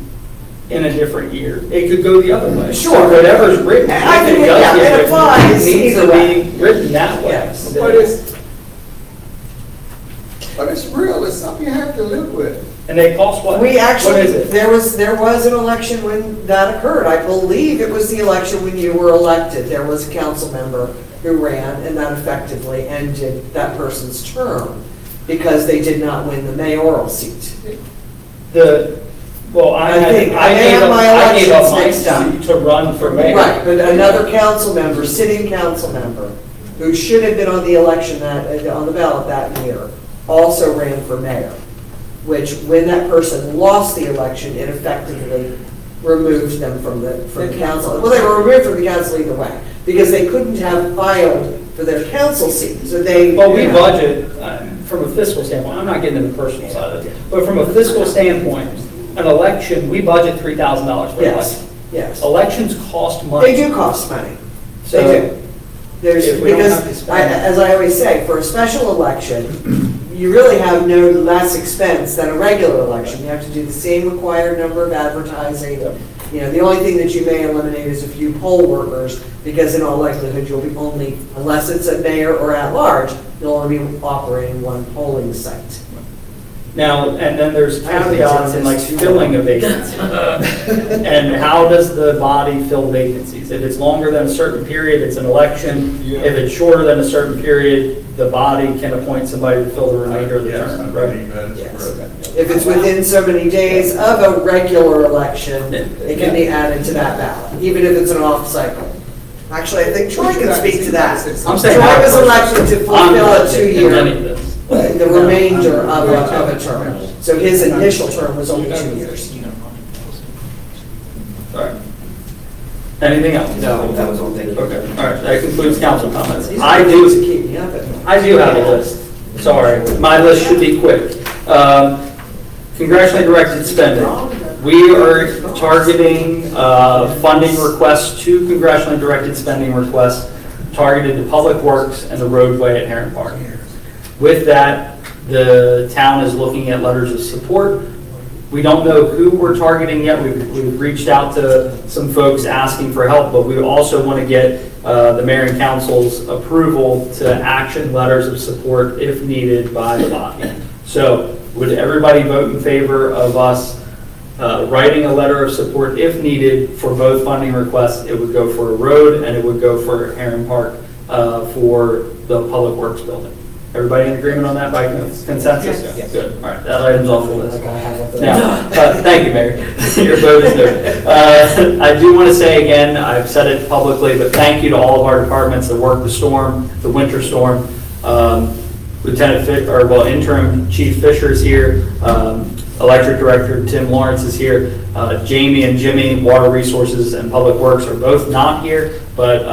Speaker 1: in a different year, it could go the other way.
Speaker 12: Sure.
Speaker 1: So whatever's written,
Speaker 12: I
Speaker 1: if
Speaker 12: think,
Speaker 1: it does
Speaker 12: yeah,
Speaker 1: get
Speaker 12: it
Speaker 1: written,
Speaker 12: applies
Speaker 1: it needs
Speaker 12: either
Speaker 1: to
Speaker 12: way.
Speaker 1: be written that way.
Speaker 12: Yes.
Speaker 15: But it's real, it's something you have to live with.
Speaker 1: And they cost what?
Speaker 12: We actually,
Speaker 1: What is it?
Speaker 12: there was an election when that occurred. I believe it was the election when you were elected. There was a council member who ran, and that effectively ended that person's term because they did not win the mayoral seat.
Speaker 1: Well, I
Speaker 12: think I
Speaker 1: gave
Speaker 12: have
Speaker 1: up
Speaker 12: my
Speaker 1: I gave up
Speaker 12: elections
Speaker 1: my
Speaker 12: next
Speaker 1: seat to run for mayor.
Speaker 12: Right, but another council member, sitting council member, who should have been on the election on the ballot that year, also ran for mayor, which when that person lost the election, it effectively removed them from the council. Well, they were removed from the council either way, because they couldn't have filed for their council seat, so they.
Speaker 1: Well, we budget, from a fiscal standpoint, I'm not getting into the personal side of it, but from a fiscal standpoint, an election, we budget $3,000 for an
Speaker 12: Yes,
Speaker 1: election.
Speaker 12: yes.
Speaker 1: Elections cost money.
Speaker 12: They do cost money.
Speaker 1: So,
Speaker 12: They do. There's,
Speaker 1: if we don't have to
Speaker 12: because,
Speaker 1: spend-
Speaker 12: as I always say, for a special election, you really have no less expense than a regular election. You have to do the same required number of advertising. You know, the only thing that you may eliminate is a few poll workers, because in all likelihood, you'll be only, unless it's a mayor or at large, you'll only be operating one polling site.
Speaker 1: Now, and then there's caveats in like filling a vacancy. And how does the body fill vacancies? If it's longer than a certain period, it's an election. If it's shorter than a certain period, the body can appoint somebody to fill the remainder of the term, right?
Speaker 12: Yes. If it's within so many days of a regular election, it can be added to that ballot, even if it's an off cycle. Actually, I think Troy can speak to that.
Speaker 1: I'm saying-
Speaker 12: Troy was elected to
Speaker 1: I'm
Speaker 12: fulfill
Speaker 1: not
Speaker 12: a
Speaker 1: in any
Speaker 12: two-year,
Speaker 1: of this.
Speaker 12: the remainder of a term. So his initial term was only 2 years.
Speaker 1: All right. Anything else?
Speaker 9: No, that was all, thank you.
Speaker 1: Okay, all right, that concludes council comments.
Speaker 12: These
Speaker 1: I
Speaker 12: are
Speaker 1: do,
Speaker 12: things that keep me up at night.
Speaker 1: I do have a list. Sorry, my list should be quick. Congressionally directed spending. We are targeting funding requests, 2 congressionally directed spending requests targeted to Public Works and the roadway at Heron Park. With that, the town is looking at letters of support. We don't know who we're targeting yet. We've reached out to some folks asking for help, but we also want to get the mayor and council's approval to action letters of support if needed by the body. So would everybody vote in favor of us writing a letter of support if needed for both funding requests? It would go for a road and it would go for Heron Park for the Public Works building. Everybody in agreement on that by consensus?
Speaker 12: Yes.
Speaker 1: Good, all right, that item's off the list.
Speaker 12: Like I have with
Speaker 1: Now, thank you, Mayor. Your vote is noted. I do want to say again, I've said it publicly, but thank you to all of our departments that worked the storm, the winter storm. Interim Chief Fisher is here. Electric Director Tim Lawrence is here. Jamie and Jimmy, Water Resources and Public Works, are both not here, but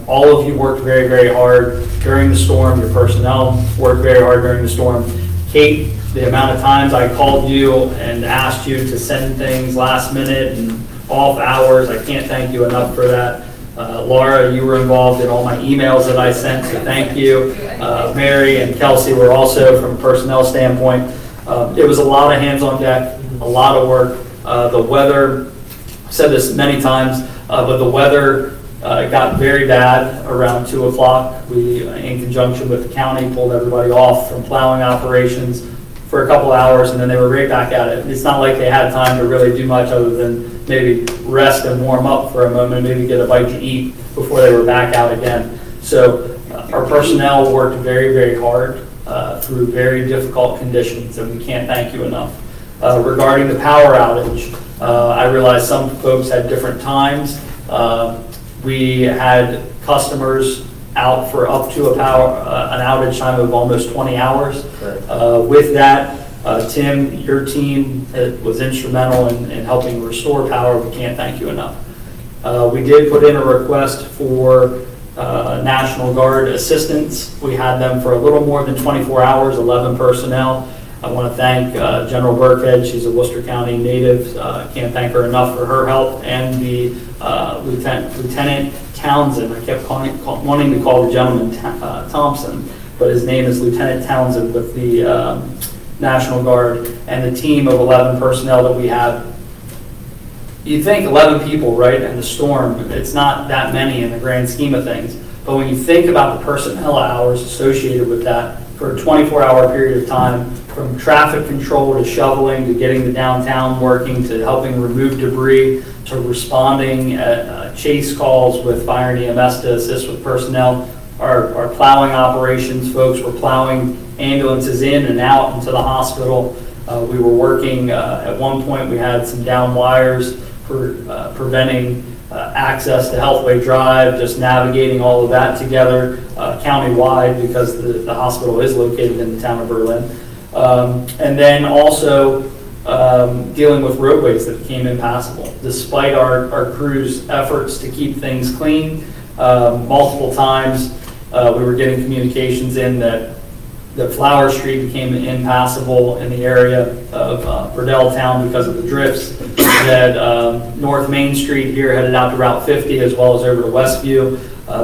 Speaker 1: all of you worked very, very hard during the storm. Your personnel worked very hard during the storm. Kate, the amount of times I called you and asked you to send things last minute and off hours, I can't thank you enough for that. Laura, you were involved in all my emails that I sent, so thank you. Mary and Kelsey were also, from a personnel standpoint. It was a lot of hands on deck, a lot of work. The weather, I've said this many times, but the weather got very bad around 2 o'clock. We, in conjunction with the county, pulled everybody off from plowing operations for a couple hours, and then they were right back at it. It's not like they had time to really do much other than maybe rest and warm up for a moment, maybe get a bite to eat before they were back out again. So our personnel worked very, very hard through very difficult conditions, and we can't thank you enough. Regarding the power outage, I realize some folks had different times. We had customers out for up to an outage time of almost 20 hours. With that, Tim, your team was instrumental in helping restore power. We can't thank you enough. We did put in a request for National Guard assistance. We had them for a little more than 24 hours, 11 personnel. I want to thank General Burkhead. She's a Worcester County native. Can't thank her enough for her help, and the Lieutenant Townsend. I kept wanting to call the gentleman Thompson, but his name is Lieutenant Townsend with the National Guard, and the team of 11 personnel that we have. You think 11 people, right, and the storm, it's not that many in the grand scheme of things, but when you think about the personnel hours associated with that for a 24-hour period of time, from traffic control to shoveling to getting the downtown working to helping remove debris to responding at chase calls with fire and EMS to assist with personnel, our plowing operations folks were plowing ambulances in and out into the hospital. We were working, at one point, we had some down wires for preventing access to Healthway Drive, just navigating all of that together countywide because the hospital is located in the town of Berlin. And then also dealing with roadways that became impassable. Despite our crew's efforts to keep things clean, multiple times we were getting communications in that Flower Street became impassable in the area of Burdell Town because of the drifts. That North Main Street here headed out to Route 50 as well as over to Westview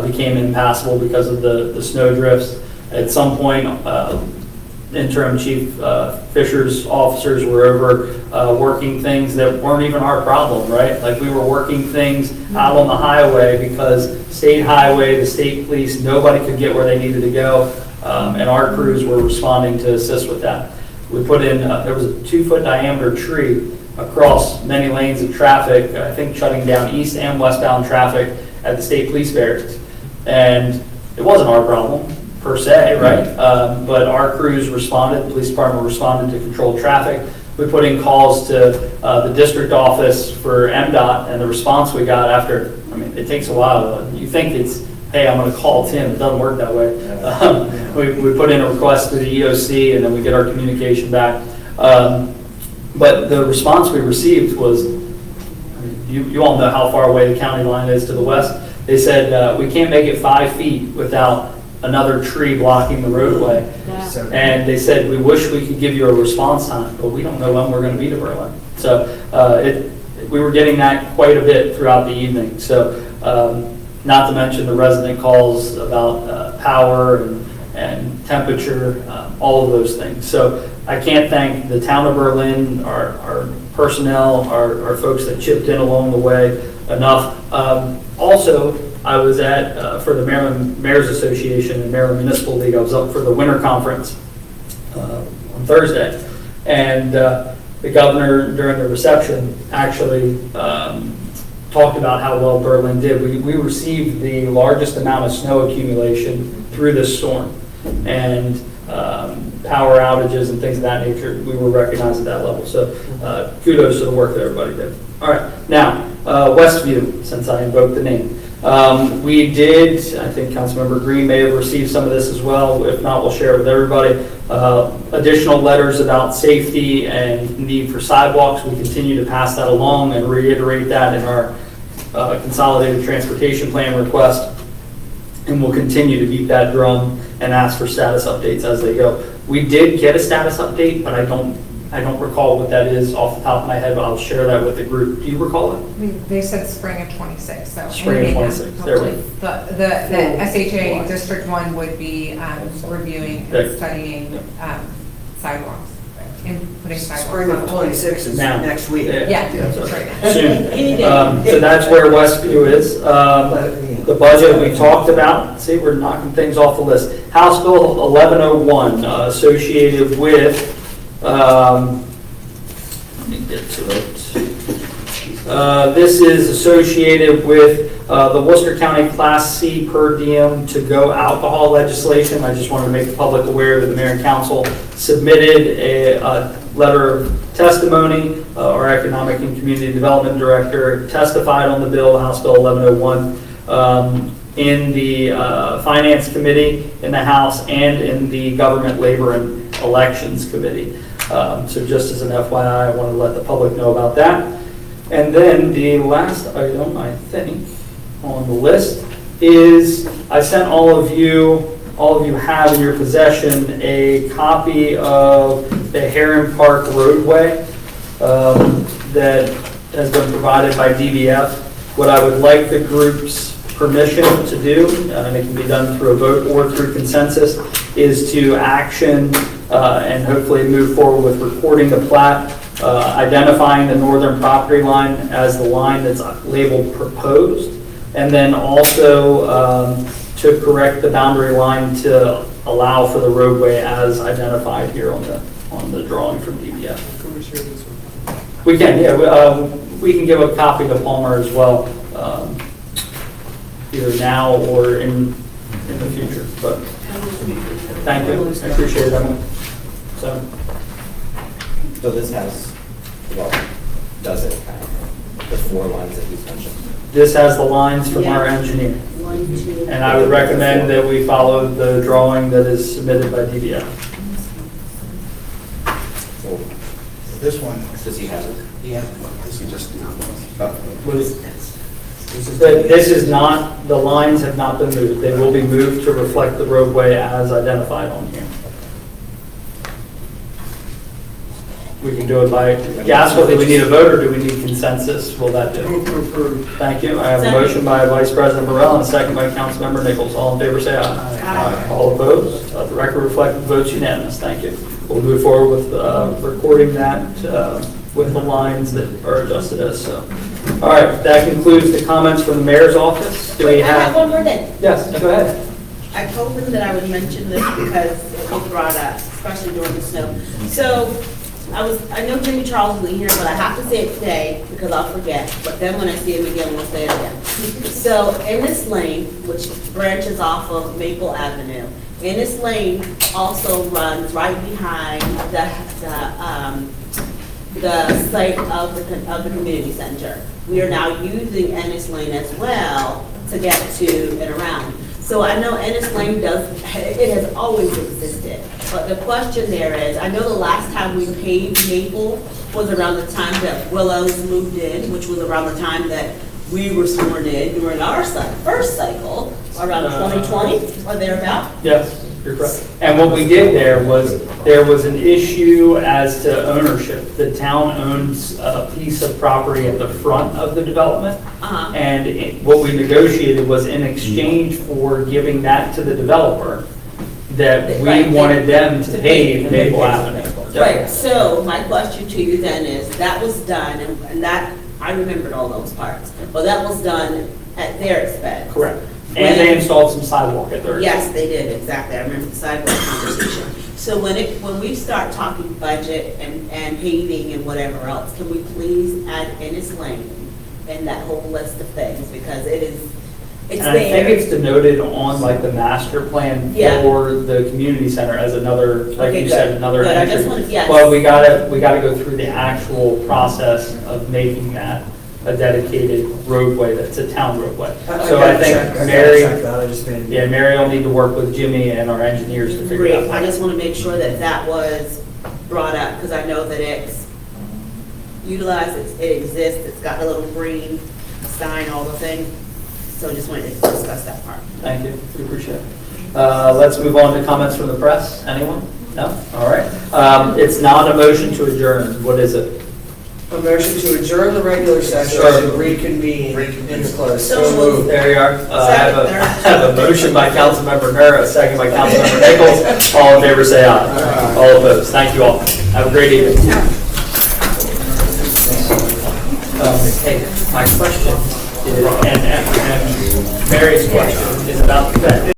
Speaker 1: became impassable because of the snow drifts. At some point, interim Chief Fisher's officers were over working things that weren't even our problem, right? Like we were working things out on the highway because state highway, the state police, nobody could get where they needed to go. And our crews were responding to assist with that. We put in, there was a 2-foot diameter tree across many lanes of traffic, I think shutting down east and westbound traffic at the state police barracks. And it wasn't our problem per se, right? But our crews responded, the police department responded to control traffic. We put in calls to the district office for MDOT, and the response we got after, I mean, it takes a while. You think it's, hey, I'm going to call Tim. It doesn't work that way. We put in a request to the EOC, and then we get our communication back. But the response we received was, you all know how far away the county line is to the west. They said, we can't make it 5 feet without another tree blocking the roadway. Yeah. And they said, we wish we could give you a response time, but we don't know when we're going to be to Berlin. So we were getting that quite a bit throughout the evening. So not to mention the resident calls about power and temperature, all of those things. So I can't thank the town of Berlin, our personnel, our folks that chipped in along the way enough. Also, I was at, for the Maryland Mayors Association and Maryland Municipal League, I was up for the winter conference on Thursday. And the governor, during the reception, actually talked about how well Berlin did. We received the largest amount of snow accumulation through this storm. And power outages and things of that nature, we were recognized at that level. So kudos to the work that everybody did. All right, now, Westview, since I invoked the name. We did, I think Councilmember Green may have received some of this as well. If not, we'll share it with everybody. Additional letters about safety and need for sidewalks. We continue to pass that along and reiterate that in our consolidated transportation plan request. And we'll continue to beat that drum and ask for status updates as they go. We did get a status update, but I don't recall what that is off the top of my head, but I'll share that with the group. Do you recall it?
Speaker 5: They said spring of 26, so.
Speaker 1: Spring of 26, there we go.
Speaker 5: The SHA District 1 would be reviewing and studying sidewalks and putting sidewalks.
Speaker 12: Spring of 26 is
Speaker 1: now,
Speaker 12: next week.
Speaker 5: Yeah.
Speaker 1: Soon. So that's where Westview is. The budget we talked about, see, we're knocking things off the list. House Bill 1101 associated with, let me get to it. This is associated with the Worcester County Class C per diem to go alcohol legislation. I just wanted to make the public aware that the mayor and council submitted a letter of testimony. Our economic and community development director testified on the bill, House Bill 1101. In the Finance Committee in the House and in the Government Labor and Elections Committee. So just as an FYI, I want to let the public know about that. And then the last item, I think, on the list is I sent all of you have in your possession a copy of the Heron Park roadway that has been provided by DBF. What I would like the group's permission to do, and it can be done through a vote or through consensus, is to action and hopefully move forward with recording the plat, identifying the northern property line as the line that's labeled proposed, and then also to correct the boundary line to allow for the roadway as identified here on the drawing from DBF. We can, yeah. We can give a copy to Palmer as well. Either now or in the future, but thank you, I appreciate it, Emily. So,
Speaker 9: So this has, well, does it have the 4 lines that he's mentioned?
Speaker 1: This has the lines from our engineer.
Speaker 4: 1, 2.
Speaker 1: And I would recommend that we follow the drawing that is submitted by DBA.
Speaker 9: So
Speaker 10: This one,
Speaker 9: does he have it?
Speaker 10: yeah.
Speaker 13: This is just,
Speaker 1: This is not, the lines have not been moved. They will be moved to reflect the roadway as identified on here. We can do it by, Gaskell, do we need a vote or do we need consensus? Will that do? Thank you. I have a motion by Vice President Burrell and a second by Councilmember Nichols. All in favor, say aye.
Speaker 4: Aye.
Speaker 1: All opposed? Let the record reflect the vote's unanimous. Thank you. We'll move forward with recording that with the lines that are adjusted as so. All right, that concludes the comments from the mayor's office. Do we
Speaker 4: I have
Speaker 1: have?
Speaker 4: one more thing.
Speaker 1: Yes, go ahead.
Speaker 4: I told them that I would mention this because it was brought up, especially during the snow. So I know Jimmy Charles will be here, but I have to say it today because I'll forget. But then when I see him again, we'll say it again. So Ennis Lane, which branches off of Maple Avenue, Ennis Lane also runs right behind the site of the community center. We are now using Ennis Lane as well to get to and around. So I know Ennis Lane it has always existed. But the question there is, I know the last time we paved Maple was around the time that Willows moved in, which was around the time that we were sworn in during our first cycle, around 2020 or thereabout.
Speaker 1: Yes, you're correct. And what we did there was an issue as to ownership. The town owns a piece of property at the front of the development. And what we negotiated was in exchange for giving that to the developer, that we wanted them to pave Maple Avenue.
Speaker 4: Right, so my question to you then is, that was done, and that, I remembered all those parts, but that was done at their expense.
Speaker 1: Correct. And they installed some sidewalk at their.
Speaker 4: Yes, they did, exactly. I remember the sidewalk conversation. So when we start talking budget and paving and whatever else, can we please add Ennis Lane in that whole list of things? Because it's
Speaker 1: And
Speaker 4: there.
Speaker 1: I think it's denoted on like the master plan
Speaker 4: Yeah.
Speaker 1: for the community center as another, like
Speaker 4: Okay,
Speaker 1: you said,
Speaker 4: good.
Speaker 1: another
Speaker 4: Good, I just
Speaker 1: entry.
Speaker 4: wanted- yes.
Speaker 1: Well, we gotta go through the actual process of making that a dedicated roadway that's a town roadway. So I think Mary, Mary will need to work with Jimmy and our engineers to figure
Speaker 4: Great,
Speaker 1: it
Speaker 4: I
Speaker 1: out.
Speaker 4: just want to make sure that that was brought up, because I know that it's utilized, it exists, it's got the little green sign, all the things. So I just wanted to discuss that part.
Speaker 1: Thank you, we appreciate it. Let's move on to comments from the press. Anyone? No? All right. It's not a motion to adjourn. What is it?
Speaker 12: A motion to adjourn the regular session and reconvene in the closed.
Speaker 4: So moved.
Speaker 1: There you are. I have a motion by Councilmember Nura, a second by Councilmember Nichols. All in favor, say aye. All opposed. Thank you all. Have a great evening. Hey, my question is, and Mary's question is about the